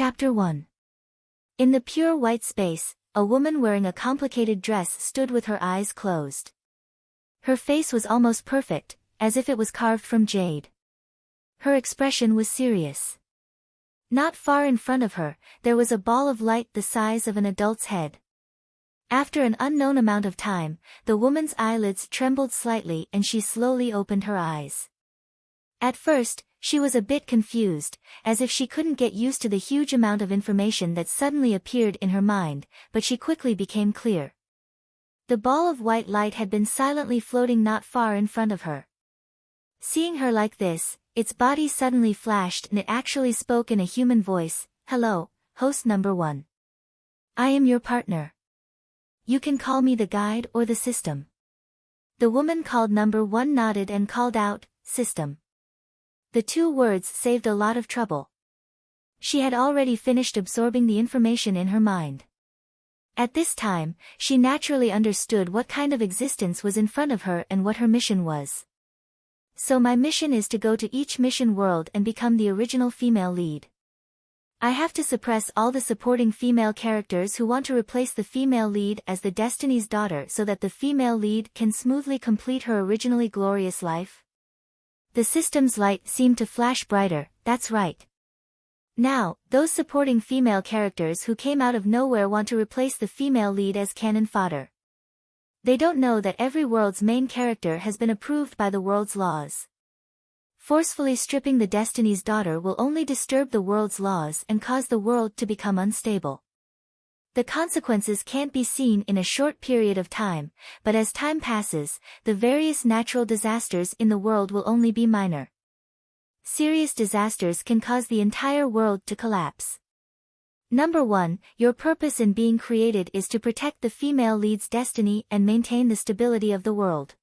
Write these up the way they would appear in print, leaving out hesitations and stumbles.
Chapter 1. In the pure white space, a woman wearing a complicated dress stood with her eyes closed. Her face was almost perfect, as if it was carved from jade. Her expression was serious. Not far in front of her, there was a ball of light the size of an adult's head. After an unknown amount of time, the woman's eyelids trembled slightly and she slowly opened her eyes. At first, she was a bit confused, as if she couldn't get used to the huge amount of information that suddenly appeared in her mind, but she quickly became clear. The ball of white light had been silently floating not far in front of her. Seeing her like this, its body suddenly flashed and it actually spoke in a human voice. "Hello, host number 1. I am your partner. You can call me the guide or the system." The woman called number 1 nodded and called out, "System." The two words saved a lot of trouble. She had already finished absorbing the information in her mind. At this time, she naturally understood what kind of existence was in front of her and what her mission was. "So my mission is to go to each mission world and become the original female lead. I have to suppress all the supporting female characters who want to replace the female lead as the Destiny's daughter so that the female lead can smoothly complete her originally glorious life." The system's light seemed to flash brighter. "That's right. Now, those supporting female characters who came out of nowhere want to replace the female lead as cannon fodder. They don't know that every world's main character has been approved by the world's laws. Forcefully stripping the Destiny's daughter will only disturb the world's laws and cause the world to become unstable. The consequences can't be seen in a short period of time, but as time passes, the various natural disasters in the world will only be minor. Serious disasters can cause the entire world to collapse. Number 1, your purpose in being created is to protect the female lead's destiny and maintain the stability of the world."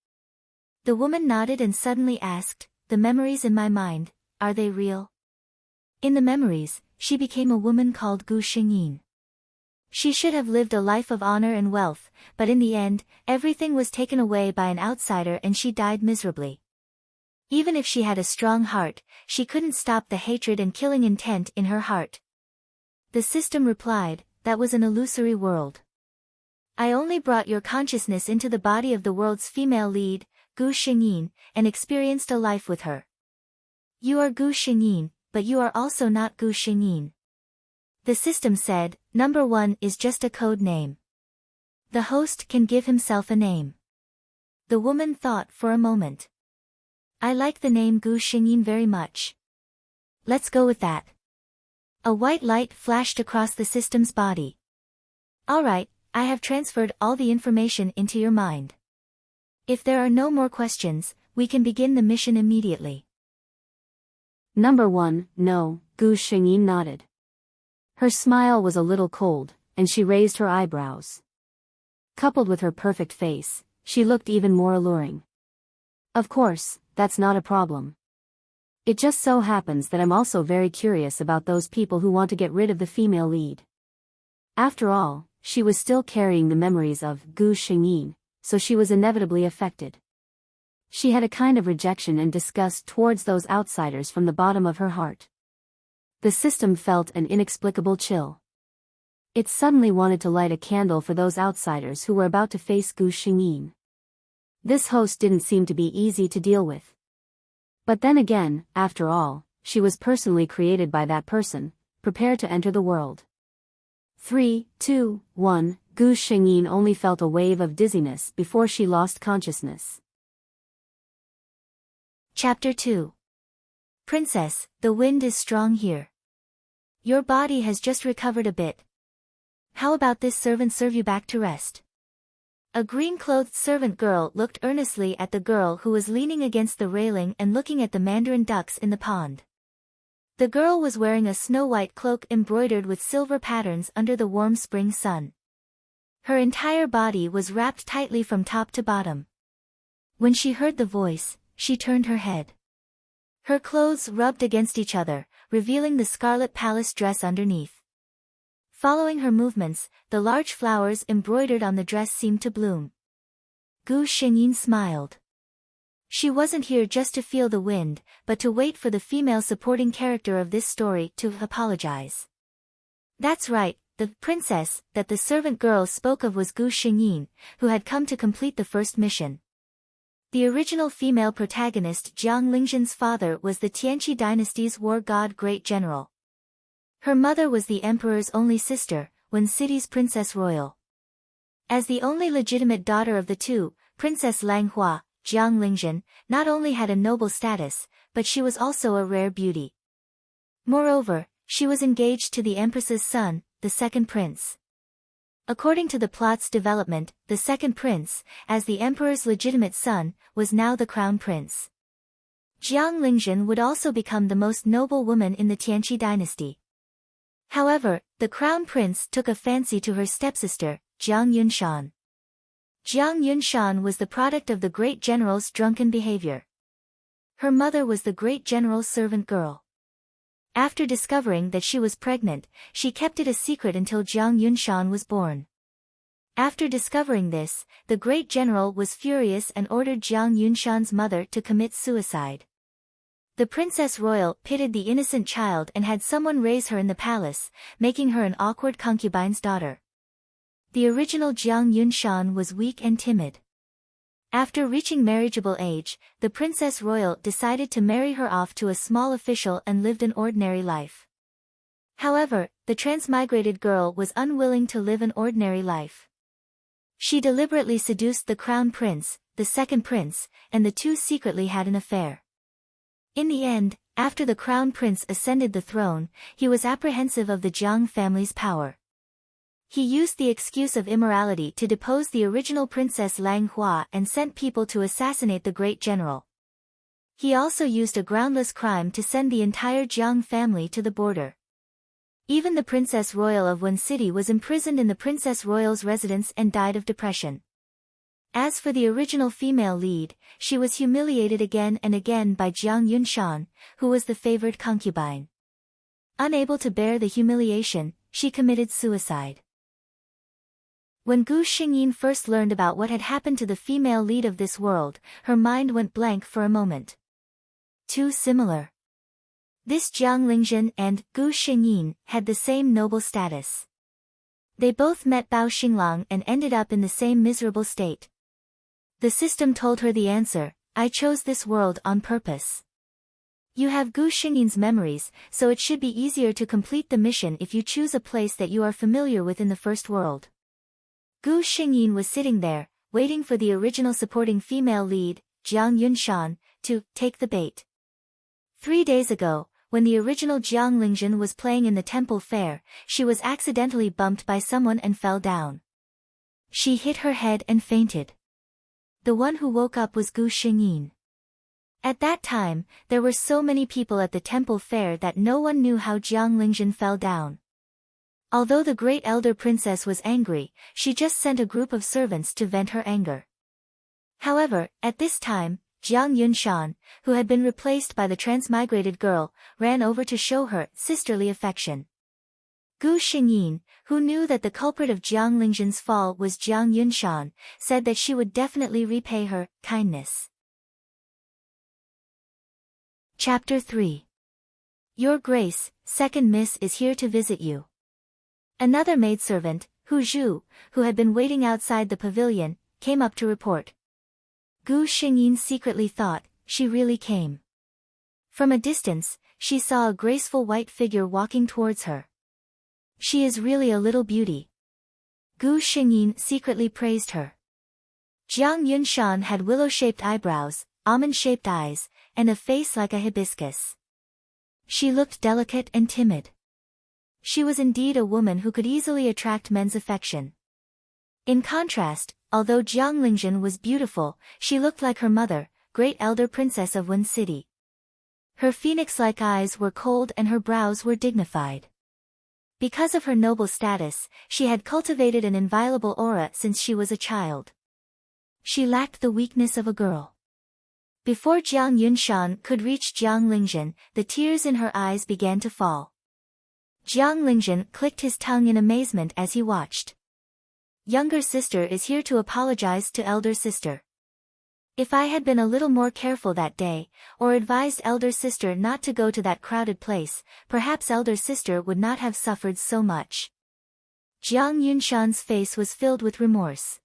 The woman nodded and suddenly asked, "The memories in my mind, are they real?" In the memories, she became a woman called Gu Xingyin. She should have lived a life of honor and wealth, but in the end, everything was taken away by an outsider and she died miserably. Even if she had a strong heart, she couldn't stop the hatred and killing intent in her heart. The system replied, "That was an illusory world. I only brought your consciousness into the body of the world's female lead, Gu Xingyin, and experienced a life with her. You are Gu Xingyin, but you are also not Gu Xingyin." The system said, "Number 1 is just a code name. The host can give himself a name." The woman thought for a moment. "I like the name Gu Xingyin very much. Let's go with that." A white light flashed across the system's body. "Alright, I have transferred all the information into your mind. If there are no more questions, we can begin the mission immediately." Number 1, no, Gu Xingyin nodded. Her smile was a little cold, and she raised her eyebrows. Coupled with her perfect face, she looked even more alluring. "Of course, that's not a problem. It just so happens that I'm also very curious about those people who want to get rid of the female lead." After all, she was still carrying the memories of Gu Xingyin, so she was inevitably affected. She had a kind of rejection and disgust towards those outsiders from the bottom of her heart. The system felt an inexplicable chill. It suddenly wanted to light a candle for those outsiders who were about to face Gu Xingyin. This host didn't seem to be easy to deal with. But then again, after all, she was personally created by that person, prepared to enter the world. 3, 2, 1, Gu Xingyin only felt a wave of dizziness before she lost consciousness. Chapter 2. Princess, the wind is strong here. Your body has just recovered a bit. How about this servant serve you back to rest? A green-clothed servant girl looked earnestly at the girl who was leaning against the railing and looking at the mandarin ducks in the pond. The girl was wearing a snow-white cloak embroidered with silver patterns under the warm spring sun. Her entire body was wrapped tightly from top to bottom. When she heard the voice, she turned her head. Her clothes rubbed against each other, revealing the scarlet palace dress underneath. Following her movements, the large flowers embroidered on the dress seemed to bloom. Gu Xingyin smiled. She wasn't here just to feel the wind, but to wait for the female supporting character of this story to apologize. That's right, the princess that the servant girl spoke of was Gu Xingyin, who had come to complete the first mission. The original female protagonist Jiang Lingzhen's father was the Tianqi dynasty's war god great general. Her mother was the emperor's only sister, Wen City's princess royal. As the only legitimate daughter of the two, Princess Langhua, Jiang Lingzhen, not only had a noble status, but she was also a rare beauty. Moreover, she was engaged to the empress's son, the second prince. According to the plot's development, the second prince, as the emperor's legitimate son, was now the crown prince. Jiang Lingzhen would also become the most noble woman in the Tianqi dynasty. However, the crown prince took a fancy to her stepsister, Jiang Yunshan. Jiang Yunshan was the product of the great general's drunken behavior. Her mother was the great general's servant girl. After discovering that she was pregnant, she kept it a secret until Jiang Yunshan was born. After discovering this, the great general was furious and ordered Jiang Yunshan's mother to commit suicide. The princess royal pitied the innocent child and had someone raise her in the palace, making her an awkward concubine's daughter. The original Jiang Yunshan was weak and timid. After reaching marriageable age, the princess royal decided to marry her off to a small official and lived an ordinary life. However, the transmigrated girl was unwilling to live an ordinary life. She deliberately seduced the crown prince, the second prince, and the two secretly had an affair. In the end, after the crown prince ascended the throne, he was apprehensive of the Jiang family's power. He used the excuse of immorality to depose the original princess Langhua and sent people to assassinate the great general. He also used a groundless crime to send the entire Jiang family to the border. Even the princess royal of Wen City was imprisoned in the princess royal's residence and died of depression. As for the original female lead, she was humiliated again and again by Jiang Yunshan, who was the favored concubine. Unable to bear the humiliation, she committed suicide. When Gu Xingyin first learned about what had happened to the female lead of this world, her mind went blank for a moment. Too similar. This Jiang Lingzhen and Gu Xingyin had the same noble status. They both met Bao Xinglang and ended up in the same miserable state. The system told her the answer: I chose this world on purpose. You have Gu Xingyin's memories, so it should be easier to complete the mission if you choose a place that you are familiar with in the first world. Gu Xingyin was sitting there, waiting for the original supporting female lead, Jiang Yunshan, to take the bait. 3 days ago, when the original Jiang Lingzhen was playing in the temple fair, she was accidentally bumped by someone and fell down. She hit her head and fainted. The one who woke up was Gu Xingyin. At that time, there were so many people at the temple fair that no one knew how Jiang Lingzhen fell down. Although the great elder princess was angry, she just sent a group of servants to vent her anger. However, at this time, Jiang Yunshan, who had been replaced by the transmigrated girl, ran over to show her sisterly affection. Gu Xingyin, who knew that the culprit of Jiang Lingzhen's fall was Jiang Yunshan, said that she would definitely repay her kindness. Chapter 3. Your Grace, Second Miss is here to visit you. Another maidservant, Hu Zhu, who had been waiting outside the pavilion, came up to report. Gu Xingyin secretly thought, she really came. From a distance, she saw a graceful white figure walking towards her. She is really a little beauty. Gu Xingyin secretly praised her. Jiang Yunshan had willow-shaped eyebrows, almond-shaped eyes, and a face like a hibiscus. She looked delicate and timid. She was indeed a woman who could easily attract men's affection. In contrast, although Jiang Lingzhen was beautiful, she looked like her mother, great elder princess of Wen City. Her phoenix-like eyes were cold and her brows were dignified. Because of her noble status, she had cultivated an inviolable aura since she was a child. She lacked the weakness of a girl. Before Jiang Yunshan could reach Jiang Lingzhen, the tears in her eyes began to fall. Jiang Lingzhen clicked his tongue in amazement as he watched. Younger sister is here to apologize to elder sister. If I had been a little more careful that day, or advised elder sister not to go to that crowded place, perhaps elder sister would not have suffered so much. Jiang Yunshan's face was filled with remorse.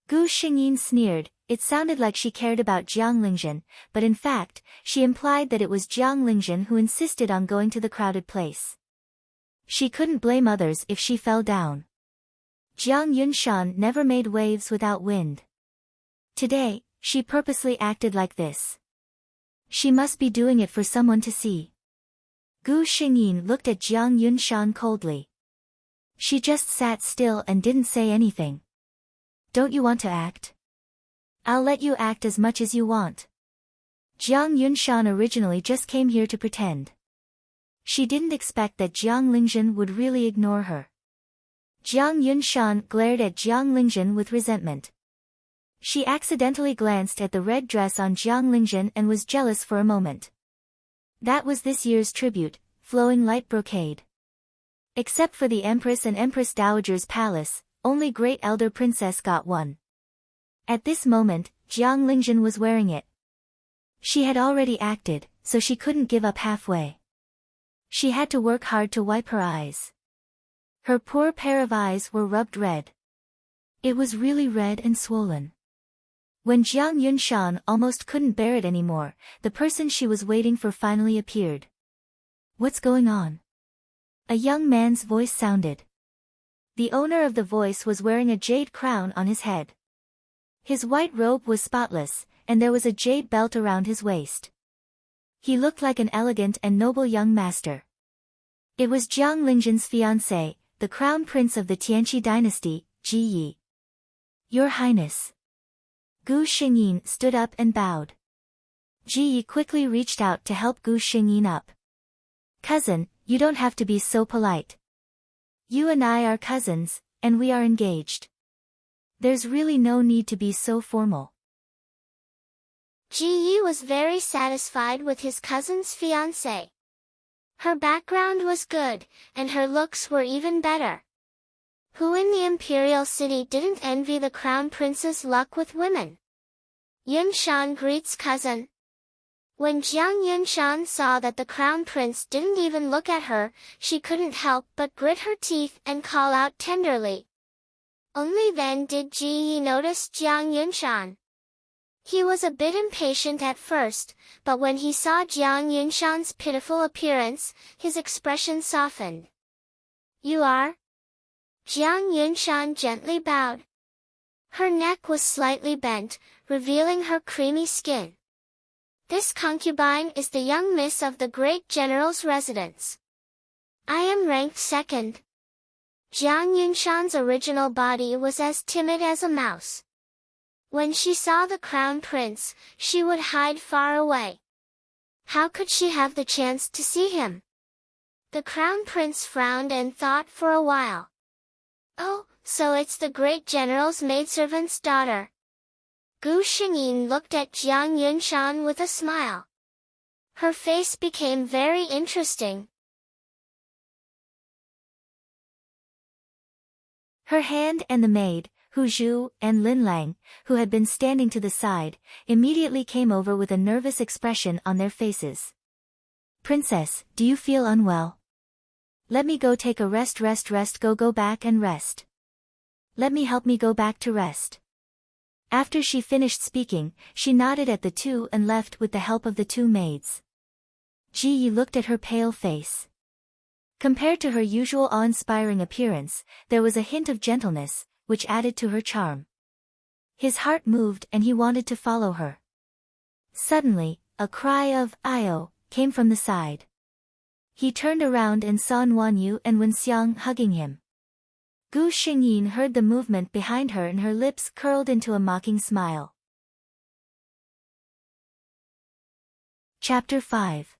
Gu Xingyin sneered. It sounded like she cared about Jiang Lingzhen, but in fact, she implied that it was Jiang Lingzhen who insisted on going to the crowded place. She couldn't blame others if she fell down. Jiang Yunshan never made waves without wind. Today, she purposely acted like this. She must be doing it for someone to see. Gu Xingyin looked at Jiang Yunshan coldly. She just sat still and didn't say anything. Don't you want to act? I'll let you act as much as you want. Jiang Yunshan originally just came here to pretend. She didn't expect that Jiang Lingzhen would really ignore her. Jiang Yunshan glared at Jiang Lingzhen with resentment. She accidentally glanced at the red dress on Jiang Lingzhen and was jealous for a moment. That was this year's tribute, flowing light brocade. Except for the Empress and Empress Dowager's palace, only Great Elder Princess got one. At this moment, Jiang Lingzhen was wearing it. She had already acted, so she couldn't give up halfway. She had to work hard to wipe her eyes. Her poor pair of eyes were rubbed red. It was really red and swollen. When Jiang Yunshan almost couldn't bear it anymore, the person she was waiting for finally appeared. What's going on? A young man's voice sounded. The owner of the voice was wearing a jade crown on his head. His white robe was spotless, and there was a jade belt around his waist. He looked like an elegant and noble young master. It was Jiang Lingzhen's fiancé, the crown prince of the Tianqi dynasty, Ji Yi. Your Highness. Gu Xingyin stood up and bowed. Ji Yi quickly reached out to help Gu Xingyin up. Cousin, you don't have to be so polite. You and I are cousins, and we are engaged. There's really no need to be so formal. Ji Yi was very satisfied with his cousin's fiancée. Her background was good, and her looks were even better. Who in the imperial city didn't envy the crown prince's luck with women? Yunshan greets cousin. When Jiang Yunshan saw that the crown prince didn't even look at her, she couldn't help but grit her teeth and call out tenderly. Only then did Ji Yi notice Jiang Yunshan. He was a bit impatient at first, but when he saw Jiang Yunshan's pitiful appearance, his expression softened. You are? Jiang Yunshan gently bowed. Her neck was slightly bent, revealing her creamy skin. This concubine is the young miss of the great general's residence. I am ranked second. Jiang Yunshan's original body was as timid as a mouse. When she saw the crown prince, she would hide far away. How could she have the chance to see him? The crown prince frowned and thought for a while. Oh, so it's the great general's maidservant's daughter. Gu Xingyin looked at Jiang Yunshan with a smile. Her face became very interesting. Her hand and the maid, Hu Zhu and Lin Lang, who had been standing to the side, immediately came over with a nervous expression on their faces. Princess, do you feel unwell? Let me go take a rest. Go back and rest. Let me help me go back to rest. After she finished speaking, she nodded at the two and left with the help of the two maids. Ji Yi looked at her pale face. Compared to her usual awe-inspiring appearance, there was a hint of gentleness, which added to her charm. His heart moved and he wanted to follow her. Suddenly, a cry of "Io" came from the side. He turned around and saw Nuanyu and Wenxiang hugging him. Gu Xingyin heard the movement behind her and her lips curled into a mocking smile. Chapter 5.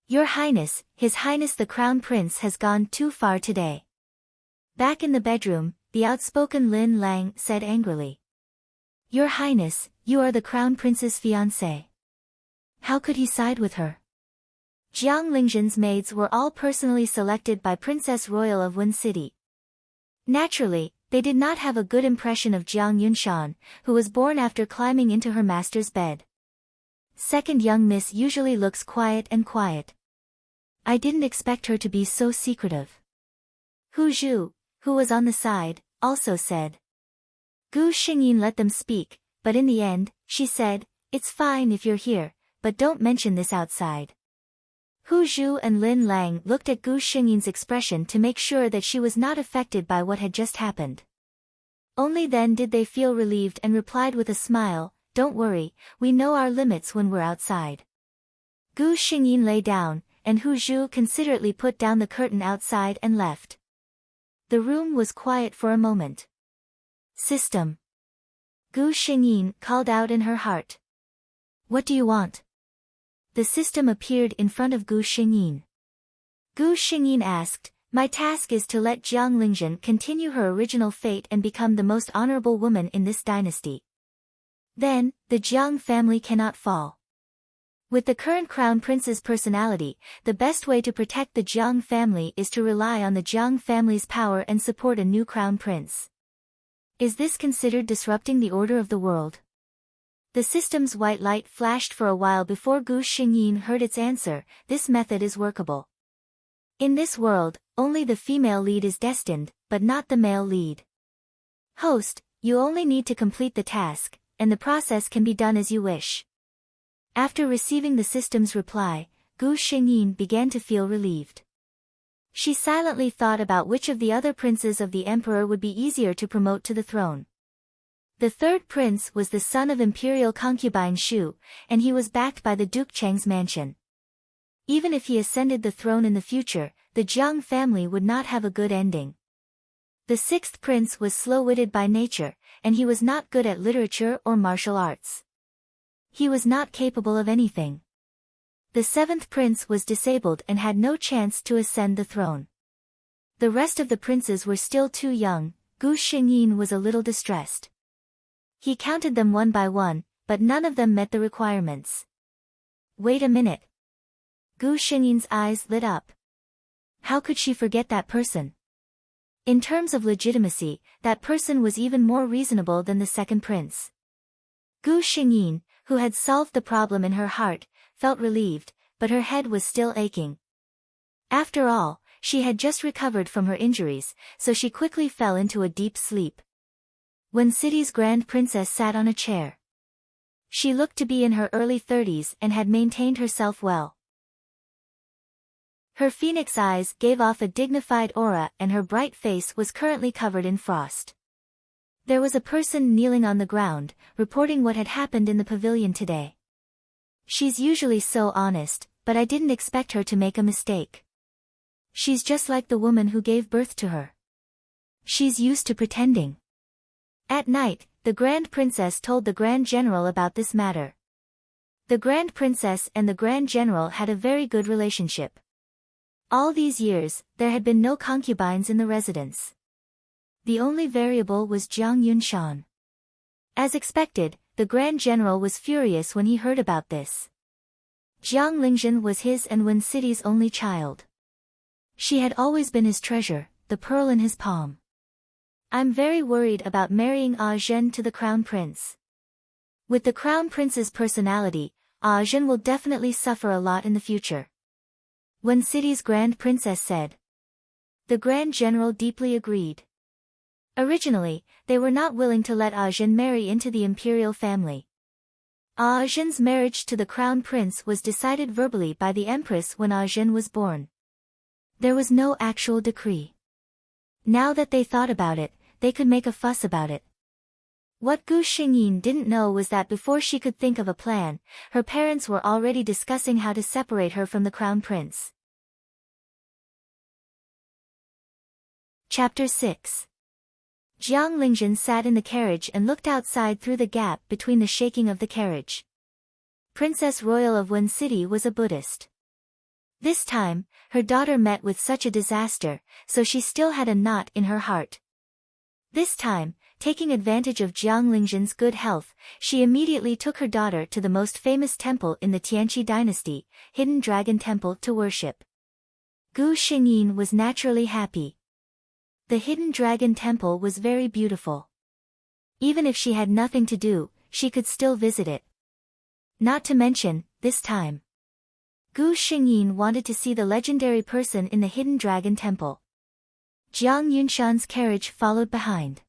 Your Highness, His Highness the Crown Prince has gone too far today. Back in the bedroom, the outspoken Lin Lang said angrily. Your Highness, you are the Crown Prince's fiancé. How could he side with her? Jiang Lingzhen's maids were all personally selected by Princess Royal of Wen City. Naturally, they did not have a good impression of Jiang Yunshan, who was born after climbing into her master's bed. Second young miss usually looks quiet and quiet. I didn't expect her to be so secretive. Hu Zhu, who was on the side, also said. Gu Xingyin let them speak, but in the end, she said, "It's fine if you're here, but don't mention this outside." Hu Zhu and Lin Lang looked at Gu Xingyin's expression to make sure that she was not affected by what had just happened. Only then did they feel relieved and replied with a smile, "Don't worry, we know our limits when we're outside." Gu Xingyin lay down, and Hu Zhu considerately put down the curtain outside and left. The room was quiet for a moment. "System." Gu Xingyin called out in her heart. "What do you want?" The system appeared in front of Gu Xingyin. Gu Xingyin asked, "My task is to let Jiang Lingzhen continue her original fate and become the most honorable woman in this dynasty. Then, the Jiang family cannot fall. With the current crown prince's personality, the best way to protect the Jiang family is to rely on the Jiang family's power and support a new crown prince. Is this considered disrupting the order of the world?" The system's white light flashed for a while before Gu Xingyin heard its answer. "This method is workable. In this world, only the female lead is destined, but not the male lead. Host, you only need to complete the task, and the process can be done as you wish." After receiving the system's reply, Gu Xingyin began to feel relieved. She silently thought about which of the other princes of the emperor would be easier to promote to the throne. The third prince was the son of imperial concubine Shu, and he was backed by the Duke Cheng's mansion. Even if he ascended the throne in the future, the Jiang family would not have a good ending. The sixth prince was slow-witted by nature, and he was not good at literature or martial arts. He was not capable of anything. The seventh prince was disabled and had no chance to ascend the throne. The rest of the princes were still too young. Gu Xingyin was a little distressed. He counted them one by one, but none of them met the requirements. "Wait a minute." Gu Xingyin's eyes lit up. How could she forget that person? In terms of legitimacy, that person was even more reasonable than the second prince. Gu Xingyin, who had solved the problem in her heart, felt relieved, but her head was still aching. After all, she had just recovered from her injuries, so she quickly fell into a deep sleep. Wen City's grand princess sat on a chair. She looked to be in her early 30s and had maintained herself well. Her phoenix eyes gave off a dignified aura and her bright face was currently covered in frost. There was a person kneeling on the ground, reporting what had happened in the pavilion today. "She's usually so honest, but I didn't expect her to make a mistake. She's just like the woman who gave birth to her. She's used to pretending." At night, the Grand Princess told the Grand General about this matter. The Grand Princess and the Grand General had a very good relationship. All these years, there had been no concubines in the residence. The only variable was Jiang Yunshan. As expected, the Grand General was furious when he heard about this. Jiang Lingzhen was his and Wen City's only child. She had always been his treasure, the pearl in his palm. "I'm very worried about marrying Ah Zhen to the Crown Prince. With the Crown Prince's personality, Ah Zhen will definitely suffer a lot in the future," Wen City's Grand Princess said. The Grand General deeply agreed. Originally, they were not willing to let Ah Zhen marry into the imperial family. Ah Zhen's marriage to the Crown Prince was decided verbally by the Empress when Ah Zhen was born. There was no actual decree. Now that they thought about it, they could make a fuss about it. What Gu Xingyin didn't know was that before she could think of a plan, her parents were already discussing how to separate her from the Crown Prince. Chapter 6. Jiang Lingzhen sat in the carriage and looked outside through the gap between the shaking of the carriage. Princess Royal of Wen City was a Buddhist. This time, her daughter met with such a disaster, so she still had a knot in her heart. This time, taking advantage of Jiang Lingzhen's good health, she immediately took her daughter to the most famous temple in the Tianqi dynasty, Hidden Dragon Temple, to worship. Gu Xingyin was naturally happy. The hidden dragon temple was very beautiful. Even if she had nothing to do, she could still visit it. Not to mention, this time, Gu Xingyin wanted to see the legendary person in the hidden dragon temple. Jiang Yunshan's carriage followed behind.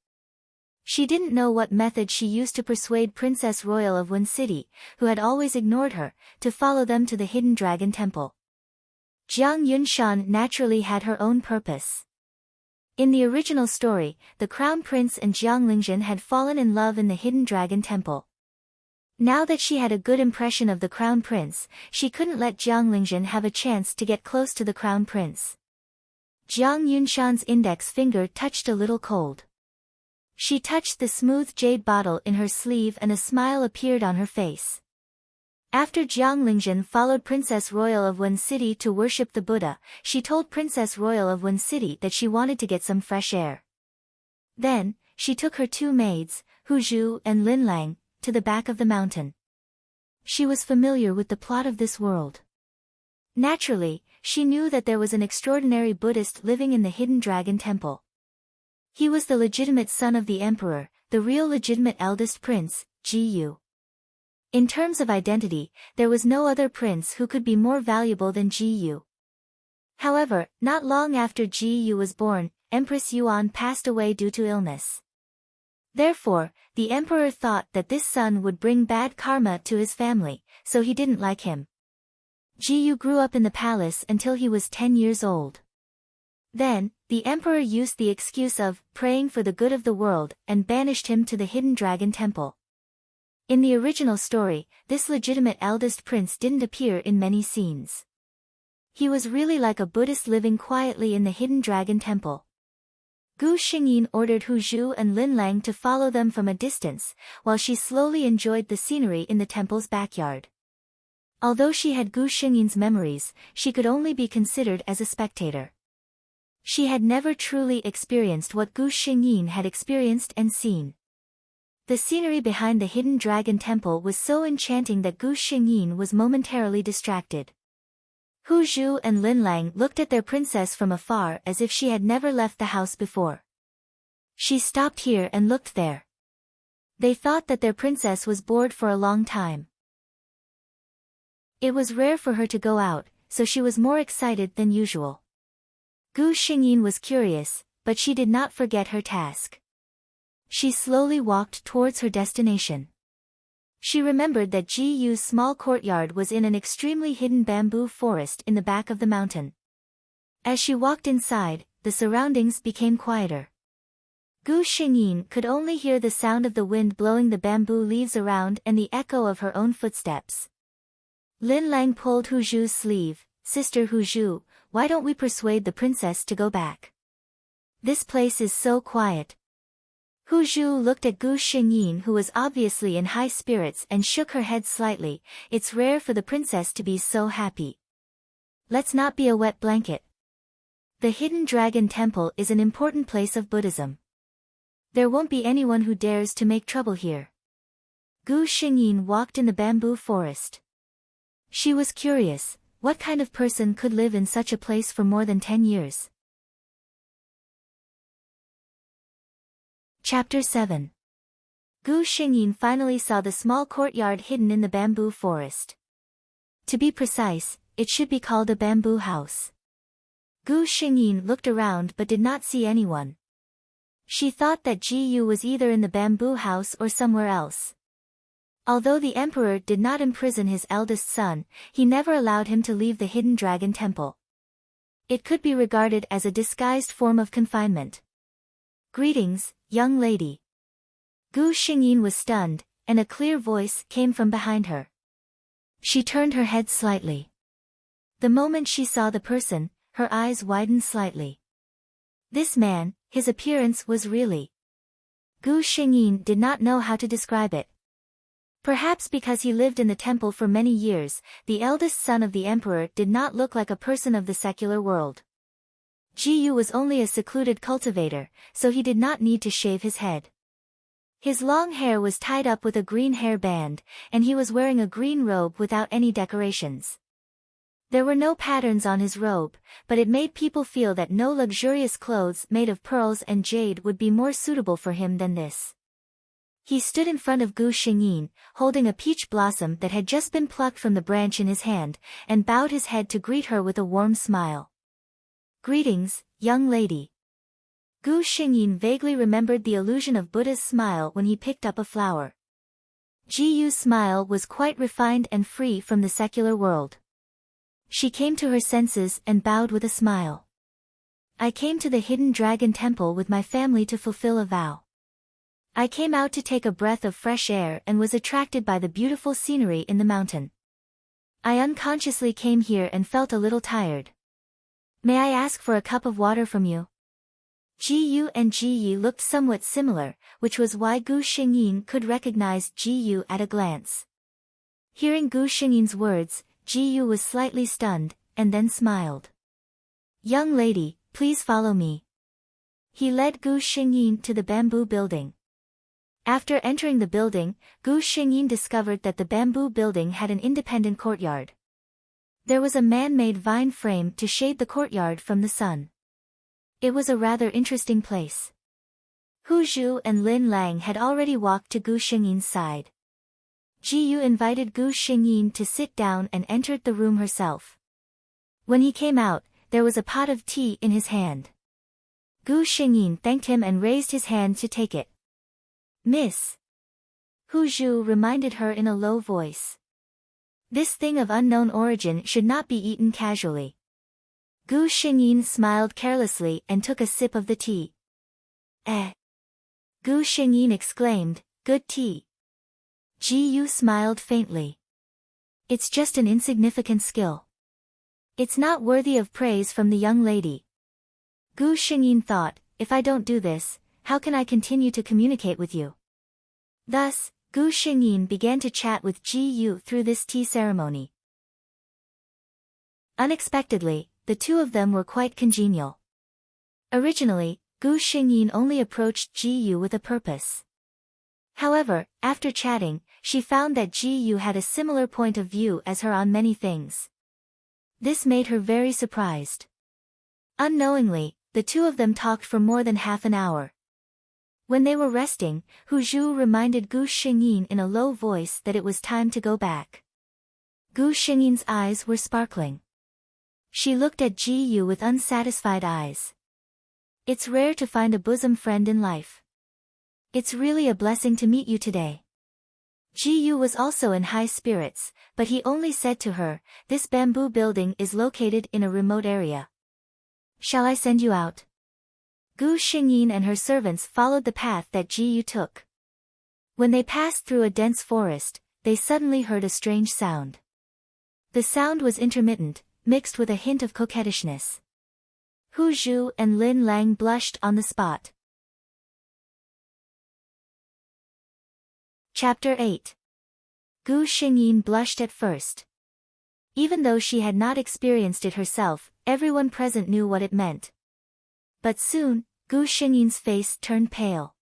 She didn't know what method she used to persuade Princess Royal of Wen City, who had always ignored her, to follow them to the hidden dragon temple. Jiang Yunshan naturally had her own purpose. In the original story, the Crown Prince and Jiang Lingjun had fallen in love in the hidden dragon temple. Now that she had a good impression of the Crown Prince, she couldn't let Jiang Lingjun have a chance to get close to the Crown Prince. Jiang Yunshan's index finger touched a little cold. She touched the smooth jade bottle in her sleeve and a smile appeared on her face. After Jiang Lingjun followed Princess Royal of Wen City to worship the Buddha, she told Princess Royal of Wen City that she wanted to get some fresh air. Then, she took her two maids, Hu Zhu and Lin Lang, to the back of the mountain. She was familiar with the plot of this world. Naturally, she knew that there was an extraordinary Buddhist living in the hidden dragon temple. He was the legitimate son of the emperor, the real legitimate eldest prince, Ji Yu. In terms of identity, there was no other prince who could be more valuable than Ji Yu. However, not long after Ji Yu was born, Empress Yuan passed away due to illness. Therefore, the emperor thought that this son would bring bad karma to his family, so he didn't like him. Ji Yu grew up in the palace until he was 10 years old. Then, the emperor used the excuse of praying for the good of the world and banished him to the hidden dragon temple. In the original story, this legitimate eldest prince didn't appear in many scenes. He was really like a Buddhist living quietly in the hidden dragon temple. Gu Xingyin ordered Hu Zhu and Lin Lang to follow them from a distance, while she slowly enjoyed the scenery in the temple's backyard. Although she had Gu Xingyin's memories, she could only be considered as a spectator. She had never truly experienced what Gu Xingyin had experienced and seen. The scenery behind the hidden dragon temple was so enchanting that Gu Xingyin was momentarily distracted. Hu Zhu and Lin Lang looked at their princess from afar as if she had never left the house before. She stopped here and looked there. They thought that their princess was bored for a long time. It was rare for her to go out, so she was more excited than usual. Gu Xingyin was curious, but she did not forget her task. She slowly walked towards her destination. She remembered that Ji Yu's small courtyard was in an extremely hidden bamboo forest in the back of the mountain. As she walked inside, the surroundings became quieter. Gu Xingyin could only hear the sound of the wind blowing the bamboo leaves around and the echo of her own footsteps. Lin Lang pulled Hu Zhu's sleeve. "Sister Hu Zhu, why don't we persuade the princess to go back? This place is so quiet." Hu Zhu looked at Gu Xingyin, who was obviously in high spirits, and shook her head slightly. "It's rare for the princess to be so happy. Let's not be a wet blanket. The hidden dragon temple is an important place of Buddhism. There won't be anyone who dares to make trouble here." Gu Xingyin walked in the bamboo forest. She was curious. What kind of person could live in such a place for more than 10 years? Chapter 7. Gu Xingyin finally saw the small courtyard hidden in the bamboo forest. To be precise, it should be called a bamboo house. Gu Xingyin looked around but did not see anyone. She thought that Ji Yu was either in the bamboo house or somewhere else. Although the emperor did not imprison his eldest son, he never allowed him to leave the hidden dragon temple. It could be regarded as a disguised form of confinement. "Greetings, young lady." Gu Xingyin was stunned, and a clear voice came from behind her. She turned her head slightly. The moment she saw the person, her eyes widened slightly. This man, his appearance was really... Gu Xingyin did not know how to describe it. Perhaps because he lived in the temple for many years, the eldest son of the emperor did not look like a person of the secular world. Ji Yu was only a secluded cultivator, so he did not need to shave his head. His long hair was tied up with a green hair band, and he was wearing a green robe without any decorations. There were no patterns on his robe, but it made people feel that no luxurious clothes made of pearls and jade would be more suitable for him than this. He stood in front of Gu Xingyin, holding a peach blossom that had just been plucked from the branch in his hand, and bowed his head to greet her with a warm smile. "Greetings, young lady." Gu Xingyin vaguely remembered the illusion of Buddha's smile when he picked up a flower. Ji Yu's smile was quite refined and free from the secular world. She came to her senses and bowed with a smile. "I came to the hidden dragon temple with my family to fulfill a vow. I came out to take a breath of fresh air and was attracted by the beautiful scenery in the mountain. I unconsciously came here and felt a little tired. May I ask for a cup of water from you?" Ji Yu and Ji Yi looked somewhat similar, which was why Gu Xingyin could recognize Ji Yu at a glance. Hearing Gu Xingyin's words, Ji Yu was slightly stunned, and then smiled. "Young lady, please follow me." He led Gu Xingyin to the bamboo building. After entering the building, Gu Xingyin discovered that the bamboo building had an independent courtyard. There was a man-made vine frame to shade the courtyard from the sun. It was a rather interesting place. Hu Zhu and Lin Lang had already walked to Gu Xingyin's side. Ji Yu invited Gu Xingyin to sit down and entered the room herself. When he came out, there was a pot of tea in his hand. Gu Xingyin thanked him and raised his hand to take it. "Miss." Hu Zhu reminded her in a low voice. "This thing of unknown origin should not be eaten casually." Gu Xingyin smiled carelessly and took a sip of the tea. "Eh?" Gu Xingyin exclaimed, "Good tea." Ji Yu smiled faintly. "It's just an insignificant skill. It's not worthy of praise from the young lady." Gu Xingyin thought, "If I don't do this, how can I continue to communicate with you?" Thus, Gu Xingyin began to chat with Ji Yu through this tea ceremony. Unexpectedly, the two of them were quite congenial. Originally, Gu Xingyin only approached Ji Yu with a purpose. However, after chatting, she found that Ji Yu had a similar point of view as her on many things. This made her very surprised. Unknowingly, the two of them talked for more than half an hour. When they were resting, Hu Zhu reminded Gu Xingyin in a low voice that it was time to go back. Gu Xingyin's eyes were sparkling. She looked at Ji Yu with unsatisfied eyes. "It's rare to find a bosom friend in life. It's really a blessing to meet you today." Ji Yu was also in high spirits, but he only said to her, "This bamboo building is located in a remote area. Shall I send you out?" Gu Xingyin and her servants followed the path that Ji Yu took. When they passed through a dense forest, they suddenly heard a strange sound. The sound was intermittent, mixed with a hint of coquettishness. Hu Zhu and Lin Lang blushed on the spot. Chapter 8. Gu Xingyin blushed at first. Even though she had not experienced it herself, everyone present knew what it meant. But soon, Gu Xingyin's face turned pale.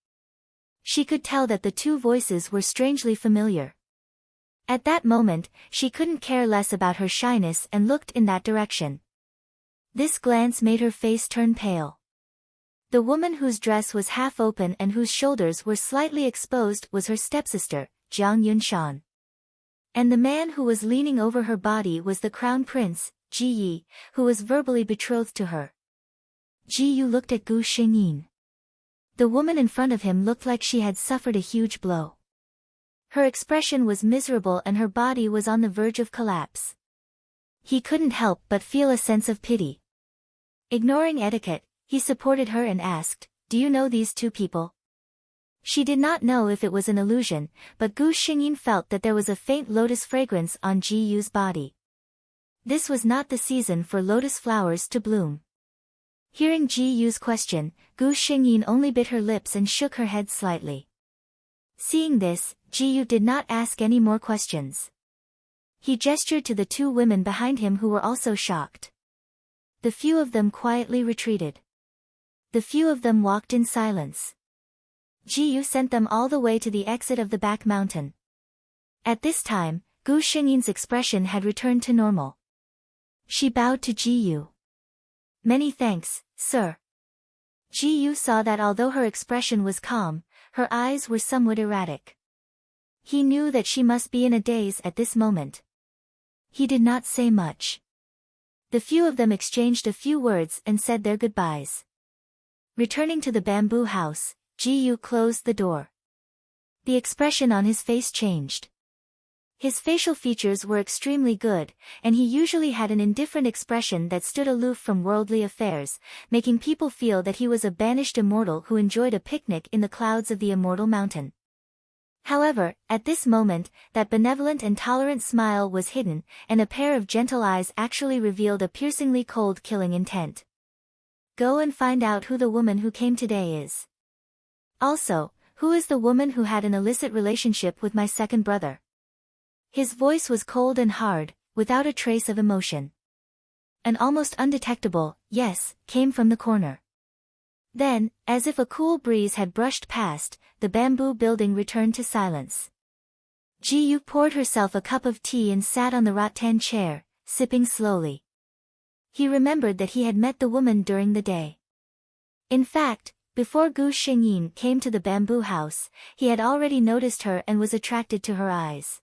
She could tell that the two voices were strangely familiar. At that moment, she couldn't care less about her shyness and looked in that direction. This glance made her face turn pale. The woman whose dress was half open and whose shoulders were slightly exposed was her stepsister, Jiang Yunshan. And the man who was leaning over her body was the crown prince, Ji Yi, who was verbally betrothed to her. Ji Yu looked at Gu Xingyin. The woman in front of him looked like she had suffered a huge blow. Her expression was miserable and her body was on the verge of collapse. He couldn't help but feel a sense of pity. Ignoring etiquette, he supported her and asked, "Do you know these two people?" She did not know if it was an illusion, but Gu Xingyin felt that there was a faint lotus fragrance on Ji Yu's body. This was not the season for lotus flowers to bloom. Hearing Ji Yu's question, Gu Xingyin only bit her lips and shook her head slightly. Seeing this, Ji Yu did not ask any more questions. He gestured to the two women behind him who were also shocked. The few of them quietly retreated. The few of them walked in silence. Ji Yu sent them all the way to the exit of the back mountain. At this time, Gu Xingyin's expression had returned to normal. She bowed to Ji Yu. Many thanks, sir. Ji Yu saw that although her expression was calm, her eyes were somewhat erratic. He knew that she must be in a daze at this moment. He did not say much. The few of them exchanged a few words and said their goodbyes. Returning to the bamboo house, Ji Yu closed the door. The expression on his face changed. His facial features were extremely good, and he usually had an indifferent expression that stood aloof from worldly affairs, making people feel that he was a banished immortal who enjoyed a picnic in the clouds of the immortal mountain. However, at this moment, that benevolent and tolerant smile was hidden, and a pair of gentle eyes actually revealed a piercingly cold killing intent. Go and find out who the woman who came today is. Also, who is the woman who had an illicit relationship with my second brother? His voice was cold and hard, without a trace of emotion. An almost undetectable yes came from the corner. Then, as if a cool breeze had brushed past, the bamboo building returned to silence. Ji Yu poured herself a cup of tea and sat on the rattan chair, sipping slowly. He remembered that he had met the woman during the day. In fact, before Gu Xingyin came to the bamboo house, he had already noticed her and was attracted to her eyes.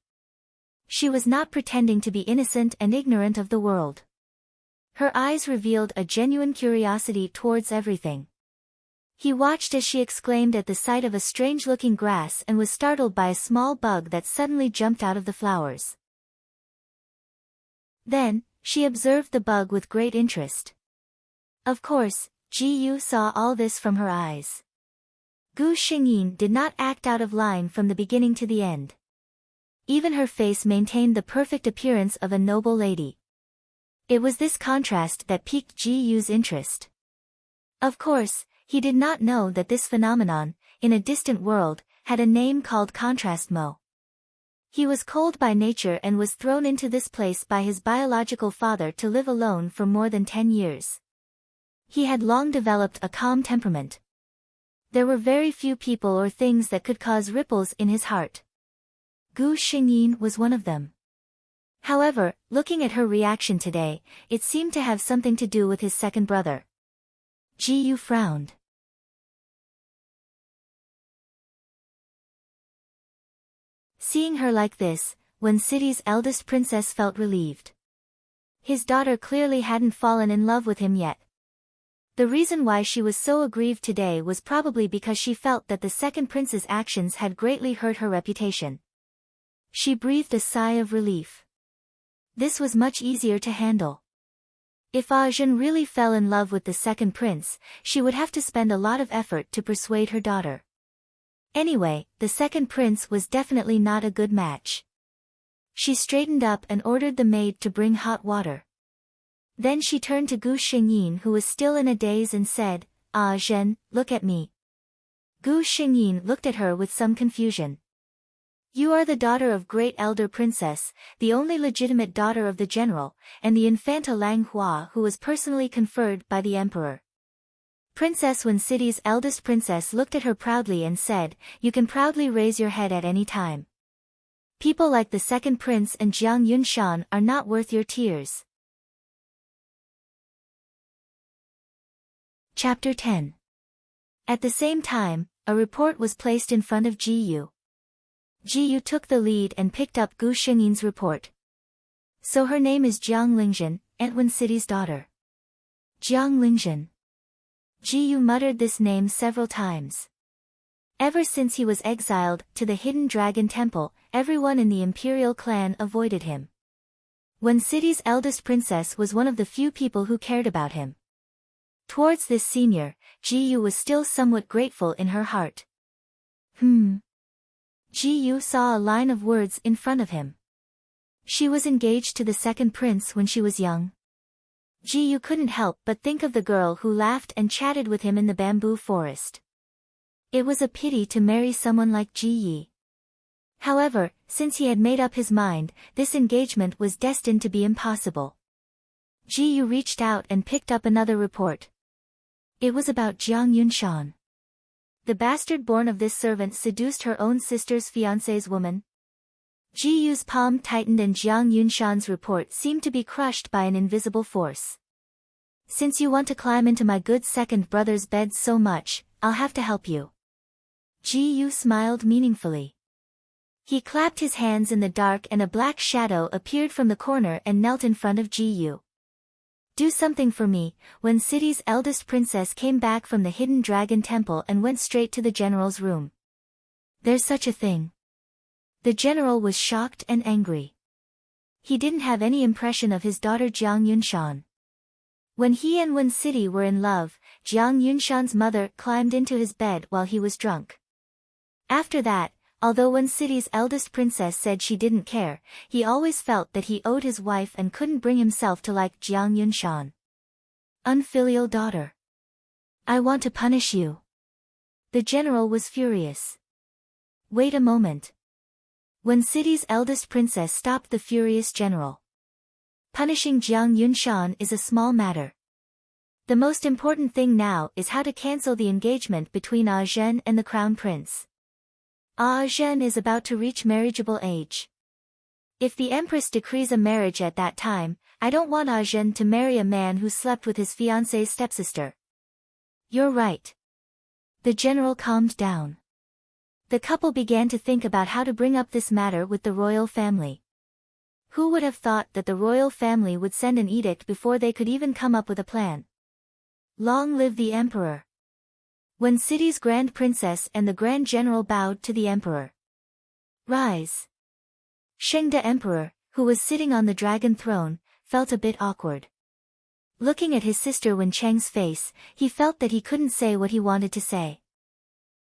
She was not pretending to be innocent and ignorant of the world. Her eyes revealed a genuine curiosity towards everything. He watched as she exclaimed at the sight of a strange-looking grass and was startled by a small bug that suddenly jumped out of the flowers. Then, she observed the bug with great interest. Of course, Ji Yu saw all this from her eyes. Gu Xingyin did not act out of line from the beginning to the end. Even her face maintained the perfect appearance of a noble lady. It was this contrast that piqued Ji Yu's interest. Of course, he did not know that this phenomenon, in a distant world, had a name called contrast mo. He was cold by nature and was thrown into this place by his biological father to live alone for more than 10 years. He had long developed a calm temperament. There were very few people or things that could cause ripples in his heart. Gu Xingyin was one of them. However, looking at her reaction today, it seemed to have something to do with his second brother. Ji Yu frowned. Seeing her like this, Wen City's eldest princess felt relieved. His daughter clearly hadn't fallen in love with him yet. The reason why she was so aggrieved today was probably because she felt that the second prince's actions had greatly hurt her reputation. She breathed a sigh of relief. This was much easier to handle. If Ajin really fell in love with the second prince, she would have to spend a lot of effort to persuade her daughter. Anyway, the second prince was definitely not a good match. She straightened up and ordered the maid to bring hot water. Then she turned to Gu Xingyin, who was still in a daze, and said, "Ah Zhen, look at me." Gu Xingyin looked at her with some confusion. "You are the daughter of great elder princess, the only legitimate daughter of the general, and the Infanta Lang Hua, who was personally conferred by the emperor." Princess Wen City's eldest princess looked at her proudly and said, "You can proudly raise your head at any time. People like the second prince and Jiang Yunshan are not worth your tears." Chapter 10. At the same time, a report was placed in front of Ji Yu. Ji Yu took the lead and picked up Gu Xingyin's report. "So her name is Jiang Lingzhen, Aunt Wen City's daughter." Jiang Lingzhen. Ji Yu muttered this name several times. Ever since he was exiled to the Hidden Dragon Temple, everyone in the imperial clan avoided him. Wen City's eldest princess was one of the few people who cared about him. Towards this senior, Ji Yu was still somewhat grateful in her heart. Ji Yu saw a line of words in front of him. She was engaged to the second prince when she was young. Ji Yu couldn't help but think of the girl who laughed and chatted with him in the bamboo forest. It was a pity to marry someone like Ji Yi. However, since he had made up his mind, this engagement was destined to be impossible. Ji Yu reached out and picked up another report. It was about Jiang Yunshan. The bastard born of this servant seduced her own sister's fiancé's woman. Ji Yu's palm tightened and Jiang Yunshan's report seemed to be crushed by an invisible force. Since you want to climb into my good second brother's bed so much, I'll have to help you. Ji Yu smiled meaningfully. He clapped his hands in the dark and a black shadow appeared from the corner and knelt in front of Ji Yu. Do something for me. When City's eldest princess came back from the hidden dragon temple and went straight to the general's room. There's such a thing. The general was shocked and angry. He didn't have any impression of his daughter Jiang Yunshan. When he and Wen City were in love, Jiang Yunshan's mother climbed into his bed while he was drunk. After that, although Wen City's eldest princess said she didn't care, he always felt that he owed his wife and couldn't bring himself to like Jiang Yunshan. Unfilial daughter. I want to punish you. The general was furious. Wait a moment. Wen City's eldest princess stopped the furious general. Punishing Jiang Yunshan is a small matter. The most important thing now is how to cancel the engagement between Ah Zhen and the crown prince. Ah Zhen is about to reach marriageable age. If the empress decrees a marriage at that time, I don't want Ah Zhen to marry a man who slept with his fiancée's stepsister. You're right. The general calmed down. The couple began to think about how to bring up this matter with the royal family. Who would have thought that the royal family would send an edict before they could even come up with a plan? Long live the emperor. When City's grand princess and the grand general bowed to the emperor. Rise. Shengde emperor, who was sitting on the dragon throne, felt a bit awkward. Looking at his sister Wen Cheng's face, he felt that he couldn't say what he wanted to say.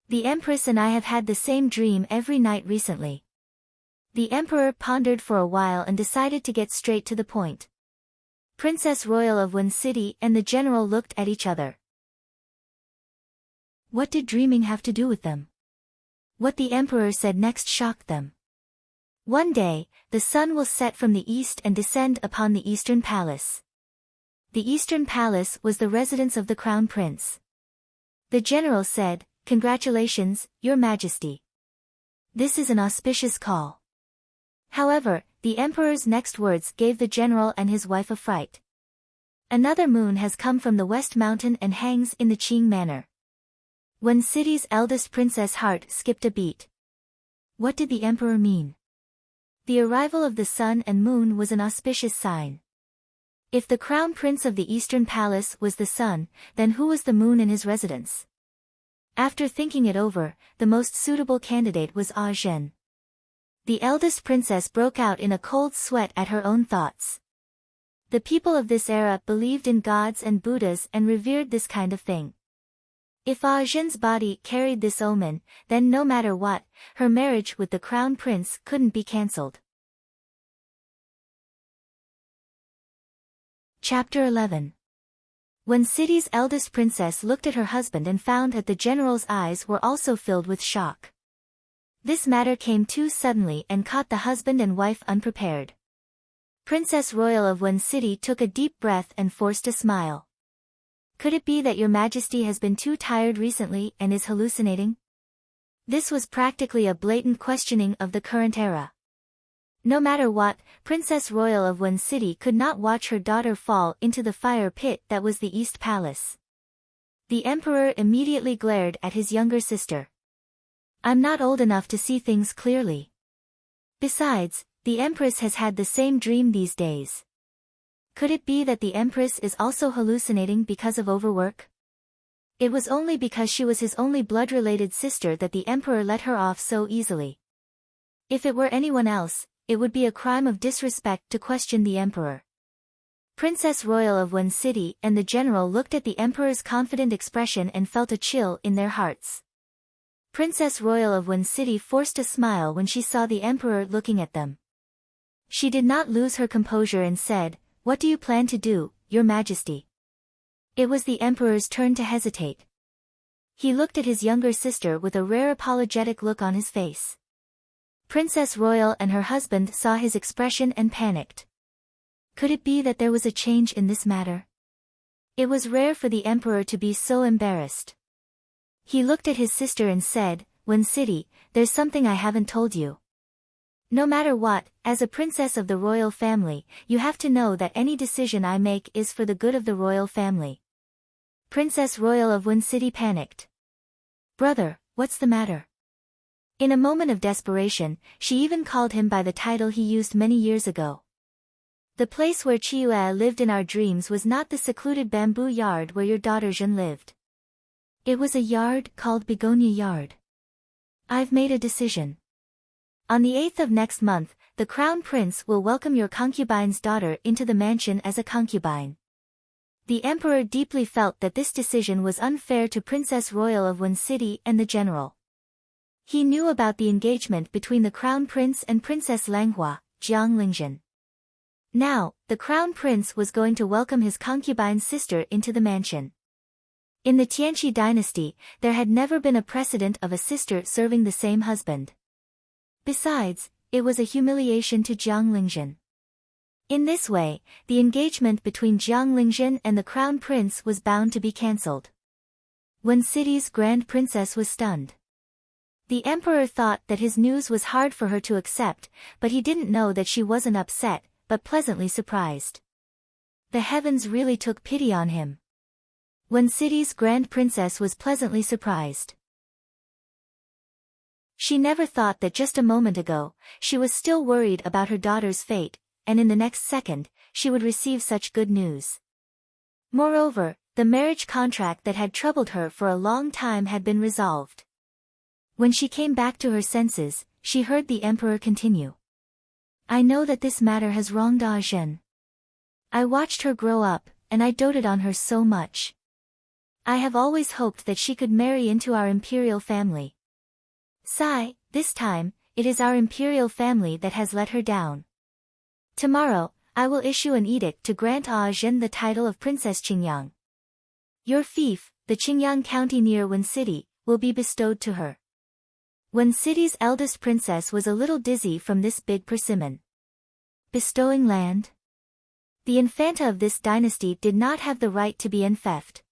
The empress and I have had the same dream every night recently. The emperor pondered for a while and decided to get straight to the point. Princess Royal of Wen City and the general looked at each other. What did dreaming have to do with them? What the emperor said next shocked them. One day, the sun will set from the east and descend upon the eastern palace. The eastern palace was the residence of the crown prince. The general said, Congratulations, Your Majesty. This is an auspicious call. However, the emperor's next words gave the general and his wife a fright. Another moon has come from the west mountain and hangs in the Qing manor. When City's eldest princess' heart skipped a beat. What did the emperor mean? The arrival of the sun and moon was an auspicious sign. If the crown prince of the eastern palace was the sun, then who was the moon in his residence? After thinking it over, the most suitable candidate was Ah Zhen. The eldest princess broke out in a cold sweat at her own thoughts. The people of this era believed in gods and Buddhas and revered this kind of thing. If Ah Zhen's body carried this omen, then no matter what, her marriage with the crown prince couldn't be cancelled. Chapter 11. When City's eldest princess looked at her husband and found that the general's eyes were also filled with shock. This matter came too suddenly and caught the husband and wife unprepared. Princess Royal of Wen City took a deep breath and forced a smile. Could it be that Your Majesty has been too tired recently and is hallucinating? This was practically a blatant questioning of the current era. No matter what, Princess Royal of Wen City could not watch her daughter fall into the fire pit that was the East Palace. The emperor immediately glared at his younger sister. I'm not old enough to see things clearly. Besides, the empress has had the same dream these days. Could it be that the empress is also hallucinating because of overwork? It was only because she was his only blood-related sister that the emperor let her off so easily. If it were anyone else, it would be a crime of disrespect to question the emperor. Princess Royal of Wen City and the general looked at the emperor's confident expression and felt a chill in their hearts. Princess Royal of Wen City forced a smile when she saw the emperor looking at them. She did not lose her composure and said, "What do you plan to do, Your Majesty?" It was the emperor's turn to hesitate. He looked at his younger sister with a rare apologetic look on his face. Princess Royal and her husband saw his expression and panicked. Could it be that there was a change in this matter? It was rare for the emperor to be so embarrassed. He looked at his sister and said, "Wen City, there's something I haven't told you." No matter what, as a princess of the royal family, you have to know that any decision I make is for the good of the royal family. Princess Royal of Win City panicked. Brother, what's the matter? In a moment of desperation, she even called him by the title he used many years ago. The place where Chiue lived in our dreams was not the secluded bamboo yard where your daughter Jean lived. It was a yard called Begonia Yard. I've made a decision. On the 8th of next month, the crown prince will welcome your concubine's daughter into the mansion as a concubine. The emperor deeply felt that this decision was unfair to Princess Royal of Win City and the general. He knew about the engagement between the crown prince and Princess Langhua, Jiang Lingzhen. Now, the crown prince was going to welcome his concubine's sister into the mansion. In the Tianqi dynasty, there had never been a precedent of a sister serving the same husband. Besides, it was a humiliation to Jiang Lingzhen. In this way, the engagement between Jiang Lingzhen and the crown prince was bound to be cancelled. When City's grand princess was stunned. The emperor thought that his news was hard for her to accept, but he didn't know that she wasn't upset, but pleasantly surprised. The heavens really took pity on him. When City's grand princess was pleasantly surprised. She never thought that just a moment ago, she was still worried about her daughter's fate, and in the next second, she would receive such good news. Moreover, the marriage contract that had troubled her for a long time had been resolved. When she came back to her senses, she heard the emperor continue. I know that this matter has wronged Ah Zhen. I watched her grow up, and I doted on her so much. I have always hoped that she could marry into our imperial family. Sigh, this time, it is our imperial family that has let her down. Tomorrow, I will issue an edict to grant Ah Zhen the title of Princess Qingyang. Your fief, the Qingyang county near Wen City, will be bestowed to her. Wen City's eldest princess was a little dizzy from this big persimmon. Bestowing land? The infanta of this dynasty did not have the right to be enfeoffed.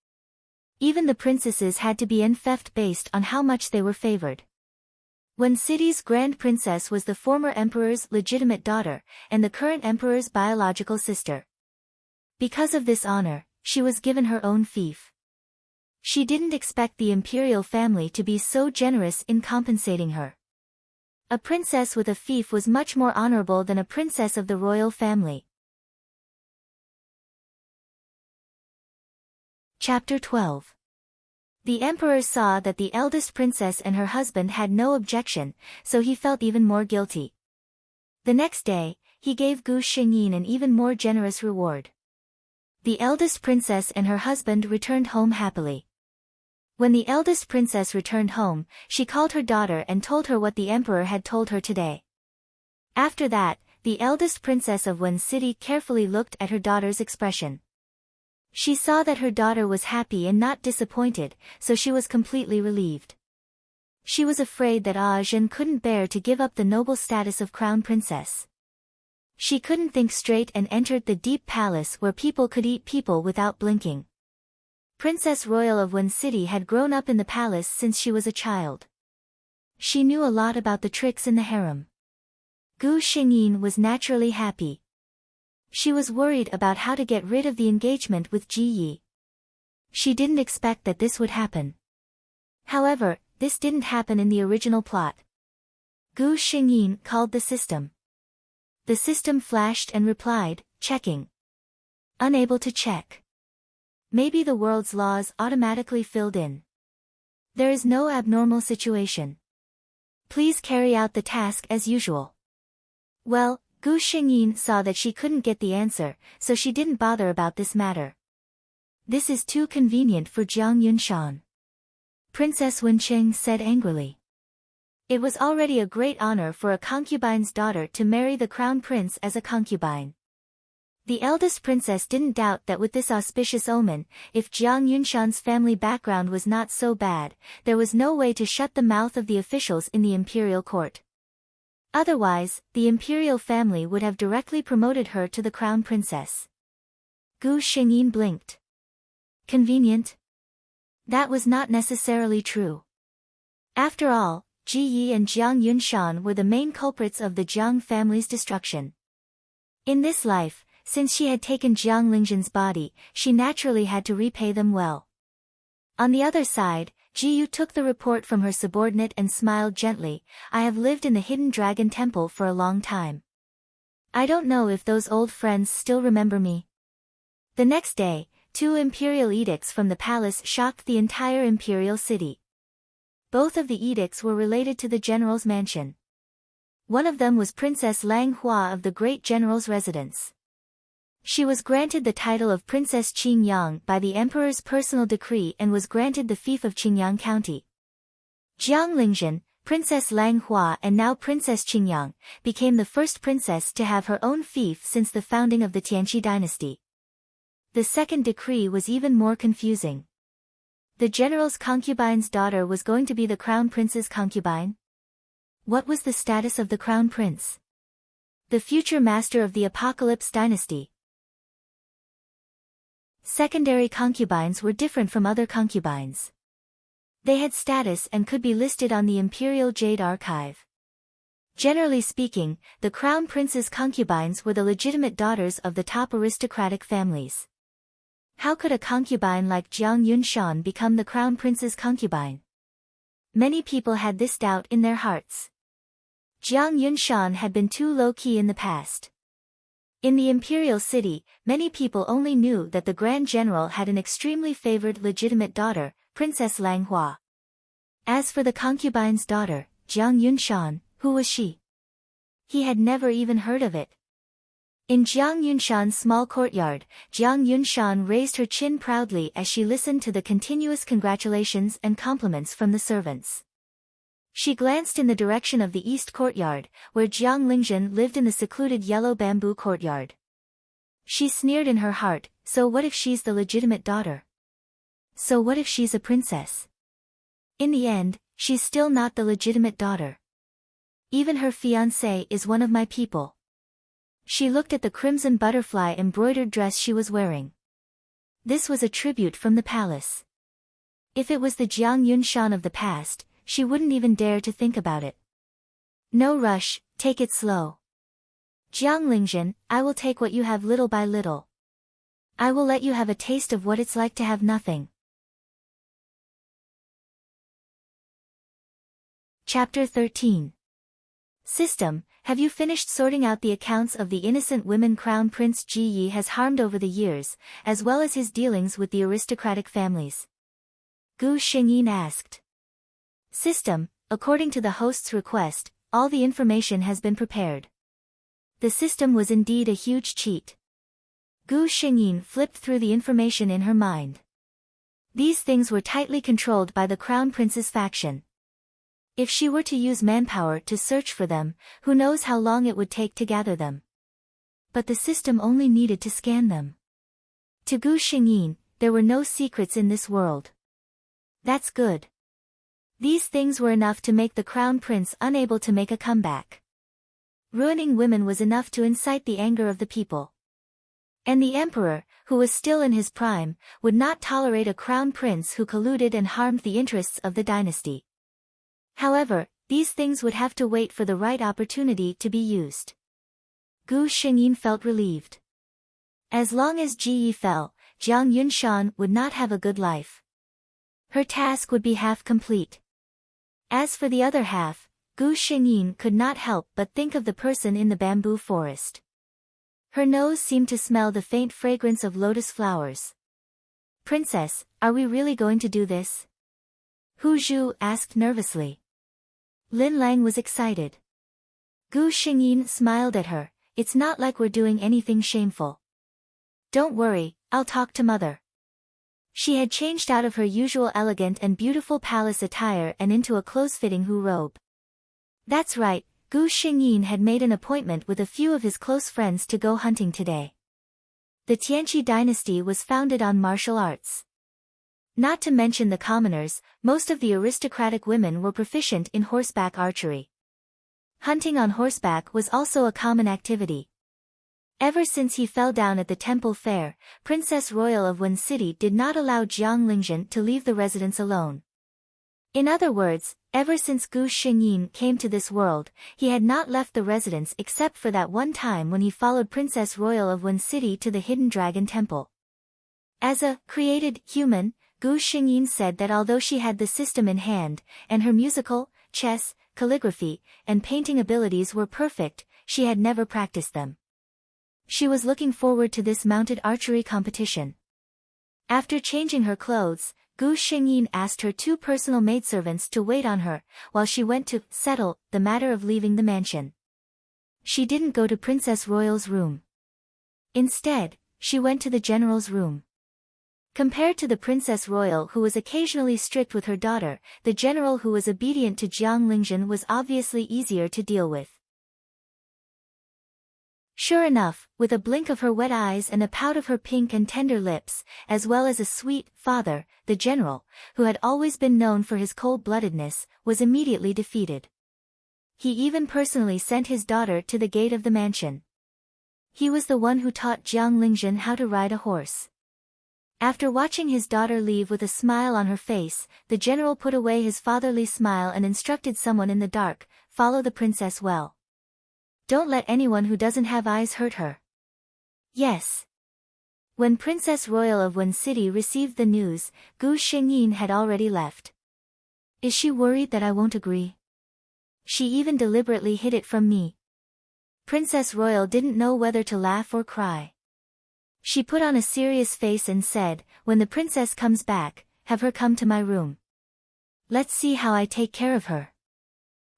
Even the princesses had to be enfeoffed based on how much they were favored. Wen City's grand princess was the former emperor's legitimate daughter, and the current emperor's biological sister. Because of this honor, she was given her own fief. She didn't expect the imperial family to be so generous in compensating her. A princess with a fief was much more honorable than a princess of the royal family. Chapter 12. The emperor saw that the eldest princess and her husband had no objection, so he felt even more guilty. The next day, he gave Gu Xingyin an even more generous reward. The eldest princess and her husband returned home happily. When the eldest princess returned home, she called her daughter and told her what the emperor had told her today. After that, the eldest princess of Wen City carefully looked at her daughter's expression. She saw that her daughter was happy and not disappointed, so she was completely relieved. She was afraid that Ah Zhen couldn't bear to give up the noble status of crown princess. She couldn't think straight and entered the deep palace where people could eat people without blinking. Princess Royal of Wen City had grown up in the palace since she was a child. She knew a lot about the tricks in the harem. Gu Xingyin was naturally happy. She was worried about how to get rid of the engagement with Ji Yi. She didn't expect that this would happen. However, this didn't happen in the original plot. Gu Xingyin called the system. The system flashed and replied, checking. Unable to check. Maybe the world's laws automatically filled in. There is no abnormal situation. Please carry out the task as usual. Well, Gu Xingyin saw that she couldn't get the answer, so she didn't bother about this matter. This is too convenient for Jiang Yunshan. Princess Wenqing said angrily. It was already a great honor for a concubine's daughter to marry the crown prince as a concubine. The eldest princess didn't doubt that with this auspicious omen, if Jiang Yunshan's family background was not so bad, there was no way to shut the mouth of the officials in the imperial court. Otherwise, the imperial family would have directly promoted her to the crown princess. Gu Xingyin blinked. Convenient? That was not necessarily true. After all, Ji Yi and Jiang Yunshan were the main culprits of the Jiang family's destruction. In this life, since she had taken Jiang Lingzhen's body, she naturally had to repay them well. On the other side, Ji Yu took the report from her subordinate and smiled gently. I have lived in the Hidden Dragon Temple for a long time. I don't know if those old friends still remember me. The next day, 2 imperial edicts from the palace shocked the entire imperial city. Both of the edicts were related to the general's mansion. One of them was Princess Lang Hua of the great general's residence. She was granted the title of Princess Qingyang by the emperor's personal decree and was granted the fief of Qingyang County. Jiang Lingzhen, Princess Lang Hua and now Princess Qingyang, became the first princess to have her own fief since the founding of the Tianqi dynasty. The second decree was even more confusing. The general's concubine's daughter was going to be the crown prince's concubine? What was the status of the crown prince? The future master of the Apocalypse dynasty. Secondary concubines were different from other concubines. They had status and could be listed on the Imperial Jade Archive. Generally speaking, the crown prince's concubines were the legitimate daughters of the top aristocratic families. How could a concubine like Jiang Yunshan become the crown prince's concubine? Many people had this doubt in their hearts. Jiang Yunshan had been too low-key in the past. In the imperial city, many people only knew that the Grand General had an extremely favored legitimate daughter, Princess Lang Hua. As for the concubine's daughter, Jiang Yunshan, who was she? He had never even heard of it. In Jiang Yunshan's small courtyard, Jiang Yunshan raised her chin proudly as she listened to the continuous congratulations and compliments from the servants. She glanced in the direction of the east courtyard, where Jiang Lingzhen lived in the secluded yellow bamboo courtyard. She sneered in her heart, so what if she's the legitimate daughter? So what if she's a princess? In the end, she's still not the legitimate daughter. Even her fiancé is one of my people. She looked at the crimson butterfly embroidered dress she was wearing. This was a tribute from the palace. If it was the Jiang Yunshan of the past, she wouldn't even dare to think about it. No rush, take it slow. Jiang Lingzhen, I will take what you have little by little. I will let you have a taste of what it's like to have nothing. Chapter 13. System, have you finished sorting out the accounts of the innocent women Crown Prince Ji Yi has harmed over the years, as well as his dealings with the aristocratic families? Gu Xingyin asked. System, according to the host's request, all the information has been prepared. The system was indeed a huge cheat. Gu Xingyin flipped through the information in her mind. These things were tightly controlled by the Crown Prince's faction. If she were to use manpower to search for them, who knows how long it would take to gather them. But the system only needed to scan them. To Gu Xingyin, there were no secrets in this world. That's good. These things were enough to make the Crown Prince unable to make a comeback. Ruining women was enough to incite the anger of the people. And the emperor, who was still in his prime, would not tolerate a crown prince who colluded and harmed the interests of the dynasty. However, these things would have to wait for the right opportunity to be used. Gu Xingyin felt relieved. As long as Ji Yi fell, Jiang Yunshan would not have a good life. Her task would be half complete. As for the other half, Gu Xingyin could not help but think of the person in the bamboo forest. Her nose seemed to smell the faint fragrance of lotus flowers. Princess, are we really going to do this? Hu Zhu asked nervously. Lin Lang was excited. Gu Xingyin smiled at her, it's not like we're doing anything shameful. Don't worry, I'll talk to mother. She had changed out of her usual elegant and beautiful palace attire and into a close-fitting Hu robe. That's right, Gu Xingyin had made an appointment with a few of his close friends to go hunting today. The Tianqi dynasty was founded on martial arts. Not to mention the commoners, most of the aristocratic women were proficient in horseback archery. Hunting on horseback was also a common activity. Ever since he fell down at the temple fair, Princess Royal of Wen City did not allow Jiang Lingzhen to leave the residence alone. In other words, ever since Gu Xingyin came to this world, he had not left the residence except for that one time when he followed Princess Royal of Wen City to the Hidden Dragon Temple. As a created human, Gu Xingyin said that although she had the system in hand, and her musical, chess, calligraphy, and painting abilities were perfect, she had never practiced them. She was looking forward to this mounted archery competition. After changing her clothes, Gu Xingyin asked her two personal maidservants to wait on her, while she went to settle the matter of leaving the mansion. She didn't go to Princess Royal's room. Instead, she went to the general's room. Compared to the Princess Royal who was occasionally strict with her daughter, the general who was obedient to Jiang Lingzhen was obviously easier to deal with. Sure enough, with a blink of her wet eyes and a pout of her pink and tender lips, as well as a sweet father, the general, who had always been known for his cold-bloodedness, was immediately defeated. He even personally sent his daughter to the gate of the mansion. He was the one who taught Jiang Lingzhen how to ride a horse. After watching his daughter leave with a smile on her face, the general put away his fatherly smile and instructed someone in the dark, "Follow the princess well. Don't let anyone who doesn't have eyes hurt her." Yes. When Princess Royal of Wen City received the news, Gu Xingyin had already left. Is she worried that I won't agree? She even deliberately hid it from me. Princess Royal didn't know whether to laugh or cry. She put on a serious face and said, "When the princess comes back, have her come to my room. Let's see how I take care of her."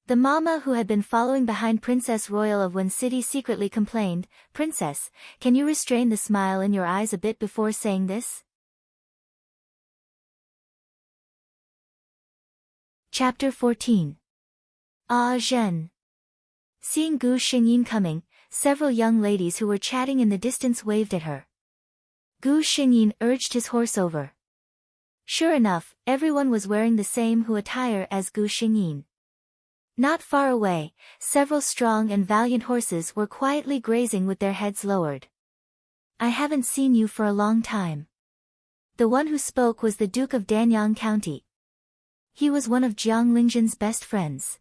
The mama who had been following behind Princess Royal of Wen City secretly complained, "Princess, can you restrain the smile in your eyes a bit before saying this?" Chapter 14. Ah Zhen. Seeing Gu Xingyin coming, several young ladies who were chatting in the distance waved at her. Gu Xingyin urged his horse over. Sure enough, everyone was wearing the same attire as Gu Xingyin. Not far away, several strong and valiant horses were quietly grazing with their heads lowered. "I haven't seen you for a long time." The one who spoke was the Duke of Danyang County. He was one of Jiang Lingzhen's best friends.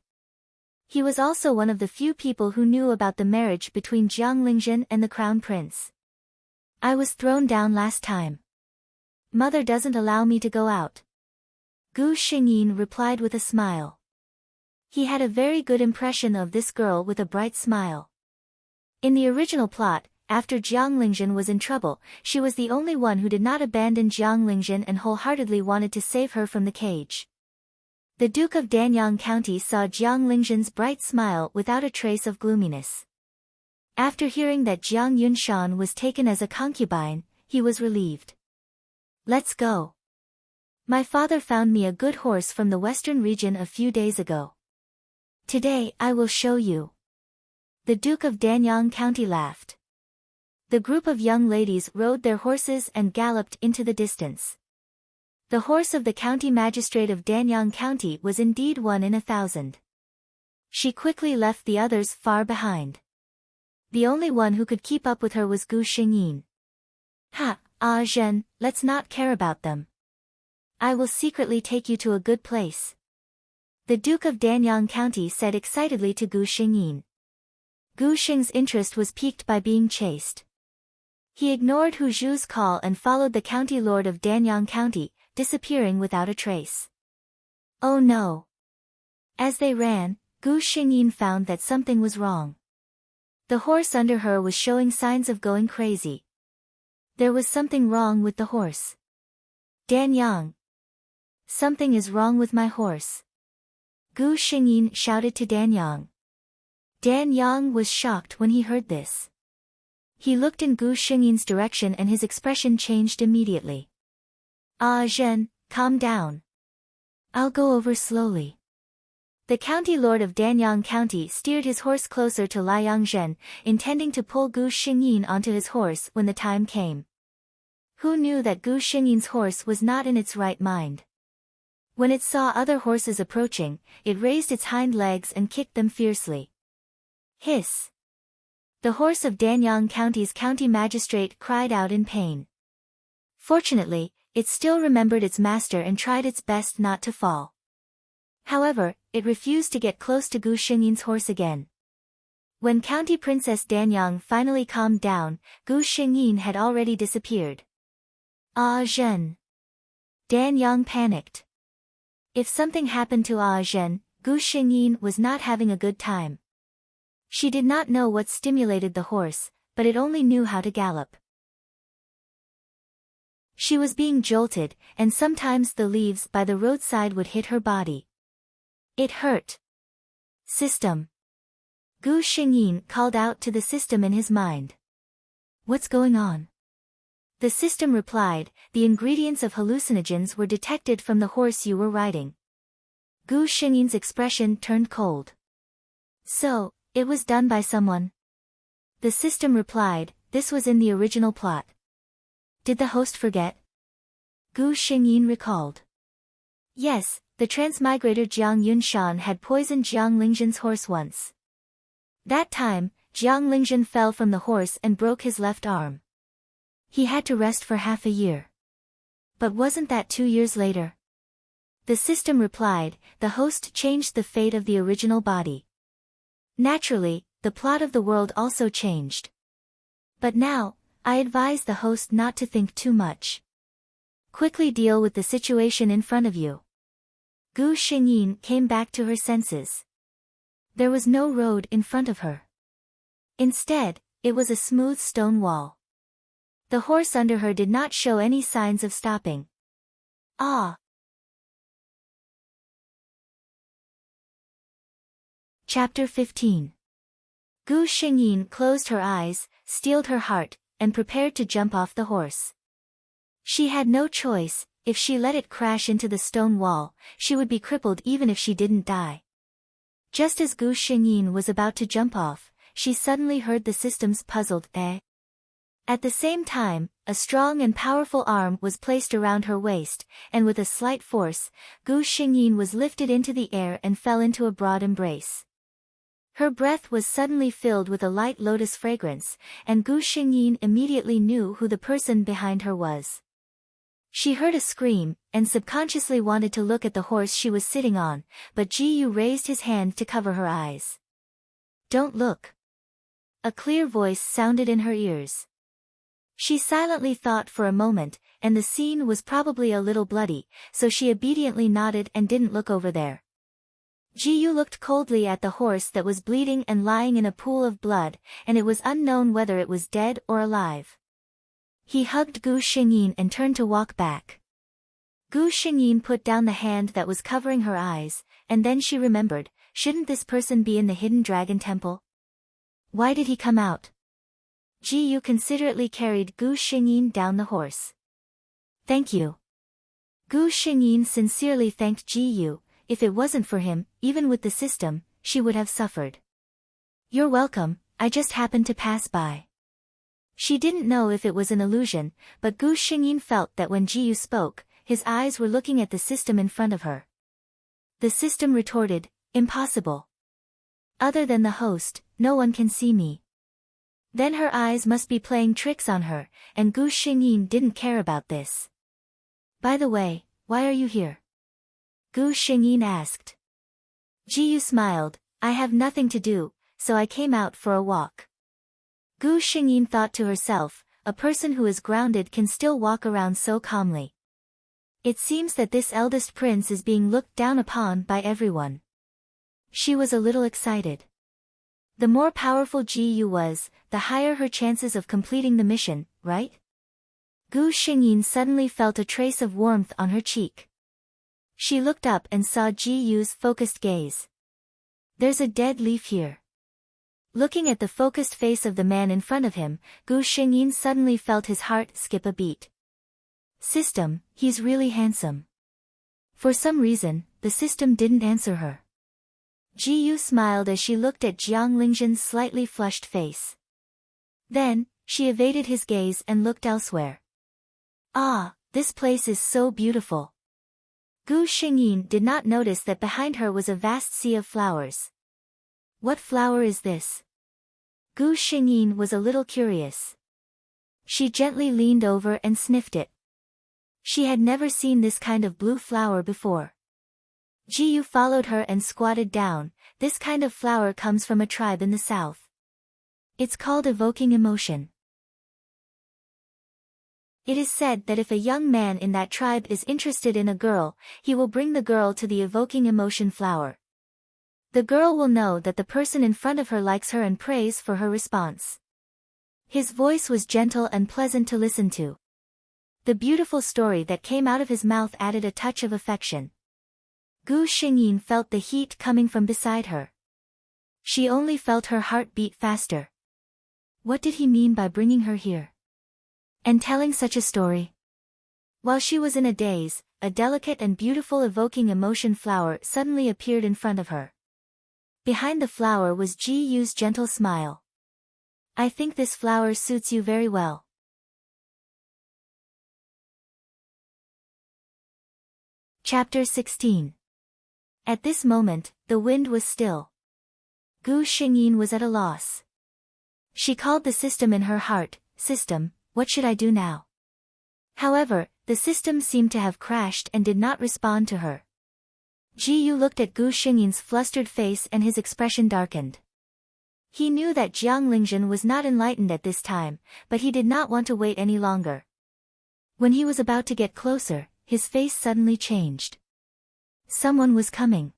He was also one of the few people who knew about the marriage between Jiang Lingzhen and the Crown Prince. "I was thrown down last time. Mother doesn't allow me to go out." Gu Xingyin replied with a smile. He had a very good impression of this girl with a bright smile. In the original plot, after Jiang Lingzhen was in trouble, she was the only one who did not abandon Jiang Lingzhen and wholeheartedly wanted to save her from the cage. The Duke of Danyang County saw Jiang Lingzhen's bright smile without a trace of gloominess. After hearing that Jiang Yunshan was taken as a concubine, he was relieved. "Let's go. My father found me a good horse from the western region a few days ago. Today I will show you." The Duke of Danyang County laughed. The group of young ladies rode their horses and galloped into the distance. The horse of the county magistrate of Danyang County was indeed one in 1,000. She quickly left the others far behind. The only one who could keep up with her was Gu Xingyin. "Ha, Ah Zhen, let's not care about them. I will secretly take you to a good place," the Duke of Danyang County said excitedly to Gu Xingyin. Gu Xing's interest was piqued by being chased. He ignored Hu Zhu's call and followed the county lord of Danyang County, disappearing without a trace. Oh no! As they ran, Gu Xingyin found that something was wrong. The horse under her was showing signs of going crazy. There was something wrong with the horse. "Danyang! Something is wrong with my horse," Gu Xingyin shouted to Danyang. Danyang was shocked when he heard this. He looked in Gu Xingyin's direction and his expression changed immediately. "Ah Zhen, calm down. I'll go over slowly." The county lord of Danyang County steered his horse closer to Liang Zhen, intending to pull Gu Xingyin onto his horse when the time came. Who knew that Gu Xingyin's horse was not in its right mind? When it saw other horses approaching, it raised its hind legs and kicked them fiercely. Hiss! The horse of Danyang County's county magistrate cried out in pain. Fortunately, it still remembered its master and tried its best not to fall. However, it refused to get close to Gu Shingyin's horse again. When County Princess Danyang finally calmed down, Gu Shingyin had already disappeared. Ah Zhen. Danyang panicked. If something happened to Ah Zhen, Gu Shingyin was not having a good time. She did not know what stimulated the horse, but it only knew how to gallop. She was being jolted, and sometimes the leaves by the roadside would hit her body. It hurt. System. Gu Shingyin called out to the system in his mind. What's going on? The system replied, the ingredients of hallucinogens were detected from the horse you were riding. Gu Shingyin's expression turned cold. So, it was done by someone? The system replied, this was in the original plot. Did the host forget? Gu Shingyin recalled. Yes, the transmigrator Jiang Yunshan had poisoned Jiang Lingzhen's horse once. That time, Jiang Lingzhen fell from the horse and broke his left arm. He had to rest for half a year. But wasn't that 2 years later? The system replied, the host changed the fate of the original body. Naturally, the plot of the world also changed. But now, I advise the host not to think too much. Quickly deal with the situation in front of you. Gu Shingyin came back to her senses. There was no road in front of her. Instead, it was a smooth stone wall. The horse under her did not show any signs of stopping. Ah! Chapter 15. Gu Shingyin closed her eyes, steeled her heart, and prepared to jump off the horse. She had no choice. If she let it crash into the stone wall, she would be crippled even if she didn't die. Just as Gu Shingyin was about to jump off, she suddenly heard the system's puzzled eh. At the same time, a strong and powerful arm was placed around her waist, and with a slight force, Gu Shingyin was lifted into the air and fell into a broad embrace. Her breath was suddenly filled with a light lotus fragrance, and Gu Shingyin immediately knew who the person behind her was. She heard a scream, and subconsciously wanted to look at the horse she was sitting on, but Ji Yu raised his hand to cover her eyes. Don't look. A clear voice sounded in her ears. She silently thought for a moment, and the scene was probably a little bloody, so she obediently nodded and didn't look over there. Ji Yu looked coldly at the horse that was bleeding and lying in a pool of blood, and it was unknown whether it was dead or alive. He hugged Gu Shingyin and turned to walk back. Gu Shingyin put down the hand that was covering her eyes, and then she remembered, shouldn't this person be in the hidden dragon temple? Why did he come out? Ji Yu considerately carried Gu Shingyin down the horse. Thank you. Gu Shingyin sincerely thanked Ji Yu. If it wasn't for him, even with the system, she would have suffered. You're welcome, I just happened to pass by. She didn't know if it was an illusion, but Gu Shingyin felt that when Ji Yu spoke, his eyes were looking at the system in front of her. The system retorted, impossible. Other than the host, no one can see me. Then her eyes must be playing tricks on her, and Gu Shingyin didn't care about this. By the way, why are you here? Gu Shingyin asked. Ji Yu smiled, I have nothing to do, so I came out for a walk. Gu Shingyin thought to herself, a person who is grounded can still walk around so calmly. It seems that this eldest prince is being looked down upon by everyone. She was a little excited. The more powerful Ji Yu was, the higher her chances of completing the mission, right? Gu Shingyin suddenly felt a trace of warmth on her cheek. She looked up and saw Ji Yu's focused gaze. There's a dead leaf here. Looking at the focused face of the man in front of him, Gu Shingyin suddenly felt his heart skip a beat. System, he's really handsome. For some reason, the system didn't answer her. Ji Yu smiled as she looked at Jiang Lingzhen's slightly flushed face. Then, she evaded his gaze and looked elsewhere. Ah, this place is so beautiful. Gu Shingyin did not notice that behind her was a vast sea of flowers. What flower is this? Gu Shingyin was a little curious. She gently leaned over and sniffed it. She had never seen this kind of blue flower before. Ji Yu followed her and squatted down. This kind of flower comes from a tribe in the south. It's called evoking emotion. It is said that if a young man in that tribe is interested in a girl, he will bring the girl to the evoking emotion flower. The girl will know that the person in front of her likes her and prays for her response. His voice was gentle and pleasant to listen to. The beautiful story that came out of his mouth added a touch of affection. Gu Xingyin felt the heat coming from beside her. She only felt her heart beat faster. What did he mean by bringing her here? And telling such a story? While she was in a daze, a delicate and beautiful evoking emotion flower suddenly appeared in front of her. Behind the flower was Ji Yu's gentle smile. I think this flower suits you very well. Chapter 16. At this moment, the wind was still. Gu Xingyin was at a loss. She called the system in her heart, System, what should I do now? However, the system seemed to have crashed and did not respond to her. Ji Yu looked at Gu Xingyin's flustered face and his expression darkened. He knew that Jiang Lingzhen was not enlightened at this time, but he did not want to wait any longer. When he was about to get closer, his face suddenly changed. Someone was coming.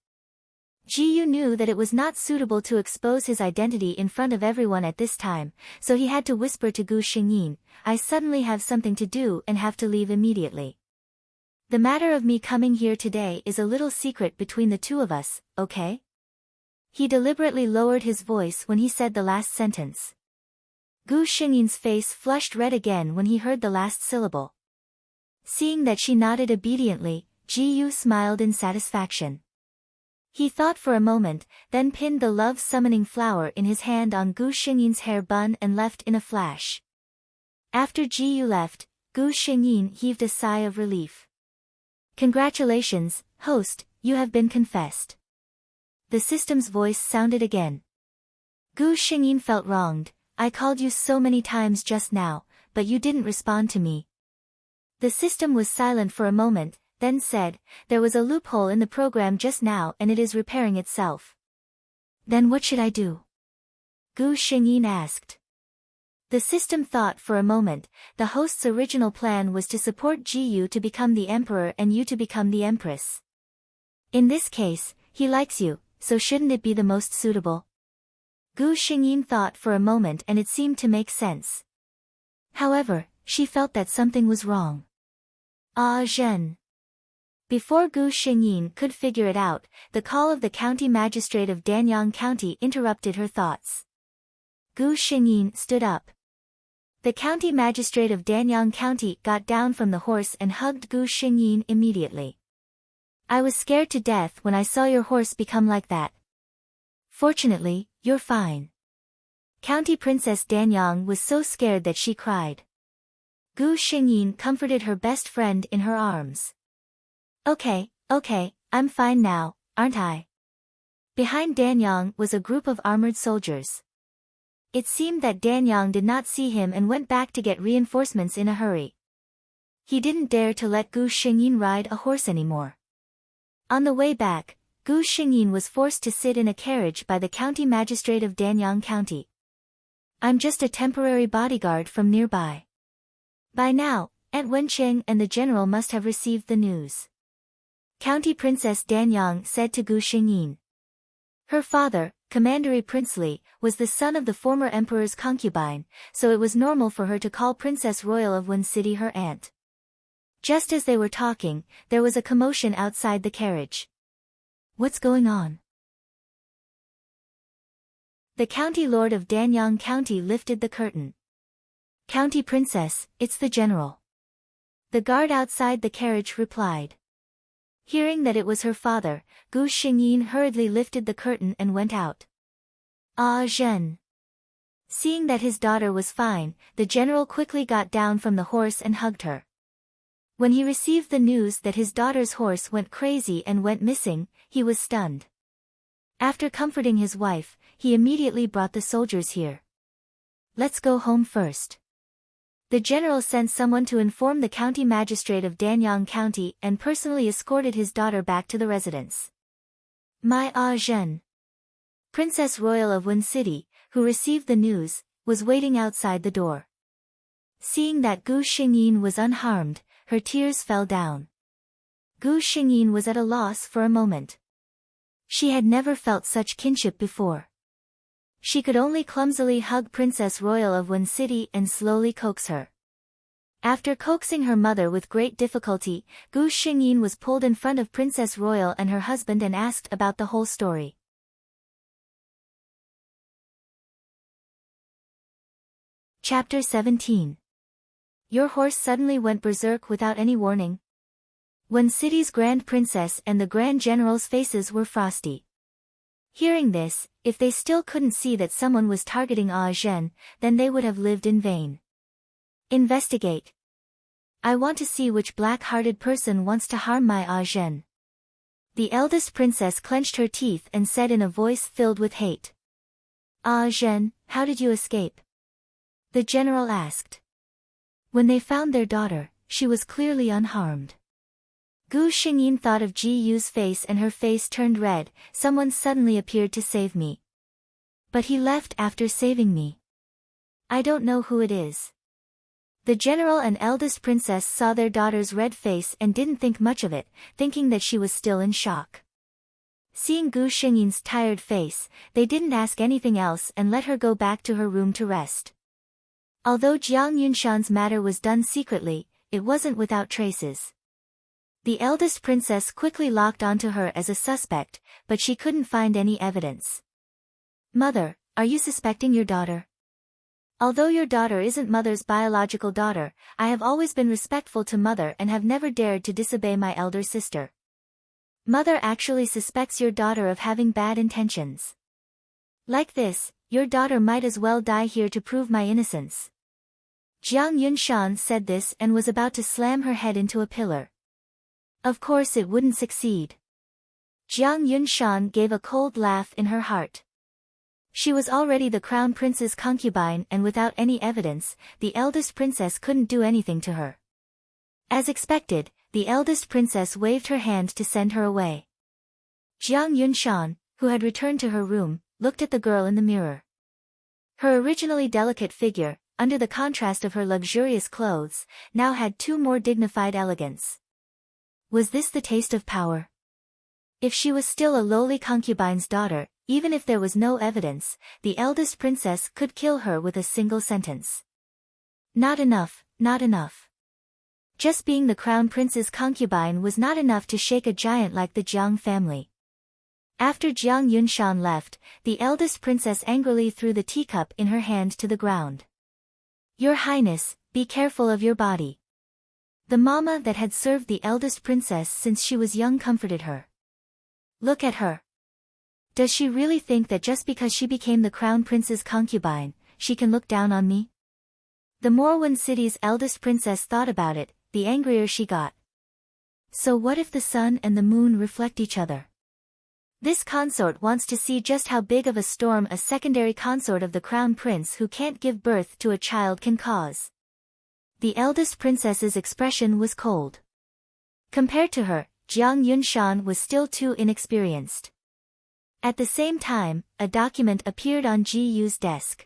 Ji Yu knew that it was not suitable to expose his identity in front of everyone at this time, so he had to whisper to Gu Xingyin, I suddenly have something to do and have to leave immediately. The matter of me coming here today is a little secret between the two of us, okay? He deliberately lowered his voice when he said the last sentence. Gu Xingyin's face flushed red again when he heard the last syllable. Seeing that she nodded obediently, Ji Yu smiled in satisfaction. He thought for a moment, then pinned the love-summoning flower in his hand on Gu Xingyin's hair bun and left in a flash. After Ji Yu left, Gu Xingyin heaved a sigh of relief. Congratulations, host, you have been confessed. The system's voice sounded again. Gu Xingyin felt wronged. I called you so many times just now, but you didn't respond to me. The system was silent for a moment, then said, there was a loophole in the program just now and it is repairing itself. Then what should I do? Gu Xingyin asked. The system thought for a moment. The host's original plan was to support Ji Yu to become the emperor and you to become the empress. In this case, he likes you, so shouldn't it be the most suitable? Gu Xingyin thought for a moment and it seemed to make sense. However, she felt that something was wrong. Ah Zhen. Before Gu Xingyin could figure it out, the call of the county magistrate of Danyang County interrupted her thoughts. Gu Xingyin stood up. The county magistrate of Danyang County got down from the horse and hugged Gu Xingyin immediately. I was scared to death when I saw your horse become like that. Fortunately, you're fine. County Princess Danyang was so scared that she cried. Gu Xingyin comforted her best friend in her arms. Okay, I'm fine now, aren't I? Behind Danyang was a group of armored soldiers. It seemed that Danyang did not see him and went back to get reinforcements in a hurry. He didn't dare to let Gu Xingyin ride a horse anymore. On the way back, Gu Xingyin was forced to sit in a carriage by the county magistrate of Danyang County. I'm just a temporary bodyguard from nearby. By now, Aunt Wencheng and the general must have received the news. County Princess Danyang said to Gu Xingyin. Her father, Commandery Princely, was the son of the former emperor's concubine, so it was normal for her to call Princess Royal of Wen City her aunt. Just as they were talking, there was a commotion outside the carriage. What's going on? The county lord of Danyang County lifted the curtain. County Princess, it's the general. The guard outside the carriage replied. Hearing that it was her father, Gu Xingyin hurriedly lifted the curtain and went out. Ah Zhen. Seeing that his daughter was fine, the general quickly got down from the horse and hugged her. When he received the news that his daughter's horse went crazy and went missing, he was stunned. After comforting his wife, he immediately brought the soldiers here. Let's go home first. The general sent someone to inform the county magistrate of Danyang County and personally escorted his daughter back to the residence. My Zhen. Princess Royal of Wen City, who received the news, was waiting outside the door. Seeing that Gu Xingyin was unharmed, her tears fell down. Gu Xingyin was at a loss for a moment. She had never felt such kinship before. She could only clumsily hug Princess Royal of Wen City and slowly coax her. After coaxing her mother with great difficulty, Gu Xingyin was pulled in front of Princess Royal and her husband and asked about the whole story. Chapter 17. Your horse suddenly went berserk without any warning. Wen City's Grand Princess and the Grand General's faces were frosty. Hearing this, if they still couldn't see that someone was targeting Zhen, then they would have lived in vain. Investigate. I want to see which black-hearted person wants to harm my Zhen. The eldest princess clenched her teeth and said in a voice filled with hate. Zhen, how did you escape? The general asked. When they found their daughter, she was clearly unharmed. Gu Xingyin thought of Ji Yu's face and her face turned red. Someone suddenly appeared to save me. But he left after saving me. I don't know who it is. The general and eldest princess saw their daughter's red face and didn't think much of it, thinking that she was still in shock. Seeing Gu Xingyin's tired face, they didn't ask anything else and let her go back to her room to rest. Although Jiang Yunshan's matter was done secretly, it wasn't without traces. The eldest princess quickly locked onto her as a suspect, but she couldn't find any evidence. Mother, are you suspecting your daughter? Although your daughter isn't Mother's biological daughter, I have always been respectful to Mother and have never dared to disobey my elder sister. Mother actually suspects your daughter of having bad intentions. Like this, your daughter might as well die here to prove my innocence. Jiang Yunshan said this and was about to slam her head into a pillar. Of course it wouldn't succeed. Jiang Yunshan gave a cold laugh in her heart. She was already the crown prince's concubine and without any evidence, the eldest princess couldn't do anything to her. As expected, the eldest princess waved her hand to send her away. Jiang Yunshan, who had returned to her room, looked at the girl in the mirror. Her originally delicate figure, under the contrast of her luxurious clothes, now had too more dignified elegance. Was this the taste of power? If she was still a lowly concubine's daughter, even if there was no evidence, the eldest princess could kill her with a single sentence. Not enough, not enough. Just being the crown prince's concubine was not enough to shake a giant like the Jiang family. After Jiang Yunshan left, the eldest princess angrily threw the teacup in her hand to the ground. Your Highness, be careful of your body. The mama that had served the eldest princess since she was young comforted her. Look at her. Does she really think that just because she became the crown prince's concubine, she can look down on me? The more Wen City's eldest princess thought about it, the angrier she got. So what if the sun and the moon reflect each other? This consort wants to see just how big of a storm a secondary consort of the crown prince who can't give birth to a child can cause. The eldest princess's expression was cold. Compared to her, Jiang Yunshan was still too inexperienced. At the same time, a document appeared on Ji Yu's desk.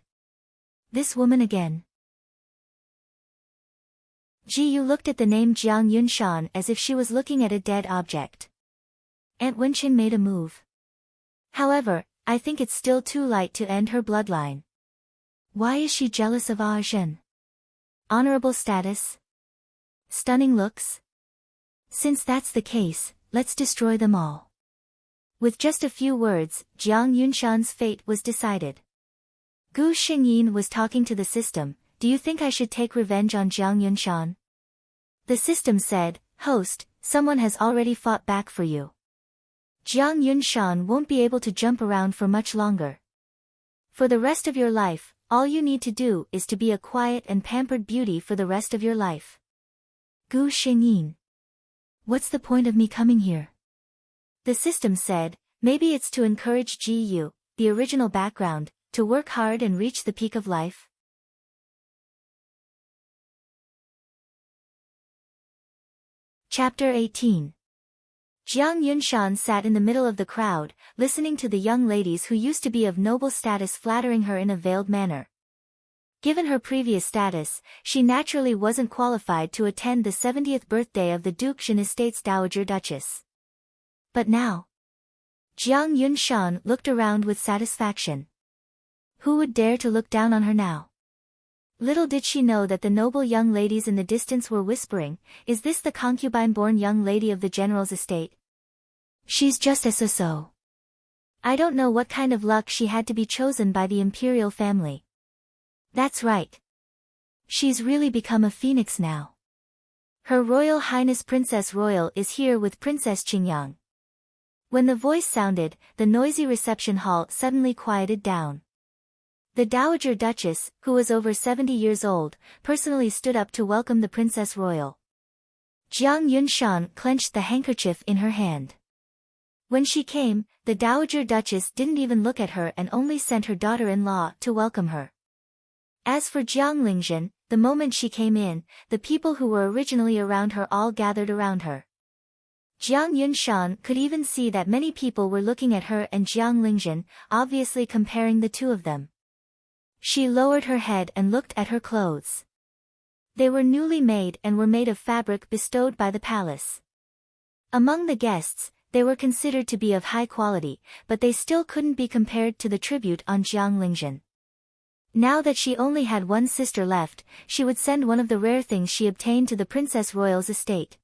This woman again. Ji Yu looked at the name Jiang Yunshan as if she was looking at a dead object. Aunt Wenqin made a move. However, I think it's still too late to end her bloodline. Why is she jealous of Zhen? Honorable status? Stunning looks? Since that's the case, let's destroy them all. With just a few words, Jiang Yunshan's fate was decided. Gu Xingyin was talking to the system. Do you think I should take revenge on Jiang Yunshan? The system said, Host, someone has already fought back for you. Jiang Yunshan won't be able to jump around for much longer. For the rest of your life, all you need to do is to be a quiet and pampered beauty for the rest of your life. Gu Xingyin. What's the point of me coming here? The system said, maybe it's to encourage Ji Yu, the original background, to work hard and reach the peak of life. Chapter 18. Jiang Yunshan sat in the middle of the crowd, listening to the young ladies who used to be of noble status flattering her in a veiled manner. Given her previous status, she naturally wasn't qualified to attend the 70th birthday of the Duke Zhen Estate's Dowager Duchess. But now, Jiang Yunshan looked around with satisfaction. Who would dare to look down on her now? Little did she know that the noble young ladies in the distance were whispering, "Is this the concubine-born young lady of the general's estate? She's just a so-so. I don't know what kind of luck she had to be chosen by the imperial family. That's right. She's really become a phoenix now. Her Royal Highness Princess Royal is here with Princess Qingyang." When the voice sounded, the noisy reception hall suddenly quieted down. The Dowager Duchess, who was over 70 years old, personally stood up to welcome the Princess Royal. Jiang Yunshan clenched the handkerchief in her hand. When she came, the Dowager Duchess didn't even look at her and only sent her daughter-in-law to welcome her. As for Jiang Lingzhen, the moment she came in, the people who were originally around her all gathered around her. Jiang Yunshan could even see that many people were looking at her and Jiang Lingzhen, obviously comparing the two of them. She lowered her head and looked at her clothes. They were newly made and were made of fabric bestowed by the palace. Among the guests, they were considered to be of high quality, but they still couldn't be compared to the tribute on Jiang Lingzhen. Now that she only had one sister left, she would send one of the rare things she obtained to the Princess Royal's estate.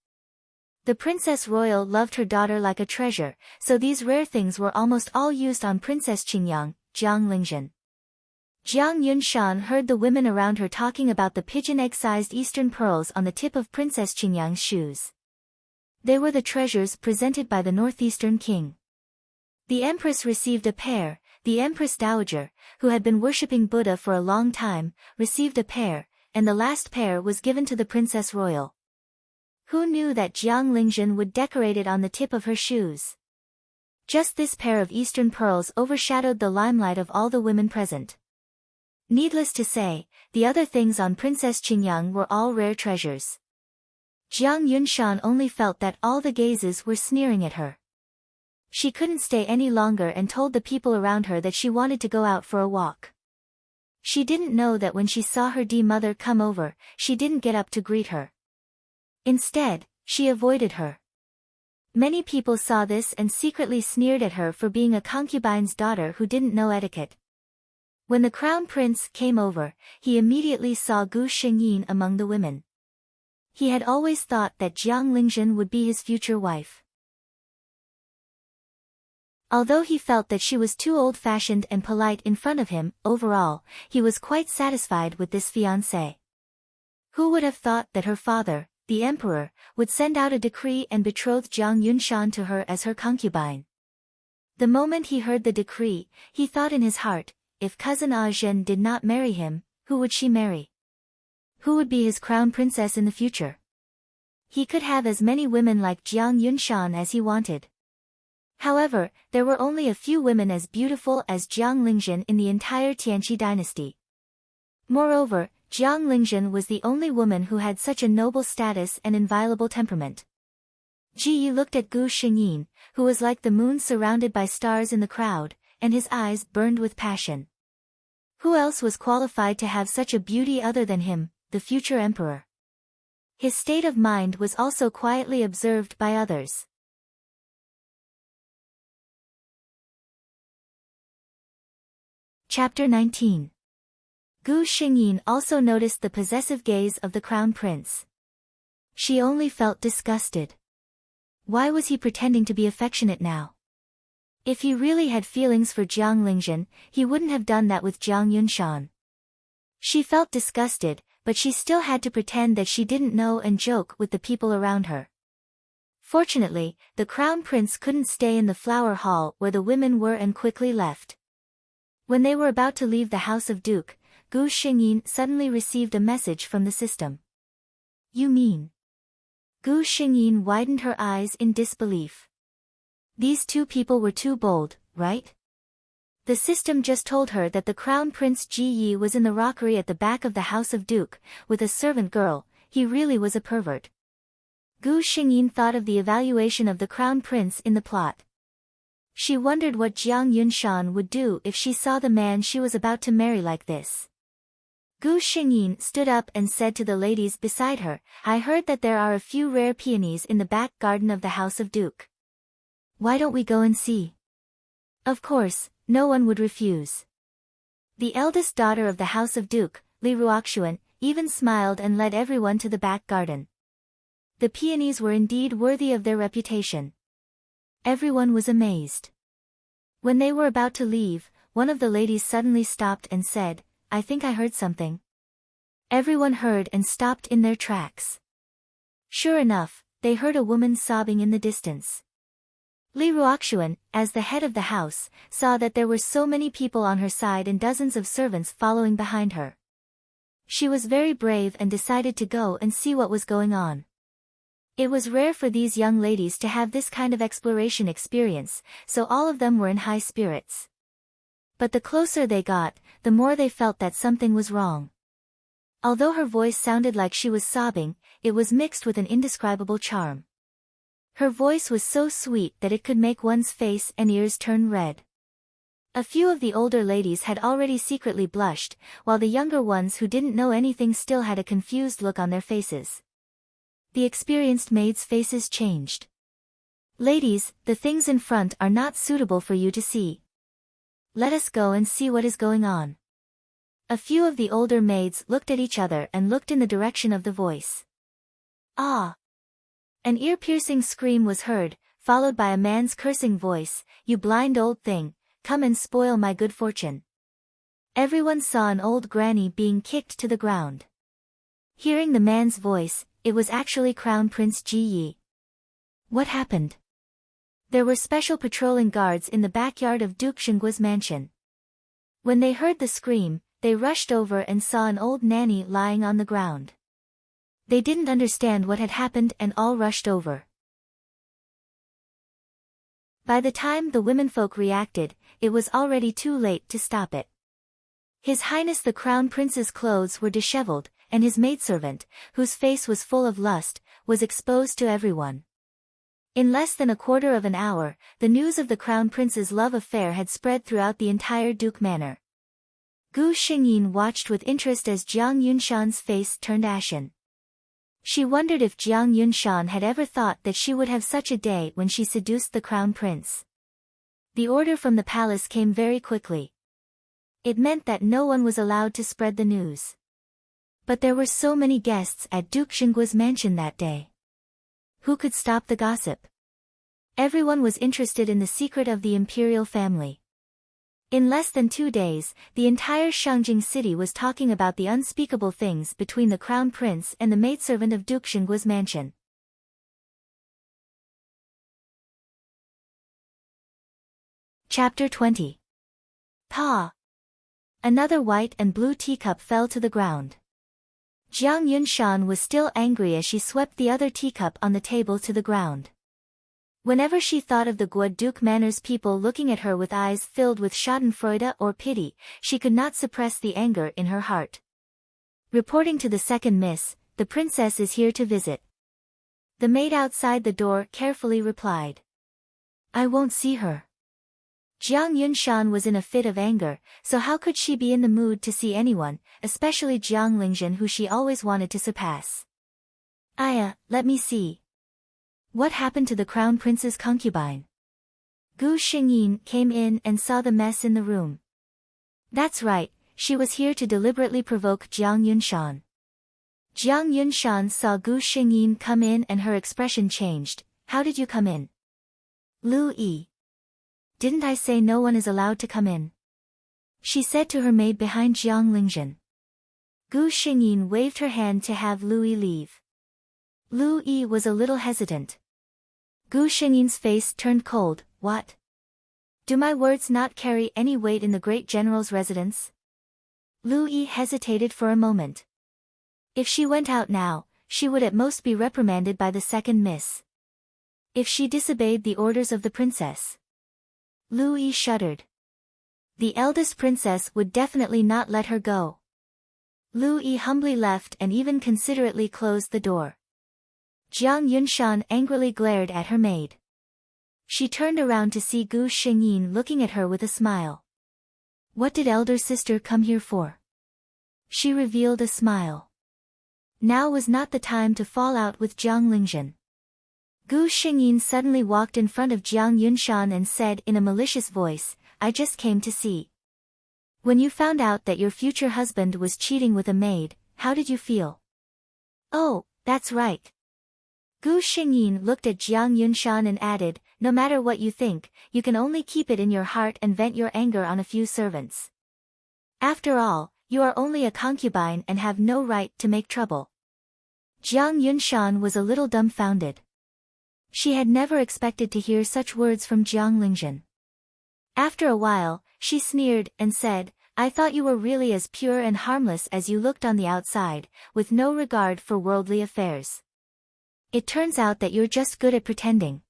The Princess Royal loved her daughter like a treasure, so these rare things were almost all used on Princess Qingyang, Jiang Lingzhen. Jiang Yunshan heard the women around her talking about the pigeon egg-sized eastern pearls on the tip of Princess Qingyang's shoes. They were the treasures presented by the northeastern king. The empress received a pair, the Empress Dowager, who had been worshipping Buddha for a long time, received a pair, and the last pair was given to the Princess Royal. Who knew that Jiang Lingzhen would decorate it on the tip of her shoes? Just this pair of eastern pearls overshadowed the limelight of all the women present. Needless to say, the other things on Princess Qingyang were all rare treasures. Jiang Yunshan only felt that all the gazes were sneering at her. She couldn't stay any longer and told the people around her that she wanted to go out for a walk. She didn't know that when she saw her mother come over, she didn't get up to greet her. Instead, she avoided her. Many people saw this and secretly sneered at her for being a concubine's daughter who didn't know etiquette. When the crown prince came over, he immediately saw Gu Shengyin among the women. He had always thought that Jiang Lingzhen would be his future wife. Although he felt that she was too old-fashioned and polite in front of him, overall, he was quite satisfied with this fiancée. Who would have thought that her father, the emperor, would send out a decree and betroth Jiang Yunshan to her as her concubine? The moment he heard the decree, he thought in his heart, if cousin Zhen did not marry him, who would she marry? Who would be his crown princess in the future? He could have as many women like Jiang Yunshan as he wanted. However, there were only a few women as beautiful as Jiang Lingzhen in the entire Tianqi dynasty. Moreover, Jiang Lingzhen was the only woman who had such a noble status and inviolable temperament. Ji Yi looked at Gu Shengyin, who was like the moon surrounded by stars in the crowd, and his eyes burned with passion. Who else was qualified to have such a beauty other than him, the future emperor? His state of mind was also quietly observed by others. Chapter 19. Gu Shengyin also noticed the possessive gaze of the crown prince. She only felt disgusted. Why was he pretending to be affectionate now? If he really had feelings for Jiang Lingzhen, he wouldn't have done that with Jiang Yunshan. She felt disgusted, but she still had to pretend that she didn't know and joke with the people around her. Fortunately, the crown prince couldn't stay in the flower hall where the women were and quickly left. When they were about to leave the house of Duke, Gu Shengyin suddenly received a message from the system. You mean? Gu Shengyin widened her eyes in disbelief. These two people were too bold, right? The system just told her that the crown prince Ji Yi was in the rockery at the back of the house of Duke, with a servant girl. He really was a pervert. Gu Xingyin thought of the evaluation of the crown prince in the plot. She wondered what Jiang Yunshan would do if she saw the man she was about to marry like this. Gu Xingyin stood up and said to the ladies beside her, I heard that there are a few rare peonies in the back garden of the House of Duke. Why don't we go and see? Of course, no one would refuse. The eldest daughter of the House of Duke, Li Ruoxuan, even smiled and led everyone to the back garden. The peonies were indeed worthy of their reputation. Everyone was amazed. When they were about to leave, one of the ladies suddenly stopped and said, I think I heard something. Everyone heard and stopped in their tracks. Sure enough, they heard a woman sobbing in the distance. Li Ruoxuan, as the head of the house, saw that there were so many people on her side and dozens of servants following behind her. She was very brave and decided to go and see what was going on. It was rare for these young ladies to have this kind of exploration experience, so all of them were in high spirits. But the closer they got, the more they felt that something was wrong. Although her voice sounded like she was sobbing, it was mixed with an indescribable charm. Her voice was so sweet that it could make one's face and ears turn red. A few of the older ladies had already secretly blushed, while the younger ones who didn't know anything still had a confused look on their faces. The experienced maids' faces changed. Ladies, the things in front are not suitable for you to see. Let us go and see what is going on. A few of the older maids looked at each other and looked in the direction of the voice. Ah! An ear-piercing scream was heard, followed by a man's cursing voice, You blind old thing, come and spoil my good fortune. Everyone saw an old granny being kicked to the ground. Hearing the man's voice, it was actually Crown Prince Ji Yi. What happened? There were special patrolling guards in the backyard of Duke Xingguo's mansion. When they heard the scream, they rushed over and saw an old nanny lying on the ground. They didn't understand what had happened and all rushed over. By the time the womenfolk reacted, it was already too late to stop it. His Highness the Crown Prince's clothes were disheveled, and his maidservant, whose face was full of lust, was exposed to everyone. In less than a quarter of an hour, the news of the Crown Prince's love affair had spread throughout the entire Duke Manor. Gu Xingyin watched with interest as Jiang Yunshan's face turned ashen. She wondered if Jiang Yunshan had ever thought that she would have such a day when she seduced the Crown Prince. The order from the palace came very quickly. It meant that no one was allowed to spread the news. But there were so many guests at Duke Xingguo's mansion that day. Who could stop the gossip? Everyone was interested in the secret of the imperial family. In less than 2 days, the entire Shangjing city was talking about the unspeakable things between the Crown Prince and the maidservant of Duke Xingguo's mansion. Chapter 20. Pa! Another white and blue teacup fell to the ground. Jiang Yunshan was still angry as she swept the other teacup on the table to the ground. Whenever she thought of the Guo Duke Manor's people looking at her with eyes filled with schadenfreude or pity, she could not suppress the anger in her heart. Reporting to the second miss, the princess is here to visit. The maid outside the door carefully replied. I won't see her. Jiang Yunshan was in a fit of anger, so how could she be in the mood to see anyone, especially Jiang Lingzhen who she always wanted to surpass. Let me see. What happened to the Crown Prince's concubine? Gu Xingyin came in and saw the mess in the room. That's right, she was here to deliberately provoke Jiang Yunshan. Jiang Yunshan saw Gu Xingyin come in and her expression changed. How did you come in? Lu Yi. Didn't I say no one is allowed to come in? She said to her maid behind Jiang Lingzhen. Gu Xingyin waved her hand to have Lu Yi leave. Lu Yi was a little hesitant. Gu Xingyin's face turned cold. What? Do my words not carry any weight in the great general's residence? Lu Yi hesitated for a moment. If she went out now, she would at most be reprimanded by the second miss. If she disobeyed the orders of the princess. Lu Yi shuddered. The eldest princess would definitely not let her go. Lu Yi humbly left and even considerately closed the door. Jiang Yunshan angrily glared at her maid. She turned around to see Gu Xingyin looking at her with a smile. What did elder sister come here for? She revealed a smile. Now was not the time to fall out with Jiang Lingzhen. Gu Xingyin suddenly walked in front of Jiang Yunshan and said in a malicious voice, I just came to see. When you found out that your future husband was cheating with a maid, how did you feel? Oh, that's right. Gu Xingyin looked at Jiang Yunshan and added, no matter what you think, you can only keep it in your heart and vent your anger on a few servants. After all, you are only a concubine and have no right to make trouble. Jiang Yunshan was a little dumbfounded. She had never expected to hear such words from Jiang Lingzhen. After a while, she sneered and said, I thought you were really as pure and harmless as you looked on the outside, with no regard for worldly affairs. It turns out that you're just good at pretending.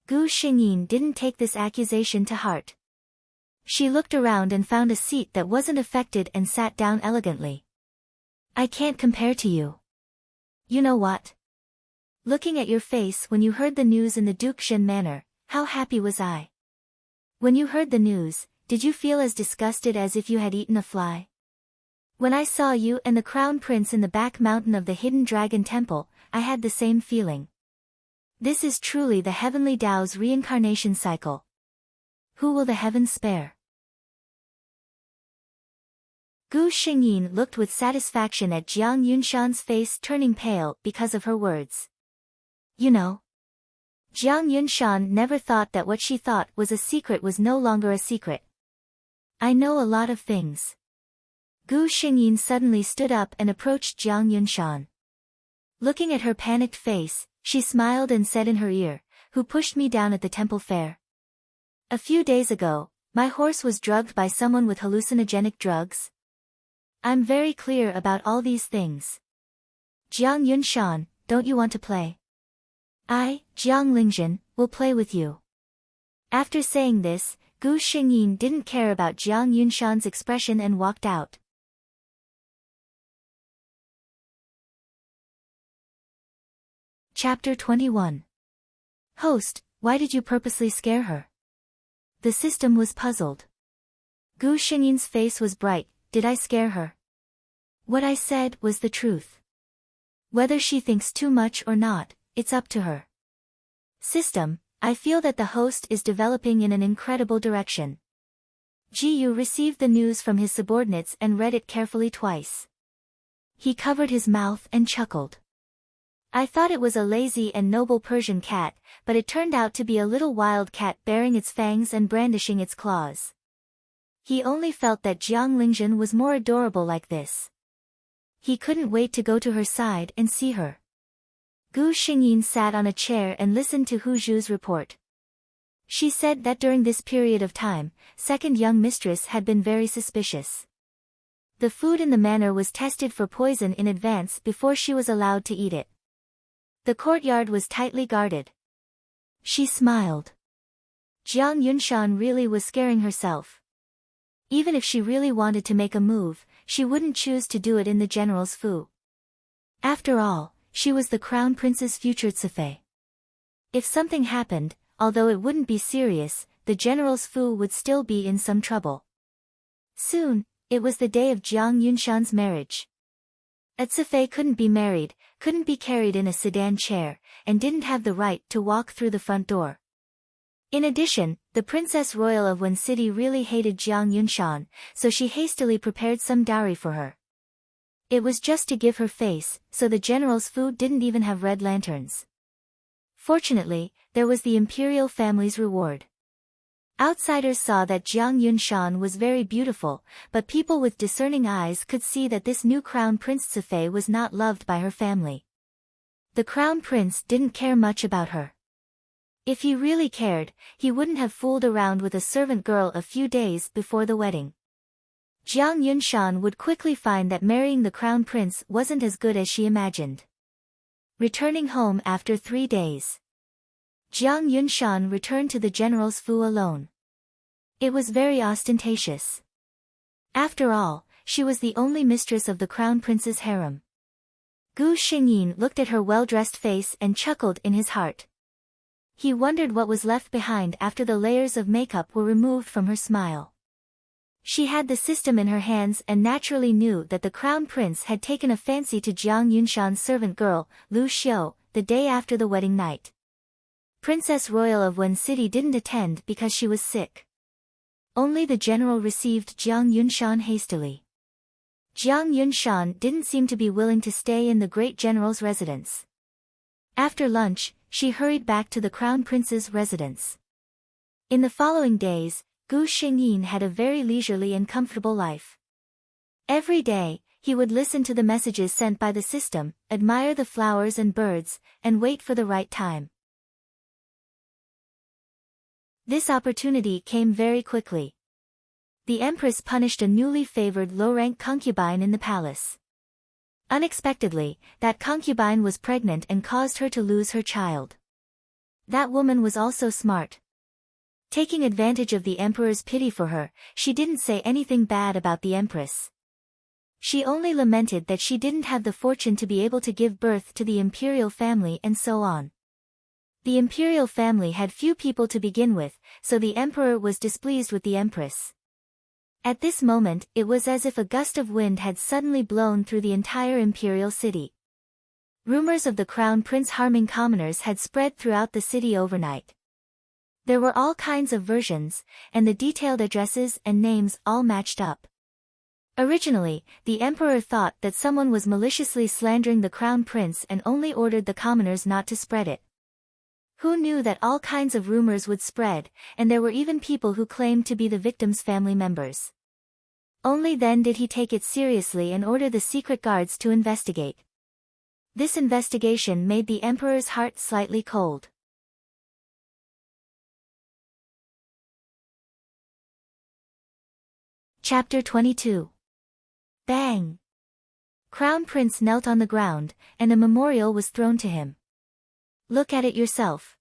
Gu Xingyin didn't take this accusation to heart. She looked around and found a seat that wasn't affected and sat down elegantly. I can't compare to you. You know what? Looking at your face when you heard the news in the Dukshan manor, how happy was I? When you heard the news, did you feel as disgusted as if you had eaten a fly? When I saw you and the crown prince in the back mountain of the hidden dragon temple, I had the same feeling. This is truly the heavenly Tao's reincarnation cycle. Who will the heavens spare? Gu Xingyin looked with satisfaction at Jiang Yunshan's face turning pale because of her words. You know. Jiang Yunshan never thought that what she thought was a secret was no longer a secret. I know a lot of things. Gu Xingyin suddenly stood up and approached Jiang Yunshan. Looking at her panicked face, she smiled and said in her ear, Who pushed me down at the temple fair? A few days ago, my horse was drugged by someone with hallucinogenic drugs. I'm very clear about all these things. Jiang Yunshan, don't you want to play? I, Jiang Lingzhen, will play with you. After saying this, Gu Xingyin didn't care about Jiang Yunshan's expression and walked out. Chapter 21. Host, why did you purposely scare her? The system was puzzled. Gu Xingyin's face was bright. Did I scare her? What I said was the truth. Whether she thinks too much or not, it's up to her. System, I feel that the host is developing in an incredible direction. Ji Yu received the news from his subordinates and read it carefully twice. He covered his mouth and chuckled. I thought it was a lazy and noble Persian cat, but it turned out to be a little wild cat baring its fangs and brandishing its claws. He only felt that Jiang Lingzhen was more adorable like this. He couldn't wait to go to her side and see her. Gu Xingyin sat on a chair and listened to Hu Zhu's report. She said that during this period of time, second young mistress had been very suspicious. The food in the manor was tested for poison in advance before she was allowed to eat it. The courtyard was tightly guarded. She smiled. Jiang Yunshan really was scaring herself. Even if she really wanted to make a move, she wouldn't choose to do it in the general's fu. After all, she was the crown prince's future Tsifei. If something happened, although it wouldn't be serious, the general's fu would still be in some trouble. Soon, it was the day of Jiang Yunshan's marriage. A Tsifei couldn't be married, couldn't be carried in a sedan chair, and didn't have the right to walk through the front door. In addition, the Princess Royal of Wen City really hated Jiang Yunshan, so she hastily prepared some dowry for her. It was just to give her face, so the general's food didn't even have red lanterns. Fortunately, there was the imperial family's reward. Outsiders saw that Jiang Yunshan was very beautiful, but people with discerning eyes could see that this new crown prince Tsifei was not loved by her family. The crown prince didn't care much about her. If he really cared, he wouldn't have fooled around with a servant girl a few days before the wedding. Jiang Yunshan would quickly find that marrying the crown prince wasn't as good as she imagined. Returning home after 3 days, Jiang Yunshan returned to the general's fu alone. It was very ostentatious. After all, she was the only mistress of the crown prince's harem. Gu Xingyin looked at her well-dressed face and chuckled in his heart. He wondered what was left behind after the layers of makeup were removed from her smile. She had the system in her hands and naturally knew that the crown prince had taken a fancy to Jiang Yunshan's servant girl, Lu Xiu, the day after the wedding night. Princess Royal of Wen City didn't attend because she was sick. Only the general received Jiang Yunshan hastily. Jiang Yunshan didn't seem to be willing to stay in the great general's residence. After lunch, she hurried back to the crown prince's residence. In the following days, Gu Xingyin had a very leisurely and comfortable life. Every day, he would listen to the messages sent by the system, admire the flowers and birds, and wait for the right time. This opportunity came very quickly. The empress punished a newly favored low-rank concubine in the palace. Unexpectedly, that concubine was pregnant and caused her to lose her child. That woman was also smart. Taking advantage of the emperor's pity for her, she didn't say anything bad about the empress. She only lamented that she didn't have the fortune to be able to give birth to the imperial family and so on. The imperial family had few people to begin with, so the emperor was displeased with the empress. At this moment, it was as if a gust of wind had suddenly blown through the entire imperial city. Rumors of the crown prince harming commoners had spread throughout the city overnight. There were all kinds of versions, and the detailed addresses and names all matched up. Originally, the emperor thought that someone was maliciously slandering the crown prince and only ordered the commoners not to spread it. Who knew that all kinds of rumors would spread, and there were even people who claimed to be the victims' family members. Only then did he take it seriously and order the secret guards to investigate. This investigation made the emperor's heart slightly cold. Chapter 22. Bang! Crown Prince knelt on the ground, and a memorial was thrown to him. Look at it yourself.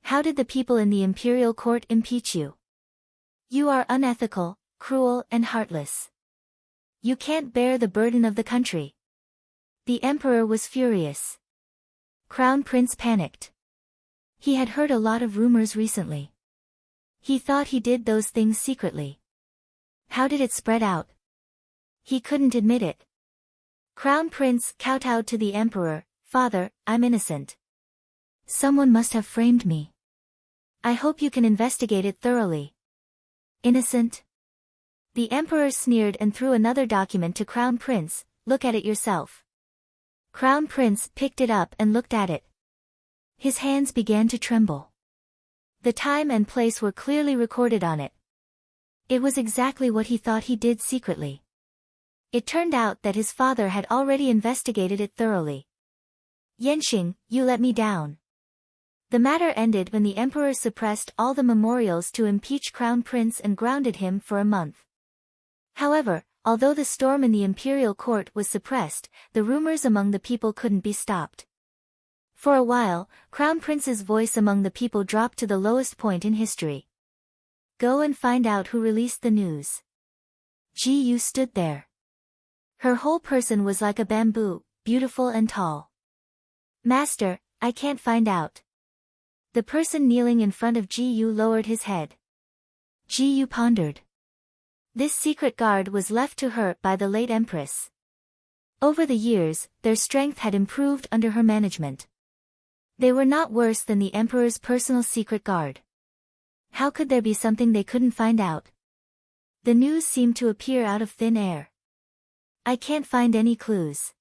How did the people in the imperial court impeach you? You are unethical, cruel and heartless. You can't bear the burden of the country. The emperor was furious. Crown Prince panicked. He had heard a lot of rumors recently. He thought he did those things secretly. How did it spread out? He couldn't admit it. Crown Prince kowtowed to the emperor. Father, I'm innocent. Someone must have framed me. I hope you can investigate it thoroughly. Innocent? The emperor sneered and threw another document to Crown Prince. Look at it yourself. Crown Prince picked it up and looked at it. His hands began to tremble. The time and place were clearly recorded on it. It was exactly what he thought he did secretly. It turned out that his father had already investigated it thoroughly. Yenxing, you let me down. The matter ended when the emperor suppressed all the memorials to impeach Crown Prince and grounded him for a month. However, although the storm in the imperial court was suppressed, the rumors among the people couldn't be stopped. For a while, Crown Prince's voice among the people dropped to the lowest point in history. Go and find out who released the news. Ji Yu stood there. Her whole person was like a bamboo, beautiful and tall. Master, I can't find out. The person kneeling in front of Ji Yu lowered his head. Ji Yu pondered. This secret guard was left to her by the late empress. Over the years, their strength had improved under her management. They were not worse than the emperor's personal secret guard. How could there be something they couldn't find out? The news seemed to appear out of thin air. I can't find any clues.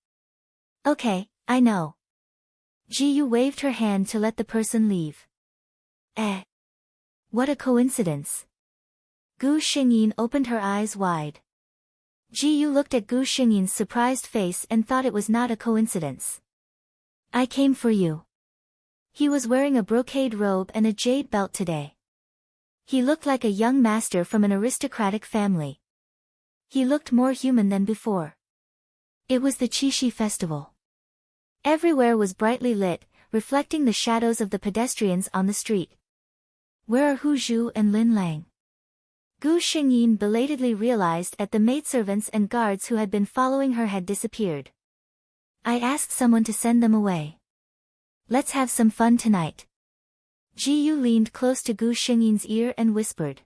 Okay, I know. Ji Yu waved her hand to let the person leave. What a coincidence. Gu Xingyin opened her eyes wide. Ji Yu looked at Gu Xingyin's surprised face and thought it was not a coincidence. I came for you. He was wearing a brocade robe and a jade belt today. He looked like a young master from an aristocratic family. He looked more human than before. It was the Qixi festival. Everywhere was brightly lit, reflecting the shadows of the pedestrians on the street. Where are Hu Zhu and Lin Lang? Gu Xingyin belatedly realized that the maidservants and guards who had been following her had disappeared. I asked someone to send them away. Let's have some fun tonight. Ji Yu leaned close to Gu Xingyin's ear and whispered.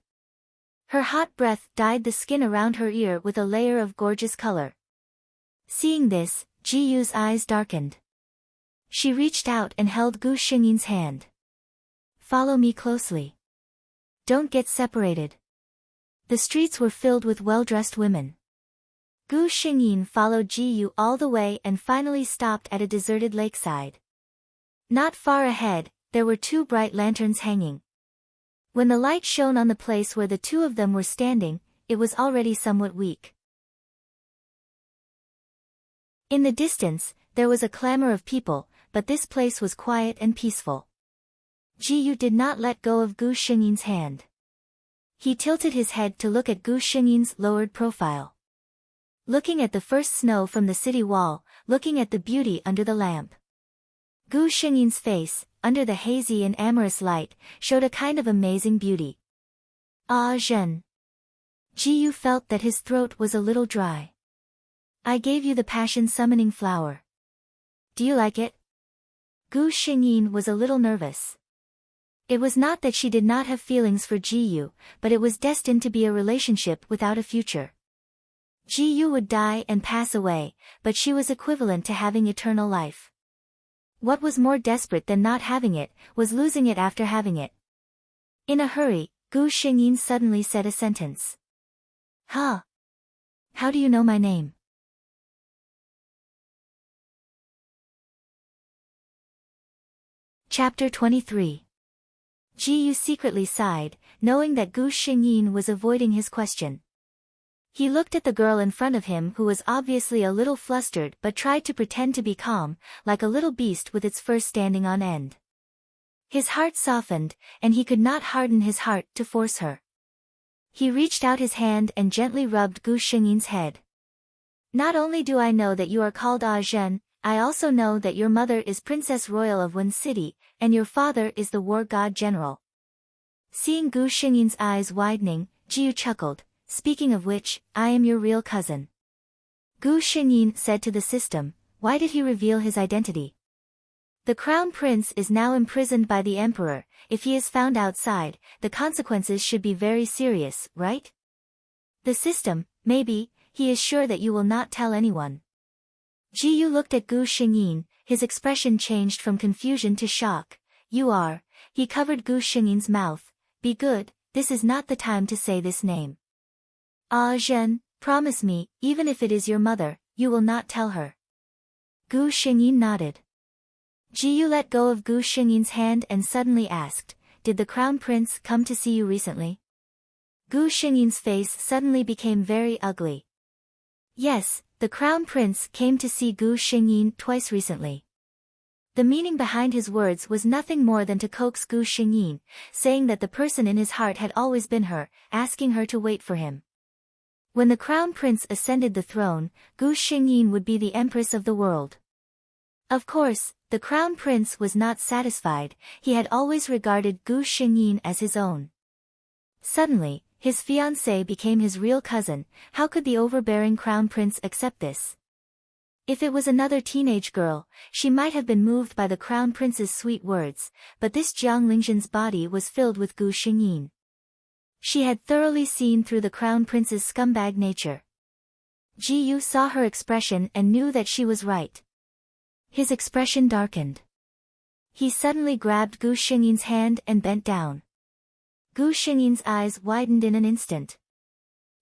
Her hot breath dyed the skin around her ear with a layer of gorgeous color. Seeing this, Ji Yu's eyes darkened. She reached out and held Gu Xingyin's hand. Follow me closely. Don't get separated. The streets were filled with well-dressed women. Gu Xingyin followed Ji Yu all the way and finally stopped at a deserted lakeside. Not far ahead, there were two bright lanterns hanging. When the light shone on the place where the two of them were standing, it was already somewhat weak. In the distance, there was a clamor of people, but this place was quiet and peaceful. Ji Yu did not let go of Gu Xingyin's hand. He tilted his head to look at Gu Xingyin's lowered profile. Looking at the first snow from the city wall, looking at the beauty under the lamp. Gu Xingyin's face, under the hazy and amorous light, showed a kind of amazing beauty. Ah Zhen. Ji Yu felt that his throat was a little dry. I gave you the passion-summoning flower. Do you like it? Gu Xingyin was a little nervous. It was not that she did not have feelings for Ji Yu, but it was destined to be a relationship without a future. Ji Yu would die and pass away, but she was equivalent to having eternal life. What was more desperate than not having it, was losing it after having it. In a hurry, Gu Xingyin suddenly said a sentence. Huh? How do you know my name? Chapter 23. Ji Yu secretly sighed, knowing that Gu Xingyin was avoiding his question. He looked at the girl in front of him who was obviously a little flustered but tried to pretend to be calm, like a little beast with its fur standing on end. His heart softened, and he could not harden his heart to force her. He reached out his hand and gently rubbed Gu Xingyin's head. Not only do I know that you are called Ah Zhen, I also know that your mother is Princess Royal of Wen City, and your father is the war god general. Seeing Gu Xingyin's eyes widening, Ji Yu chuckled. Speaking of which, I am your real cousin. Gu Xingyin said to the system, why did he reveal his identity? The crown prince is now imprisoned by the emperor. If he is found outside, the consequences should be very serious, right? The system, maybe, he is sure that you will not tell anyone. Ji Yu looked at Gu Xingyin, his expression changed from confusion to shock. You are. He covered Gu Xingyin's mouth. Be good, this is not the time to say this name. Ah Zhen, promise me, even if it is your mother, you will not tell her. Gu Xingyin nodded. Ji Yu let go of Gu Xingyin's hand and suddenly asked, did the crown prince come to see you recently? Gu Xingyin's face suddenly became very ugly. Yes, the crown prince came to see Gu Xingyin twice recently. The meaning behind his words was nothing more than to coax Gu Xingyin, saying that the person in his heart had always been her, asking her to wait for him. When the crown prince ascended the throne, Gu Xingyin would be the empress of the world. Of course, the crown prince was not satisfied. He had always regarded Gu Xingyin as his own. Suddenly, his fiancée became his real cousin. How could the overbearing crown prince accept this? If it was another teenage girl, she might have been moved by the crown prince's sweet words, but this Jiang Lingzhen's body was filled with Gu Xingyin. She had thoroughly seen through the crown prince's scumbag nature. Ji Yu saw her expression and knew that she was right. His expression darkened. He suddenly grabbed Gu Xingyin's hand and bent down. Gu Xingyin's eyes widened in an instant.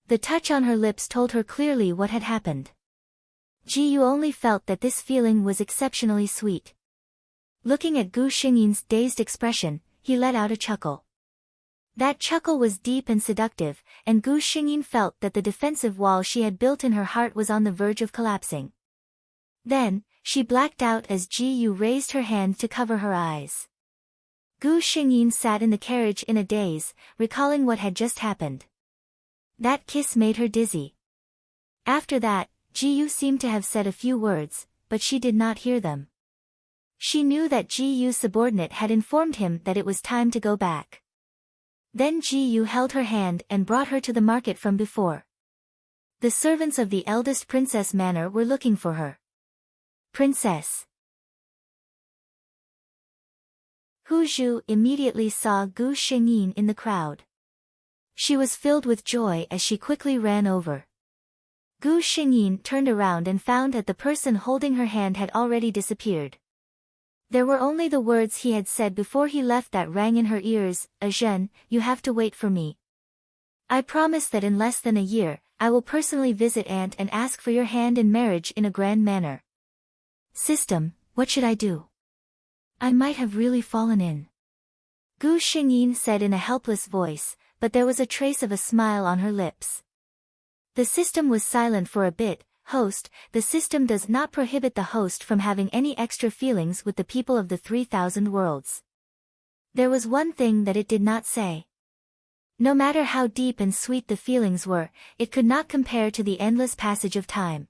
The touch on her lips told her clearly what had happened. Ji Yu only felt that this feeling was exceptionally sweet. Looking at Gu Xingyin's dazed expression, he let out a chuckle. That chuckle was deep and seductive, and Gu Xingyin felt that the defensive wall she had built in her heart was on the verge of collapsing. Then, she blacked out as Ji Yu raised her hand to cover her eyes. Gu Xingyin sat in the carriage in a daze, recalling what had just happened. That kiss made her dizzy. After that, Ji Yu seemed to have said a few words, but she did not hear them. She knew that Ji Yu's subordinate had informed him that it was time to go back. Then Ji Yu held her hand and brought her to the market from before. The servants of the eldest princess manor were looking for her. Princess. Hu Zhu immediately saw Gu Shengyin in the crowd. She was filled with joy as she quickly ran over. Gu Shengyin turned around and found that the person holding her hand had already disappeared. There were only the words he had said before he left that rang in her ears, "Azhen, you have to wait for me. I promise that in less than a year, I will personally visit Aunt and ask for your hand in marriage in a grand manner." System, what should I do? I might have really fallen in. Gu Shengyin said in a helpless voice, but there was a trace of a smile on her lips. The system was silent for a bit. Host, the system does not prohibit the host from having any extra feelings with the people of the 3,000 worlds. There was one thing that it did not say. No matter how deep and sweet the feelings were, it could not compare to the endless passage of time.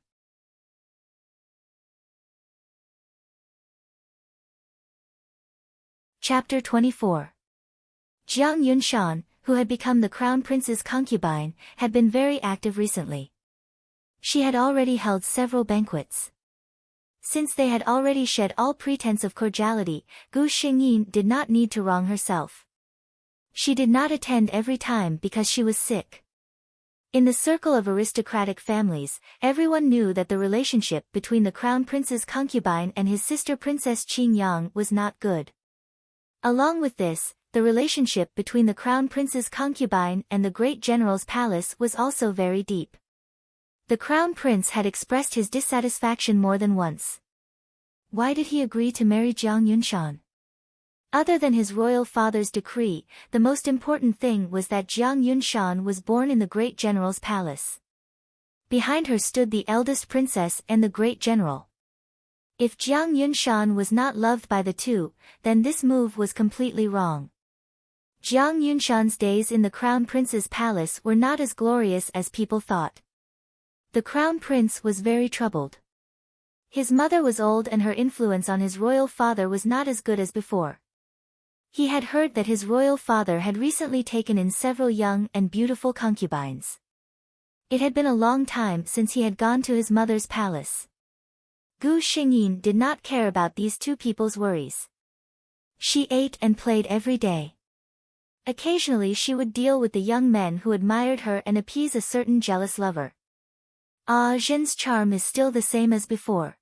Chapter 24. Jiang Yunshan, who had become the crown prince's concubine, had been very active recently. She had already held several banquets. Since they had already shed all pretense of cordiality, Gu Shengyin did not need to wrong herself. She did not attend every time because she was sick. In the circle of aristocratic families, everyone knew that the relationship between the crown prince's concubine and his sister Princess Qingyang was not good. Along with this, the relationship between the crown prince's concubine and the great general's palace was also very deep. The crown prince had expressed his dissatisfaction more than once. Why did he agree to marry Jiang Yunshan? Other than his royal father's decree, the most important thing was that Jiang Yunshan was born in the great general's palace. Behind her stood the eldest princess and the great general. If Jiang Yunshan was not loved by the two, then this move was completely wrong. Jiang Yunshan's days in the crown prince's palace were not as glorious as people thought. The crown prince was very troubled. His mother was old and her influence on his royal father was not as good as before. He had heard that his royal father had recently taken in several young and beautiful concubines. It had been a long time since he had gone to his mother's palace. Gu Shengyin did not care about these two people's worries. She ate and played every day. Occasionally she would deal with the young men who admired her and appease a certain jealous lover. Zhen's charm is still the same as before.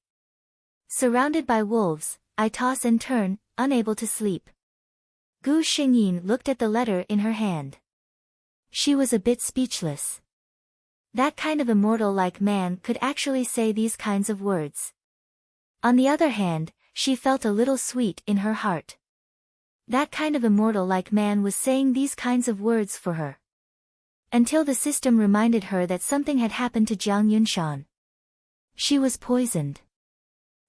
Surrounded by wolves, I toss and turn, unable to sleep. Gu Shengyin looked at the letter in her hand. She was a bit speechless. That kind of immortal-like man could actually say these kinds of words. On the other hand, she felt a little sweet in her heart. That kind of immortal-like man was saying these kinds of words for her. Until the system reminded her that something had happened to Jiang Yunshan. She was poisoned.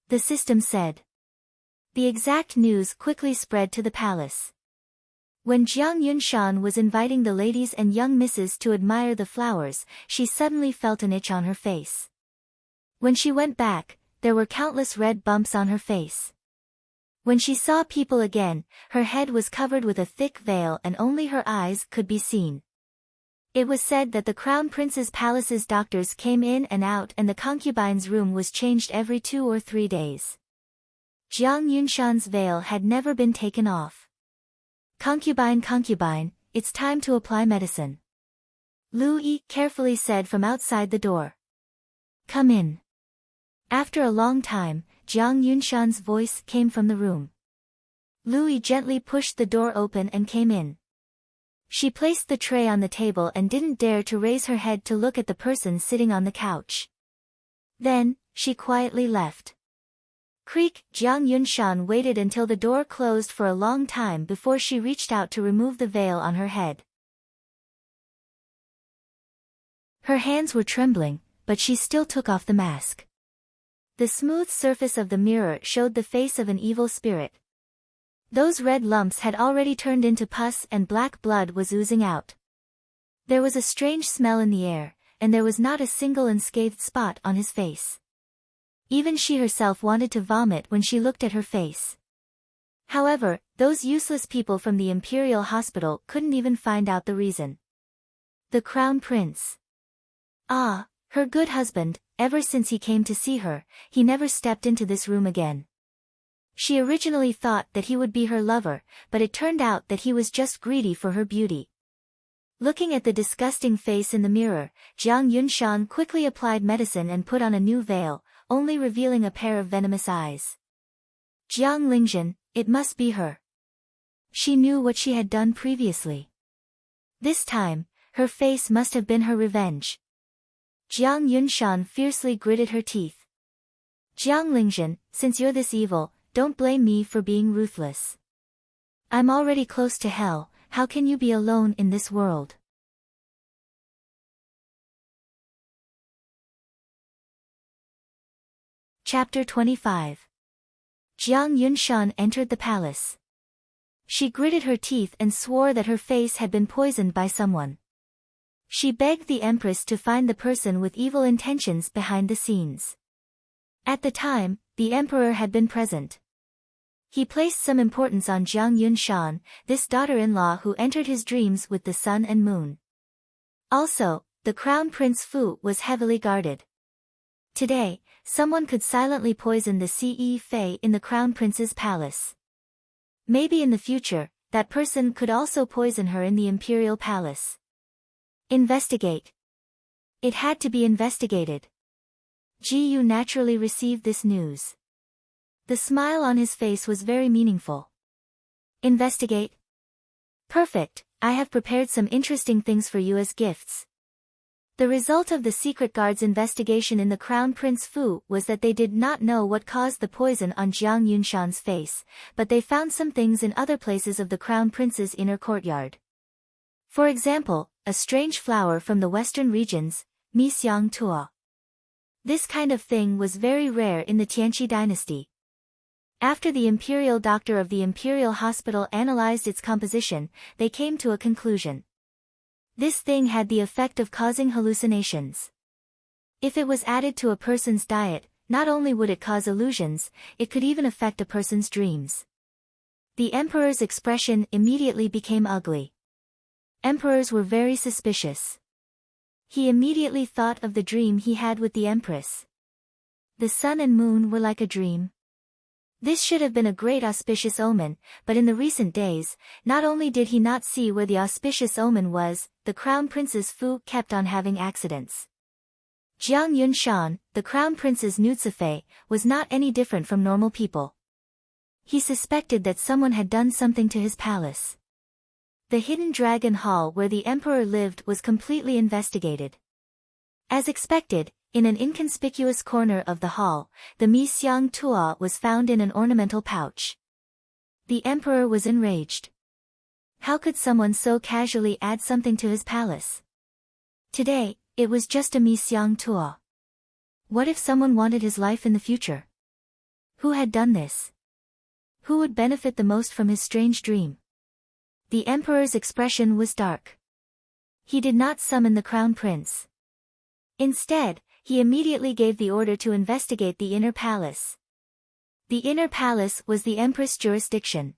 The system said. The exact news quickly spread to the palace. When Jiang Yunshan was inviting the ladies and young misses to admire the flowers, she suddenly felt an itch on her face. When she went back, there were countless red bumps on her face. When she saw people again, her head was covered with a thick veil and only her eyes could be seen. It was said that the crown prince's palace's doctors came in and out and the concubine's room was changed every 2 or 3 days. Jiang Yunshan's veil had never been taken off. Concubine, it's time to apply medicine. Lu Yi carefully said from outside the door. Come in. After a long time, Jiang Yunshan's voice came from the room. Lu Yi gently pushed the door open and came in. She placed the tray on the table and didn't dare to raise her head to look at the person sitting on the couch. Then, she quietly left. Creak, Jiang Yunshan waited until the door closed for a long time before she reached out to remove the veil on her head. Her hands were trembling, but she still took off the mask. The smooth surface of the mirror showed the face of an evil spirit. Those red lumps had already turned into pus and black blood was oozing out. There was a strange smell in the air, and there was not a single unscathed spot on his face. Even she herself wanted to vomit when she looked at her face. However, those useless people from the Imperial Hospital couldn't even find out the reason. The Crown Prince. Ah, her good husband, ever since he came to see her, he never stepped into this room again. She originally thought that he would be her lover, but it turned out that he was just greedy for her beauty. Looking at the disgusting face in the mirror, Jiang Yunshan quickly applied medicine and put on a new veil, only revealing a pair of venomous eyes. Jiang Lingzhen, it must be her. She knew what she had done previously. This time, her face must have been her revenge. Jiang Yunshan fiercely gritted her teeth. Jiang Lingzhen, since you're this evil, don't blame me for being ruthless. I'm already close to hell, how can you be alone in this world? Chapter 25. Jiang Yunshan entered the palace. She gritted her teeth and swore that her face had been poisoned by someone. She begged the empress to find the person with evil intentions behind the scenes. At the time, the emperor had been present. He placed some importance on Jiang Yunshan, this daughter-in-law who entered his dreams with the sun and moon. Also, the crown prince Fu was heavily guarded. Today, someone could silently poison the Ce Fei in the crown prince's palace. Maybe in the future, that person could also poison her in the imperial palace. Investigate. It had to be investigated. Ji Yu naturally received this news. The smile on his face was very meaningful. Investigate? Perfect, I have prepared some interesting things for you as gifts. The result of the secret guard's investigation in the Crown Prince Fu was that they did not know what caused the poison on Jiang Yunshan's face, but they found some things in other places of the Crown Prince's inner courtyard. For example, a strange flower from the western regions, Mixiang Tua. This kind of thing was very rare in the Tianqi dynasty. After the imperial doctor of the imperial hospital analyzed its composition, they came to a conclusion. This thing had the effect of causing hallucinations. If it was added to a person's diet, not only would it cause illusions, it could even affect a person's dreams. The emperor's expression immediately became ugly. Emperors were very suspicious. He immediately thought of the dream he had with the empress. The sun and moon were like a dream. This should have been a great auspicious omen, but in the recent days, not only did he not see where the auspicious omen was, the Crown Prince's Fu kept on having accidents. Jiang Yunshan, the Crown Prince's Nutsufei, was not any different from normal people. He suspected that someone had done something to his palace. The hidden dragon hall where the emperor lived was completely investigated. As expected, in an inconspicuous corner of the hall, the Mixiang Tua was found in an ornamental pouch. The emperor was enraged. How could someone so casually add something to his palace? Today, it was just a Mixiang Tua. What if someone wanted his life in the future? Who had done this? Who would benefit the most from his strange dream? The emperor's expression was dark. He did not summon the crown prince. Instead, he immediately gave the order to investigate the inner palace. The inner palace was the empress' jurisdiction.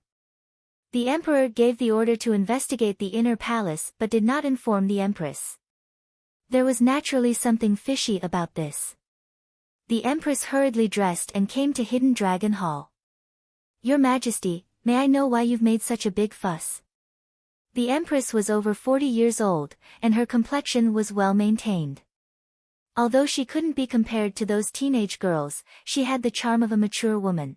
The emperor gave the order to investigate the inner palace but did not inform the empress. There was naturally something fishy about this. The empress hurriedly dressed and came to Hidden Dragon Hall. Your Majesty, may I know why you've made such a big fuss? The empress was over 40 years old, and her complexion was well maintained. Although she couldn't be compared to those teenage girls, she had the charm of a mature woman.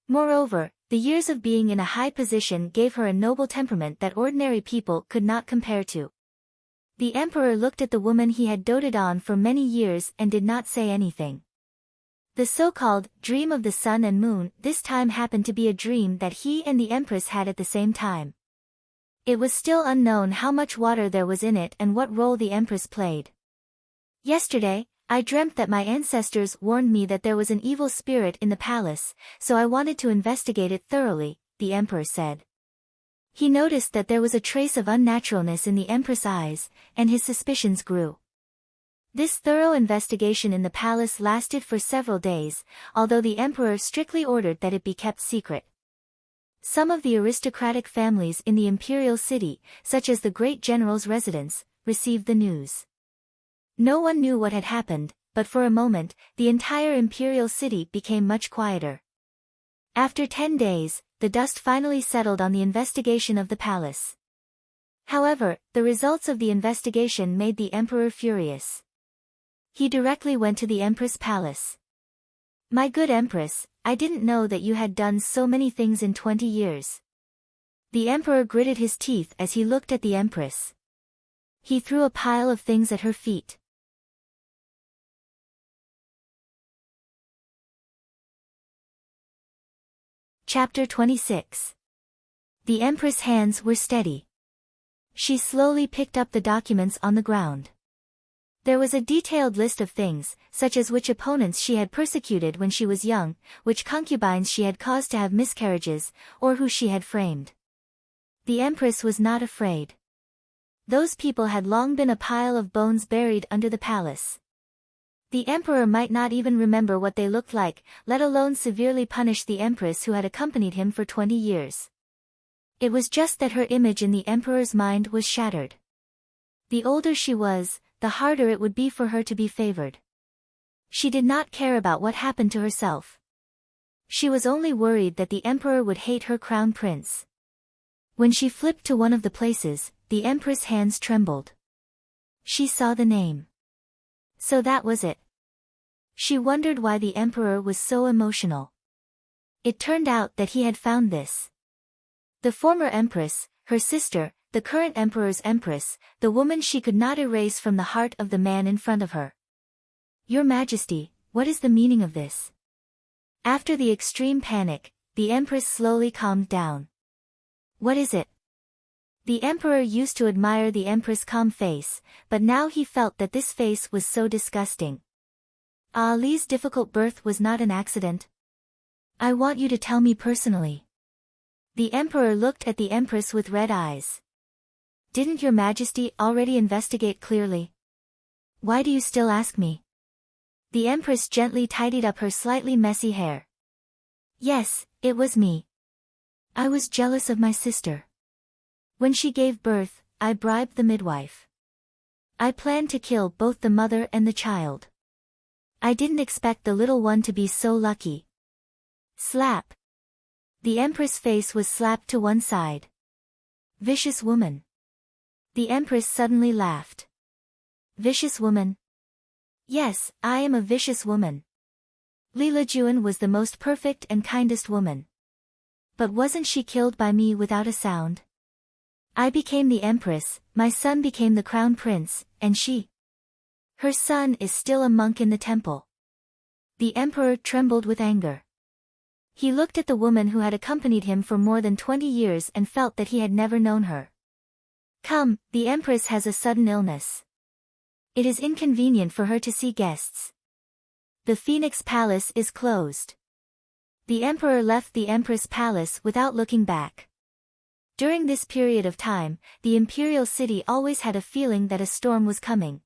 Moreover, the years of being in a high position gave her a noble temperament that ordinary people could not compare to. The emperor looked at the woman he had doted on for many years and did not say anything. The so-called dream of the sun and moon this time happened to be a dream that he and the empress had at the same time. It was still unknown how much water there was in it and what role the empress played. Yesterday, I dreamt that my ancestors warned me that there was an evil spirit in the palace, so I wanted to investigate it thoroughly, the emperor said. He noticed that there was a trace of unnaturalness in the empress' eyes, and his suspicions grew. This thorough investigation in the palace lasted for several days, although the emperor strictly ordered that it be kept secret. Some of the aristocratic families in the imperial city, such as the great general's residence, received the news. No one knew what had happened, but for a moment, the entire imperial city became much quieter. After 10 days, the dust finally settled on the investigation of the palace. However, the results of the investigation made the emperor furious. He directly went to the empress' palace. "My good empress, I didn't know that you had done so many things in 20 years. The emperor gritted his teeth as he looked at the empress. He threw a pile of things at her feet. Chapter 26. The empress' hands were steady. She slowly picked up the documents on the ground. There was a detailed list of things, such as which opponents she had persecuted when she was young, which concubines she had caused to have miscarriages, or who she had framed. The empress was not afraid. Those people had long been a pile of bones buried under the palace. The emperor might not even remember what they looked like, let alone severely punish the empress who had accompanied him for 20 years. It was just that her image in the emperor's mind was shattered. The older she was, the harder it would be for her to be favored. She did not care about what happened to herself. She was only worried that the emperor would hate her crown prince. When she flipped to one of the places, the empress' hands trembled. She saw the name. So that was it. She wondered why the emperor was so emotional. It turned out that he had found this. The former empress, her sister, the current emperor's empress, the woman she could not erase from the heart of the man in front of her. "Your Majesty, what is the meaning of this?" After the extreme panic, the empress slowly calmed down. "What is it?" The emperor used to admire the empress' calm face, but now he felt that this face was so disgusting. Ali's difficult birth was not an accident. "I want you to tell me personally." The emperor looked at the empress with red eyes. "Didn't your Majesty already investigate clearly? Why do you still ask me?" The empress gently tidied up her slightly messy hair. "Yes, it was me. I was jealous of my sister. When she gave birth, I bribed the midwife. I planned to kill both the mother and the child. I didn't expect the little one to be so lucky." Slap. The empress' face was slapped to one side. "Vicious woman." The empress suddenly laughed. "Vicious woman? Yes, I am a vicious woman. Lila Juan was the most perfect and kindest woman. But wasn't she killed by me without a sound? I became the empress, my son became the crown prince, and she. Her son is still a monk in the temple." The emperor trembled with anger. He looked at the woman who had accompanied him for more than 20 years and felt that he had never known her. "Come, the empress has a sudden illness. It is inconvenient for her to see guests. The Phoenix Palace is closed." The emperor left the empress' palace without looking back. During this period of time, the imperial city always had a feeling that a storm was coming.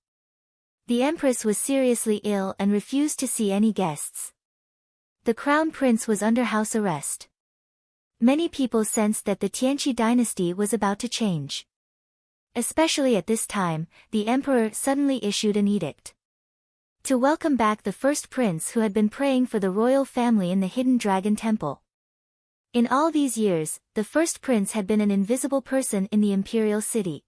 The empress was seriously ill and refused to see any guests. The crown prince was under house arrest. Many people sensed that the Tianqi dynasty was about to change. Especially at this time, the emperor suddenly issued an edict to welcome back the first prince who had been praying for the royal family in the hidden dragon temple. In all these years, the first prince had been an invisible person in the imperial city.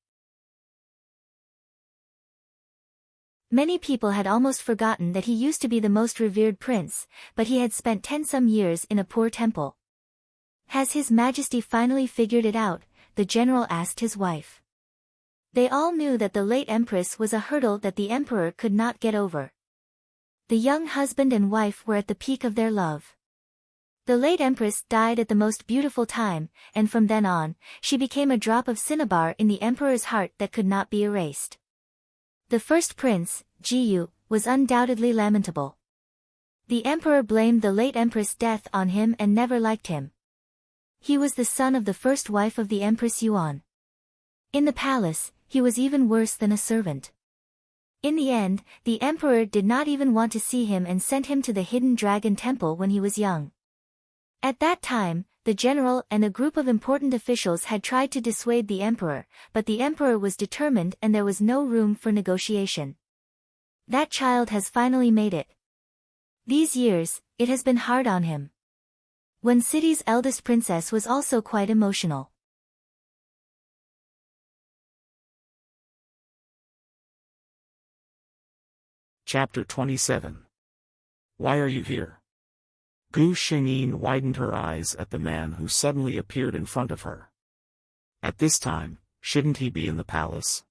Many people had almost forgotten that he used to be the most revered prince, but he had spent 10-some years in a poor temple. "Has His Majesty finally figured it out?" the general asked his wife. They all knew that the late empress was a hurdle that the emperor could not get over. The young husband and wife were at the peak of their love. The late empress died at the most beautiful time, and from then on, she became a drop of cinnabar in the emperor's heart that could not be erased. The first prince, Jiyu, was undoubtedly lamentable. The emperor blamed the late empress' death on him and never liked him. He was the son of the first wife of the Empress Yuan. In the palace, he was even worse than a servant. In the end, the emperor did not even want to see him and sent him to the hidden dragon temple when he was young. At that time, the general and a group of important officials had tried to dissuade the emperor, but the emperor was determined and there was no room for negotiation. That child has finally made it. These years, it has been hard on him. When city's eldest princess was also quite emotional. Chapter 27. Why are you here? Gu Xingyin widened her eyes at the man who suddenly appeared in front of her. At this time, shouldn't he be in the palace?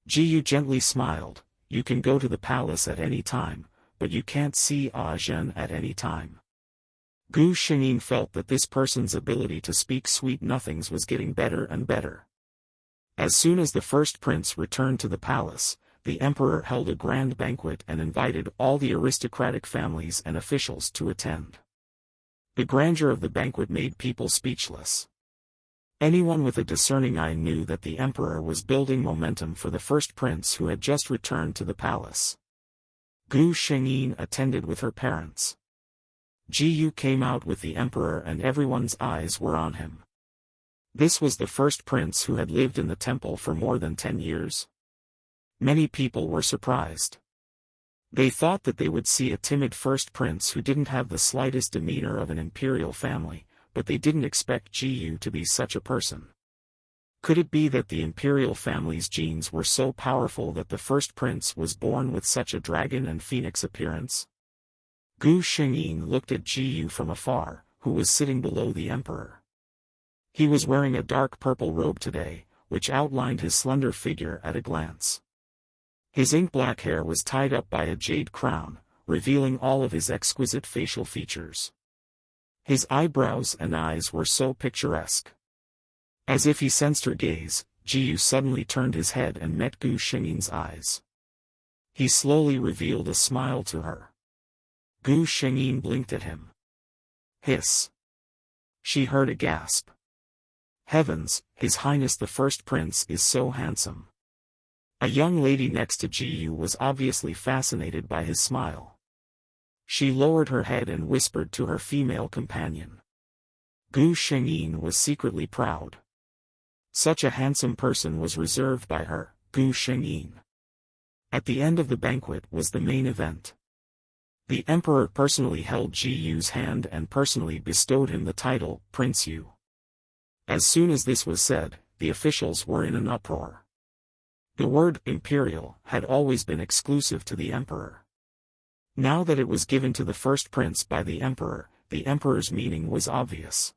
Ji Yu gently smiled. You can go to the palace at any time, but you can't see Zhen at any time. Gu Xingyin felt that this person's ability to speak sweet nothings was getting better and better. As soon as the first prince returned to the palace, the emperor held a grand banquet and invited all the aristocratic families and officials to attend. The grandeur of the banquet made people speechless. Anyone with a discerning eye knew that the emperor was building momentum for the first prince who had just returned to the palace. Gu Xingyin attended with her parents. Ji Yu came out with the emperor and everyone's eyes were on him. This was the first prince who had lived in the temple for more than 10 years. Many people were surprised. They thought that they would see a timid first prince who didn't have the slightest demeanor of an imperial family, but they didn't expect Ji Yu to be such a person. Could it be that the imperial family's genes were so powerful that the first prince was born with such a dragon and phoenix appearance? Gu Xingyin looked at Ji Yu from afar, who was sitting below the emperor. He was wearing a dark purple robe today, which outlined his slender figure at a glance. His ink-black hair was tied up by a jade crown, revealing all of his exquisite facial features. His eyebrows and eyes were so picturesque. As if he sensed her gaze, Ji Yu suddenly turned his head and met Gu Xingyin's eyes. He slowly revealed a smile to her. Gu Xingyin blinked at him. Hiss. She heard a gasp. Heavens, His Highness the First Prince is so handsome. A young lady next to Ji Yu was obviously fascinated by his smile. She lowered her head and whispered to her female companion. Gu Xingyin was secretly proud. Such a handsome person was reserved by her, Gu Xingyin. At the end of the banquet was the main event. The emperor personally held Ji Yu's hand and personally bestowed him the title, Prince Yu. As soon as this was said, the officials were in an uproar. The word imperial had always been exclusive to the emperor. Now that it was given to the first prince by the emperor's meaning was obvious.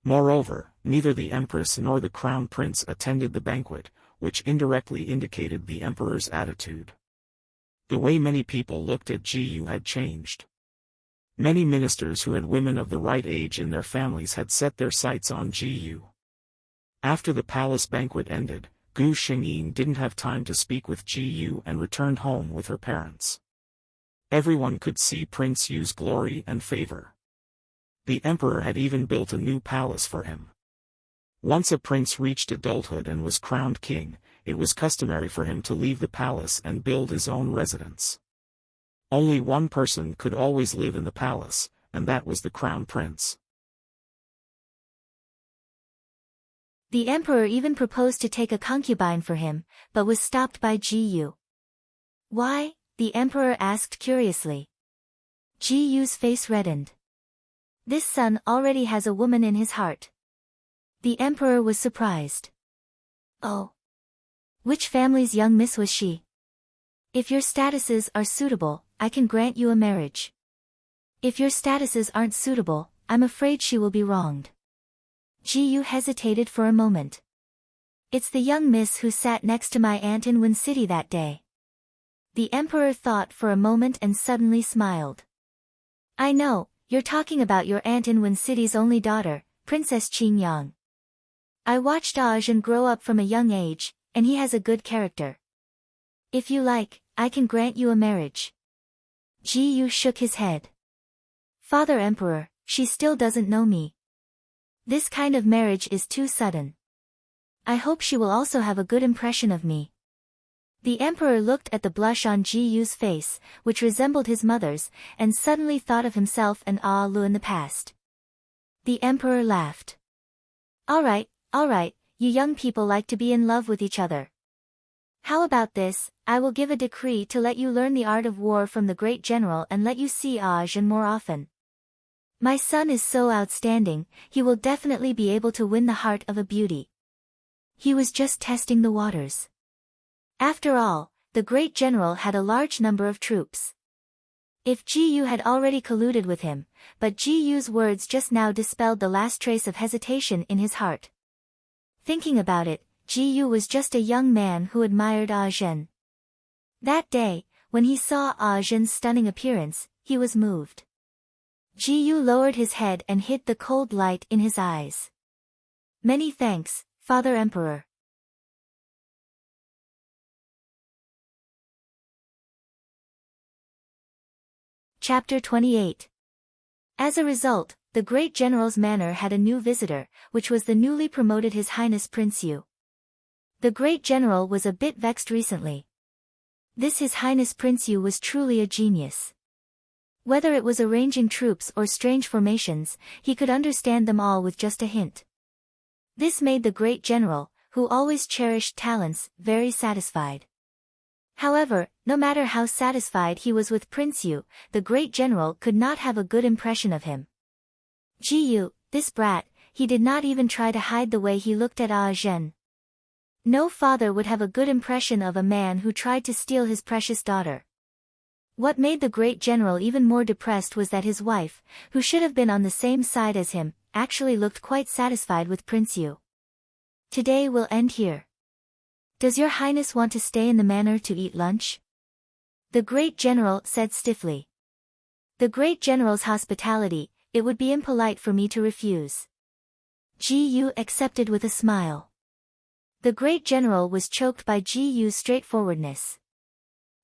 Moreover, neither the empress nor the crown prince attended the banquet, which indirectly indicated the emperor's attitude. The way many people looked at Ji Yu had changed. Many ministers who had women of the right age in their families had set their sights on Ji Yu. After the palace banquet ended, Gu Xingyin didn't have time to speak with Ji Yu and returned home with her parents. Everyone could see Prince Yu's glory and favor. The emperor had even built a new palace for him. Once a prince reached adulthood and was crowned king, it was customary for him to leave the palace and build his own residence. Only one person could always live in the palace, and that was the crown prince. The emperor even proposed to take a concubine for him, but was stopped by Ji Yu. Why? The emperor asked curiously. Ji Yu's face reddened. This son already has a woman in his heart. The emperor was surprised. Oh. Which family's young miss was she? If your statuses are suitable, I can grant you a marriage. If your statuses aren't suitable, I'm afraid she will be wronged. Ji Yu hesitated for a moment. It's the young miss who sat next to my aunt in Wen City that day. The emperor thought for a moment and suddenly smiled. I know, you're talking about your aunt in Wen City's only daughter, Princess Qing Yang. I watched Zhen grow up from a young age, and he has a good character. If you like, I can grant you a marriage. Ji Yu shook his head. Father Emperor, she still doesn't know me. This kind of marriage is too sudden. I hope she will also have a good impression of me. The emperor looked at the blush on Ji Yu's face, which resembled his mother's, and suddenly thought of himself and Lu in the past. The emperor laughed. All right, you young people like to be in love with each other. How about this, I will give a decree to let you learn the art of war from the great general and let you see Ajin more often. My son is so outstanding, he will definitely be able to win the heart of a beauty. He was just testing the waters. After all, the great general had a large number of troops. If Ji-yu had already colluded with him, but Ji-yu's words just now dispelled the last trace of hesitation in his heart. Thinking about it, Ji-yu was just a young man who admired Ajin. That day, when he saw Ajin's stunning appearance, he was moved. Ji-yu lowered his head and hid the cold light in his eyes. Many thanks, Father Emperor. Chapter 28. As a result, the great general's manor had a new visitor, which was the newly promoted His Highness Prince Yu. The great general was a bit vexed recently. This His Highness Prince Yu was truly a genius. Whether it was arranging troops or strange formations, he could understand them all with just a hint. This made the great general, who always cherished talents, very satisfied. However, no matter how satisfied he was with Prince Yu, the great general could not have a good impression of him. Ji-yu, this brat, he did not even try to hide the way he looked at Ajin. No father would have a good impression of a man who tried to steal his precious daughter. What made the great general even more depressed was that his wife, who should have been on the same side as him, actually looked quite satisfied with Prince Yu. Today will end here. Does your highness want to stay in the manor to eat lunch? The great general said stiffly. The great general's hospitality, it would be impolite for me to refuse. Ji-yu accepted with a smile. The great general was choked by Ji-yu's straightforwardness.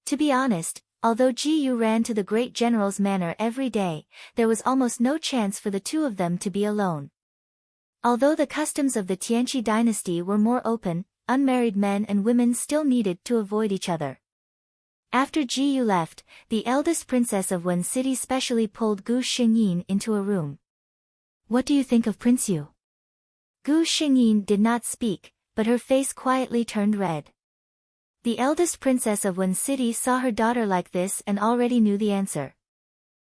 To be honest, although Ji-yu ran to the great general's manor every day, there was almost no chance for the two of them to be alone. Although the customs of the Tianqi dynasty were more open, unmarried men and women still needed to avoid each other. After Ji-yu left, the eldest princess of Wen City specially pulled Gu Xingyin into a room. What do you think of Prince Yu? Gu Xingyin did not speak, but her face quietly turned red. The eldest princess of Wen City saw her daughter like this and already knew the answer.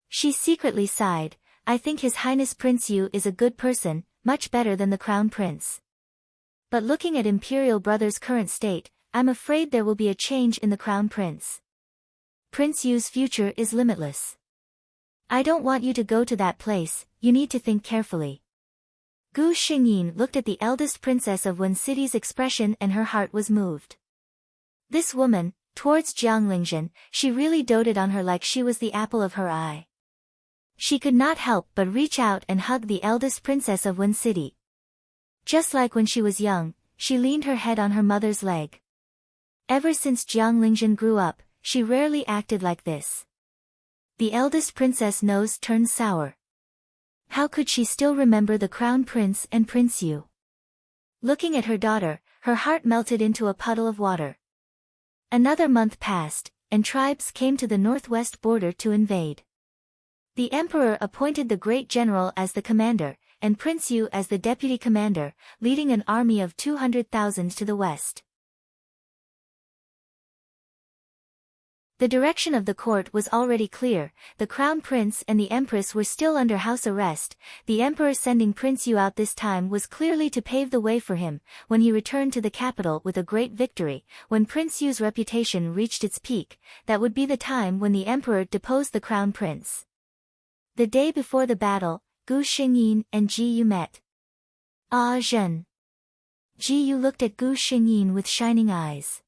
She secretly sighed, I think His Highness Prince Yu is a good person, much better than the crown prince. But looking at Imperial Brother's current state, I'm afraid there will be a change in the crown prince. Prince Yu's future is limitless. I don't want you to go to that place, you need to think carefully. Gu Xingyin looked at the eldest princess of Wen City's expression and her heart was moved. This woman, towards Jiang Lingjun, she really doted on her like she was the apple of her eye. She could not help but reach out and hug the eldest princess of Wen City. Just like when she was young, she leaned her head on her mother's leg. Ever since Jiang Lingjun grew up, she rarely acted like this. The eldest princess' nose turned sour. How could she still remember the crown prince and Prince Yu? Looking at her daughter, her heart melted into a puddle of water. Another month passed, and tribes came to the northwest border to invade. The emperor appointed the great general as the commander, and Prince Yu as the deputy commander, leading an army of 200,000 to the west. The direction of the court was already clear, the crown prince and the empress were still under house arrest, the emperor sending Prince Yu out this time was clearly to pave the way for him, when he returned to the capital with a great victory, when Prince Yu's reputation reached its peak, that would be the time when the emperor deposed the crown prince. The day before the battle, Gu Xingyin and Ji-yu met. Ah Zhen. Ji-yu looked at Gu Xingyin with shining eyes.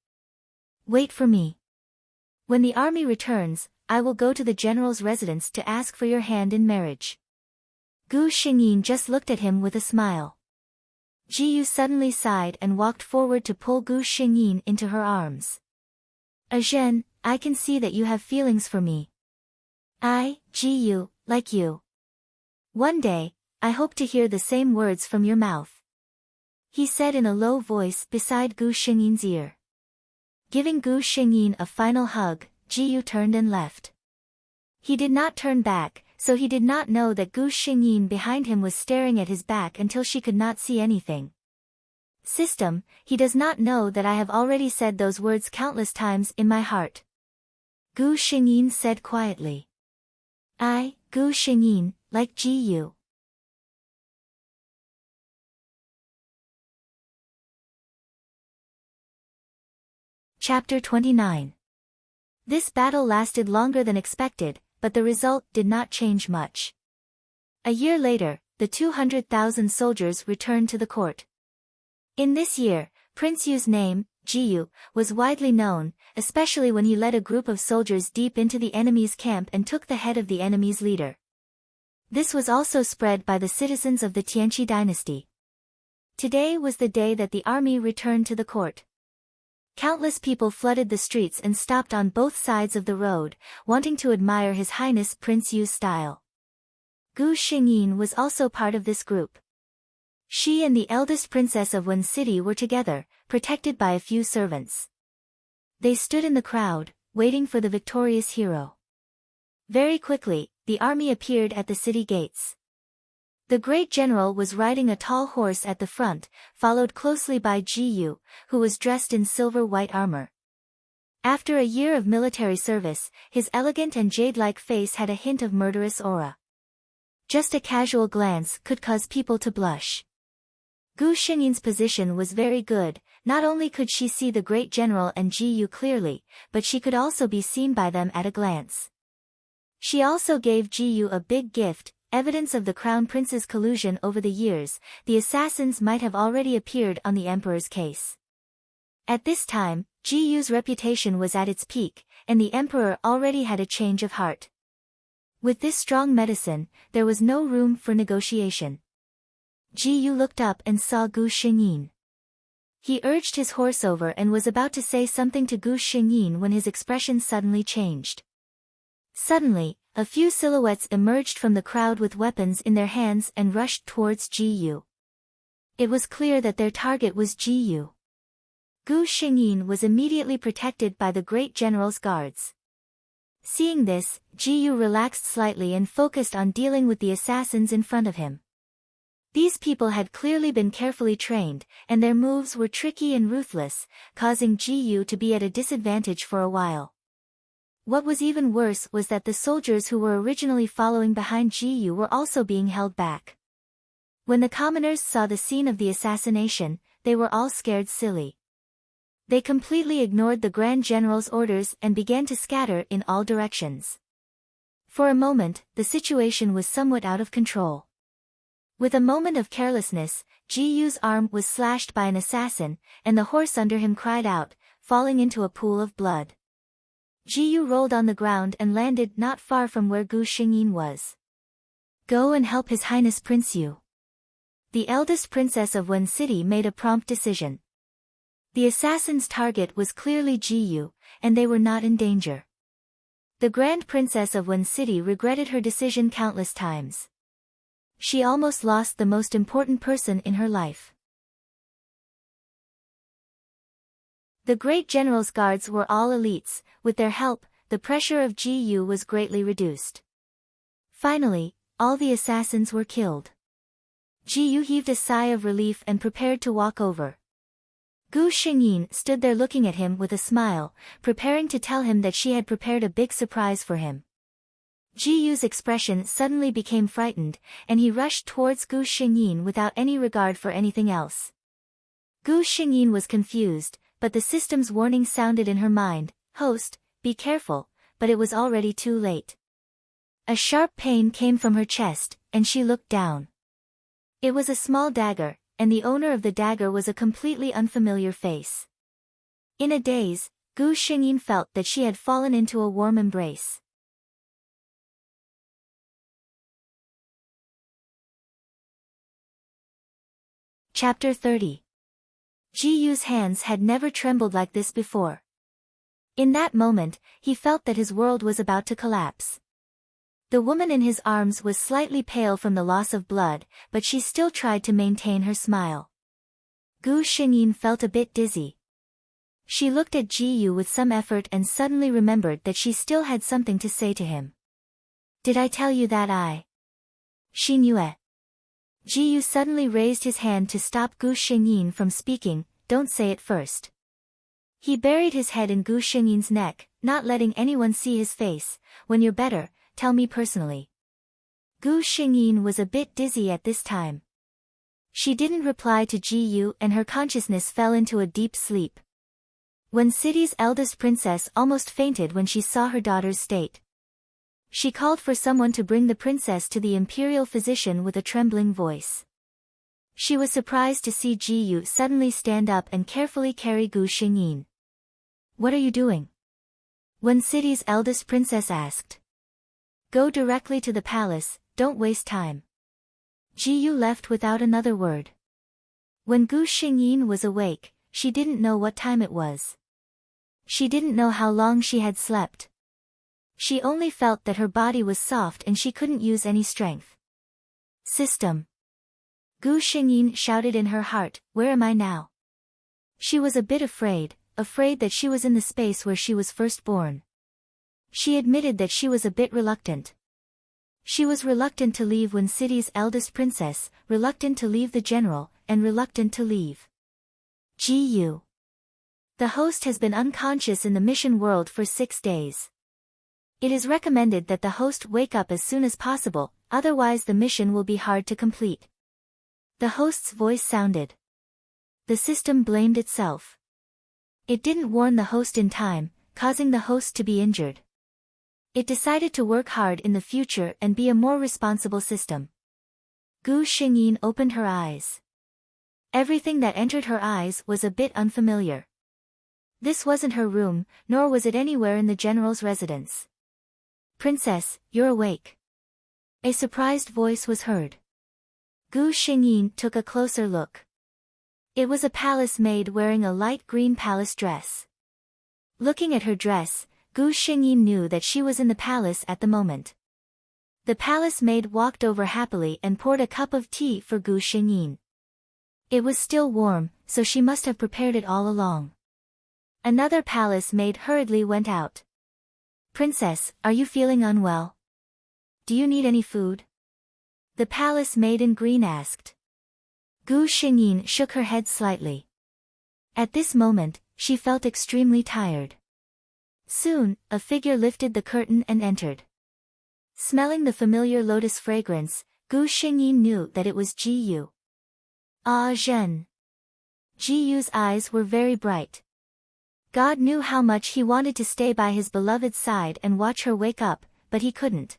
Wait for me. When the army returns, I will go to the general's residence to ask for your hand in marriage. Gu Xingyin just looked at him with a smile. Ji-yu suddenly sighed and walked forward to pull Gu Xingyin into her arms. Zhen, I can see that you have feelings for me. I, Ji-yu, like you. One day, I hope to hear the same words from your mouth. He said in a low voice beside Gu Xingyin's ear. Giving Gu Xingyin a final hug, Ji-yu turned and left. He did not turn back, so he did not know that Gu Xingyin behind him was staring at his back until she could not see anything. System, he does not know that I have already said those words countless times in my heart. Gu Xingyin said quietly. I, Gu Xingyin, like Ji. Chapter 29. This battle lasted longer than expected, but the result did not change much. A year later, the 200,000 soldiers returned to the court. In this year, Prince Yu's name, Jiyu, was widely known, especially when he led a group of soldiers deep into the enemy's camp and took the head of the enemy's leader. This was also spread by the citizens of the Tianqi dynasty. Today was the day that the army returned to the court. Countless people flooded the streets and stopped on both sides of the road, wanting to admire His Highness Prince Yu's style. Gu Xingyin was also part of this group. She and the eldest princess of Wen City were together, protected by a few servants. They stood in the crowd, waiting for the victorious hero. Very quickly, the army appeared at the city gates. The great general was riding a tall horse at the front, followed closely by Ji, who was dressed in silver-white armor. After a year of military service, his elegant and jade-like face had a hint of murderous aura. Just a casual glance could cause people to blush. Gu Xingyin's position was very good. Not only could she see the great general and Ji clearly, but she could also be seen by them at a glance. She also gave Ji a big gift, evidence of the crown prince's collusion over the years. The assassins might have already appeared on the emperor's case. At this time, Ji's reputation was at its peak, and the emperor already had a change of heart. With this strong medicine, there was no room for negotiation. Ji looked up and saw Gu Xingyin. He urged his horse over and was about to say something to Gu Xingyin when his expression suddenly changed. Suddenly, a few silhouettes emerged from the crowd with weapons in their hands and rushed towards Ji. It was clear that their target was Ji. Gu Xingyin was immediately protected by the great general's guards. Seeing this, Ji relaxed slightly and focused on dealing with the assassins in front of him. These people had clearly been carefully trained, and their moves were tricky and ruthless, causing Ji to be at a disadvantage for a while. What was even worse was that the soldiers who were originally following behind Ji were also being held back. When the commoners saw the scene of the assassination, they were all scared silly. They completely ignored the Grand General's orders and began to scatter in all directions. For a moment, the situation was somewhat out of control. With a moment of carelessness, Ji's arm was slashed by an assassin, and the horse under him cried out, falling into a pool of blood. Ji rolled on the ground and landed not far from where Gu Xingyin was. Go and help His Highness Prince Yu. The eldest princess of Wen City made a prompt decision. The assassin's target was clearly Ji, and they were not in danger. The Grand Princess of Wen City regretted her decision countless times. She almost lost the most important person in her life. The great general's guards were all elites. With their help, the pressure of Ji was greatly reduced. Finally, all the assassins were killed. Ji heaved a sigh of relief and prepared to walk over. Gu Xingyin stood there looking at him with a smile, preparing to tell him that she had prepared a big surprise for him. Ji's expression suddenly became frightened, and he rushed towards Gu Xingyin without any regard for anything else. Gu Xingyin was confused, but the system's warning sounded in her mind, "Host, be careful," but it was already too late. A sharp pain came from her chest, and she looked down. It was a small dagger, and the owner of the dagger was a completely unfamiliar face. In a daze, Gu Xingyin felt that she had fallen into a warm embrace. Chapter 30. Ji's hands had never trembled like this before. In that moment, he felt that his world was about to collapse. The woman in his arms was slightly pale from the loss of blood, but she still tried to maintain her smile. Gu Xingyin felt a bit dizzy. She looked at Ji with some effort and suddenly remembered that she still had something to say to him. Did I tell you that I? She knew it. Ji Yu suddenly raised his hand to stop Gu Xingyin from speaking. Don't say it first. He buried his head in Gu Xingyin's neck, not letting anyone see his face. When you're better, tell me personally. Gu Xingyin was a bit dizzy at this time. She didn't reply to Ji Yu and her consciousness fell into a deep sleep. When city's eldest princess almost fainted when she saw her daughter's state. She called for someone to bring the princess to the imperial physician with a trembling voice. She was surprised to see Ji Yu suddenly stand up and carefully carry Gu Xingyin. What are you doing? When city's eldest princess asked. Go directly to the palace, don't waste time. Ji Yu left without another word. When Gu Xingyin was awake, she didn't know what time it was. She didn't know how long she had slept. She only felt that her body was soft and she couldn't use any strength. System. Gu Xingyin shouted in her heart, where am I now? She was a bit afraid that she was in the space where she was first born. She admitted that she was a bit reluctant. She was reluctant to leave when city's eldest princess, reluctant to leave the general, and reluctant to leave Ji Yu. The host has been unconscious in the mission world for 6 days. It is recommended that the host wake up as soon as possible, otherwise the mission will be hard to complete. The host's voice sounded. The system blamed itself. It didn't warn the host in time, causing the host to be injured. It decided to work hard in the future and be a more responsible system. Gu Xingyin opened her eyes. Everything that entered her eyes was a bit unfamiliar. This wasn't her room, nor was it anywhere in the general's residence. Princess, you're awake. A surprised voice was heard. Gu Xingyin took a closer look. It was a palace maid wearing a light green palace dress. Looking at her dress, Gu Xingyin knew that she was in the palace at the moment. The palace maid walked over happily and poured a cup of tea for Gu Xingyin. It was still warm, so she must have prepared it all along. Another palace maid hurriedly went out. Princess, are you feeling unwell? Do you need any food? The palace maid in green asked. Gu Xingyin shook her head slightly. At this moment, she felt extremely tired. Soon, a figure lifted the curtain and entered. Smelling the familiar lotus fragrance, Gu Xingyin knew that it was Ji Yu. Ah Zhen. Ji Yu's eyes were very bright. God knew how much he wanted to stay by his beloved's side and watch her wake up, but he couldn't.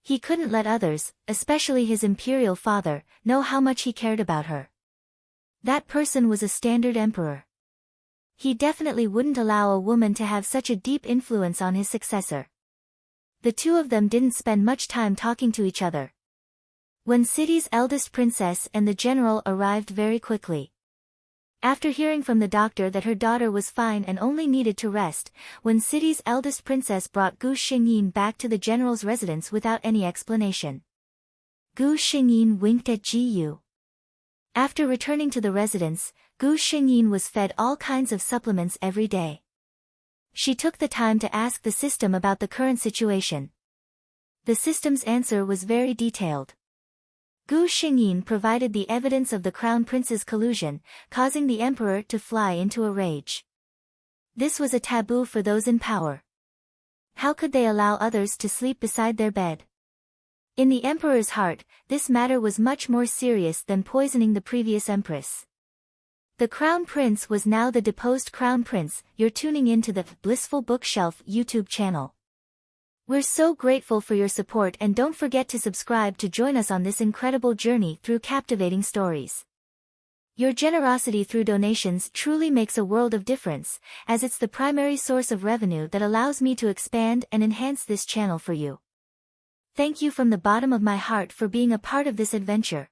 He couldn't let others, especially his imperial father, know how much he cared about her. That person was a standard emperor. He definitely wouldn't allow a woman to have such a deep influence on his successor. The two of them didn't spend much time talking to each other. When city's eldest princess and the general arrived very quickly. After hearing from the doctor that her daughter was fine and only needed to rest, when city's eldest princess brought Gu Xingyin back to the general's residence without any explanation. Gu Xingyin winked at Ji Yu. After returning to the residence, Gu Xingyin was fed all kinds of supplements every day. She took the time to ask the system about the current situation. The system's answer was very detailed. Gu Xingyin provided the evidence of the crown prince's collusion, causing the emperor to fly into a rage. This was a taboo for those in power. How could they allow others to sleep beside their bed? In the emperor's heart, this matter was much more serious than poisoning the previous empress. The crown prince was now the deposed crown prince. You're tuning in to the Blissful Bookshelf YouTube channel. We're so grateful for your support and don't forget to subscribe to join us on this incredible journey through captivating stories. Your generosity through donations truly makes a world of difference, as it's the primary source of revenue that allows me to expand and enhance this channel for you. Thank you from the bottom of my heart for being a part of this adventure.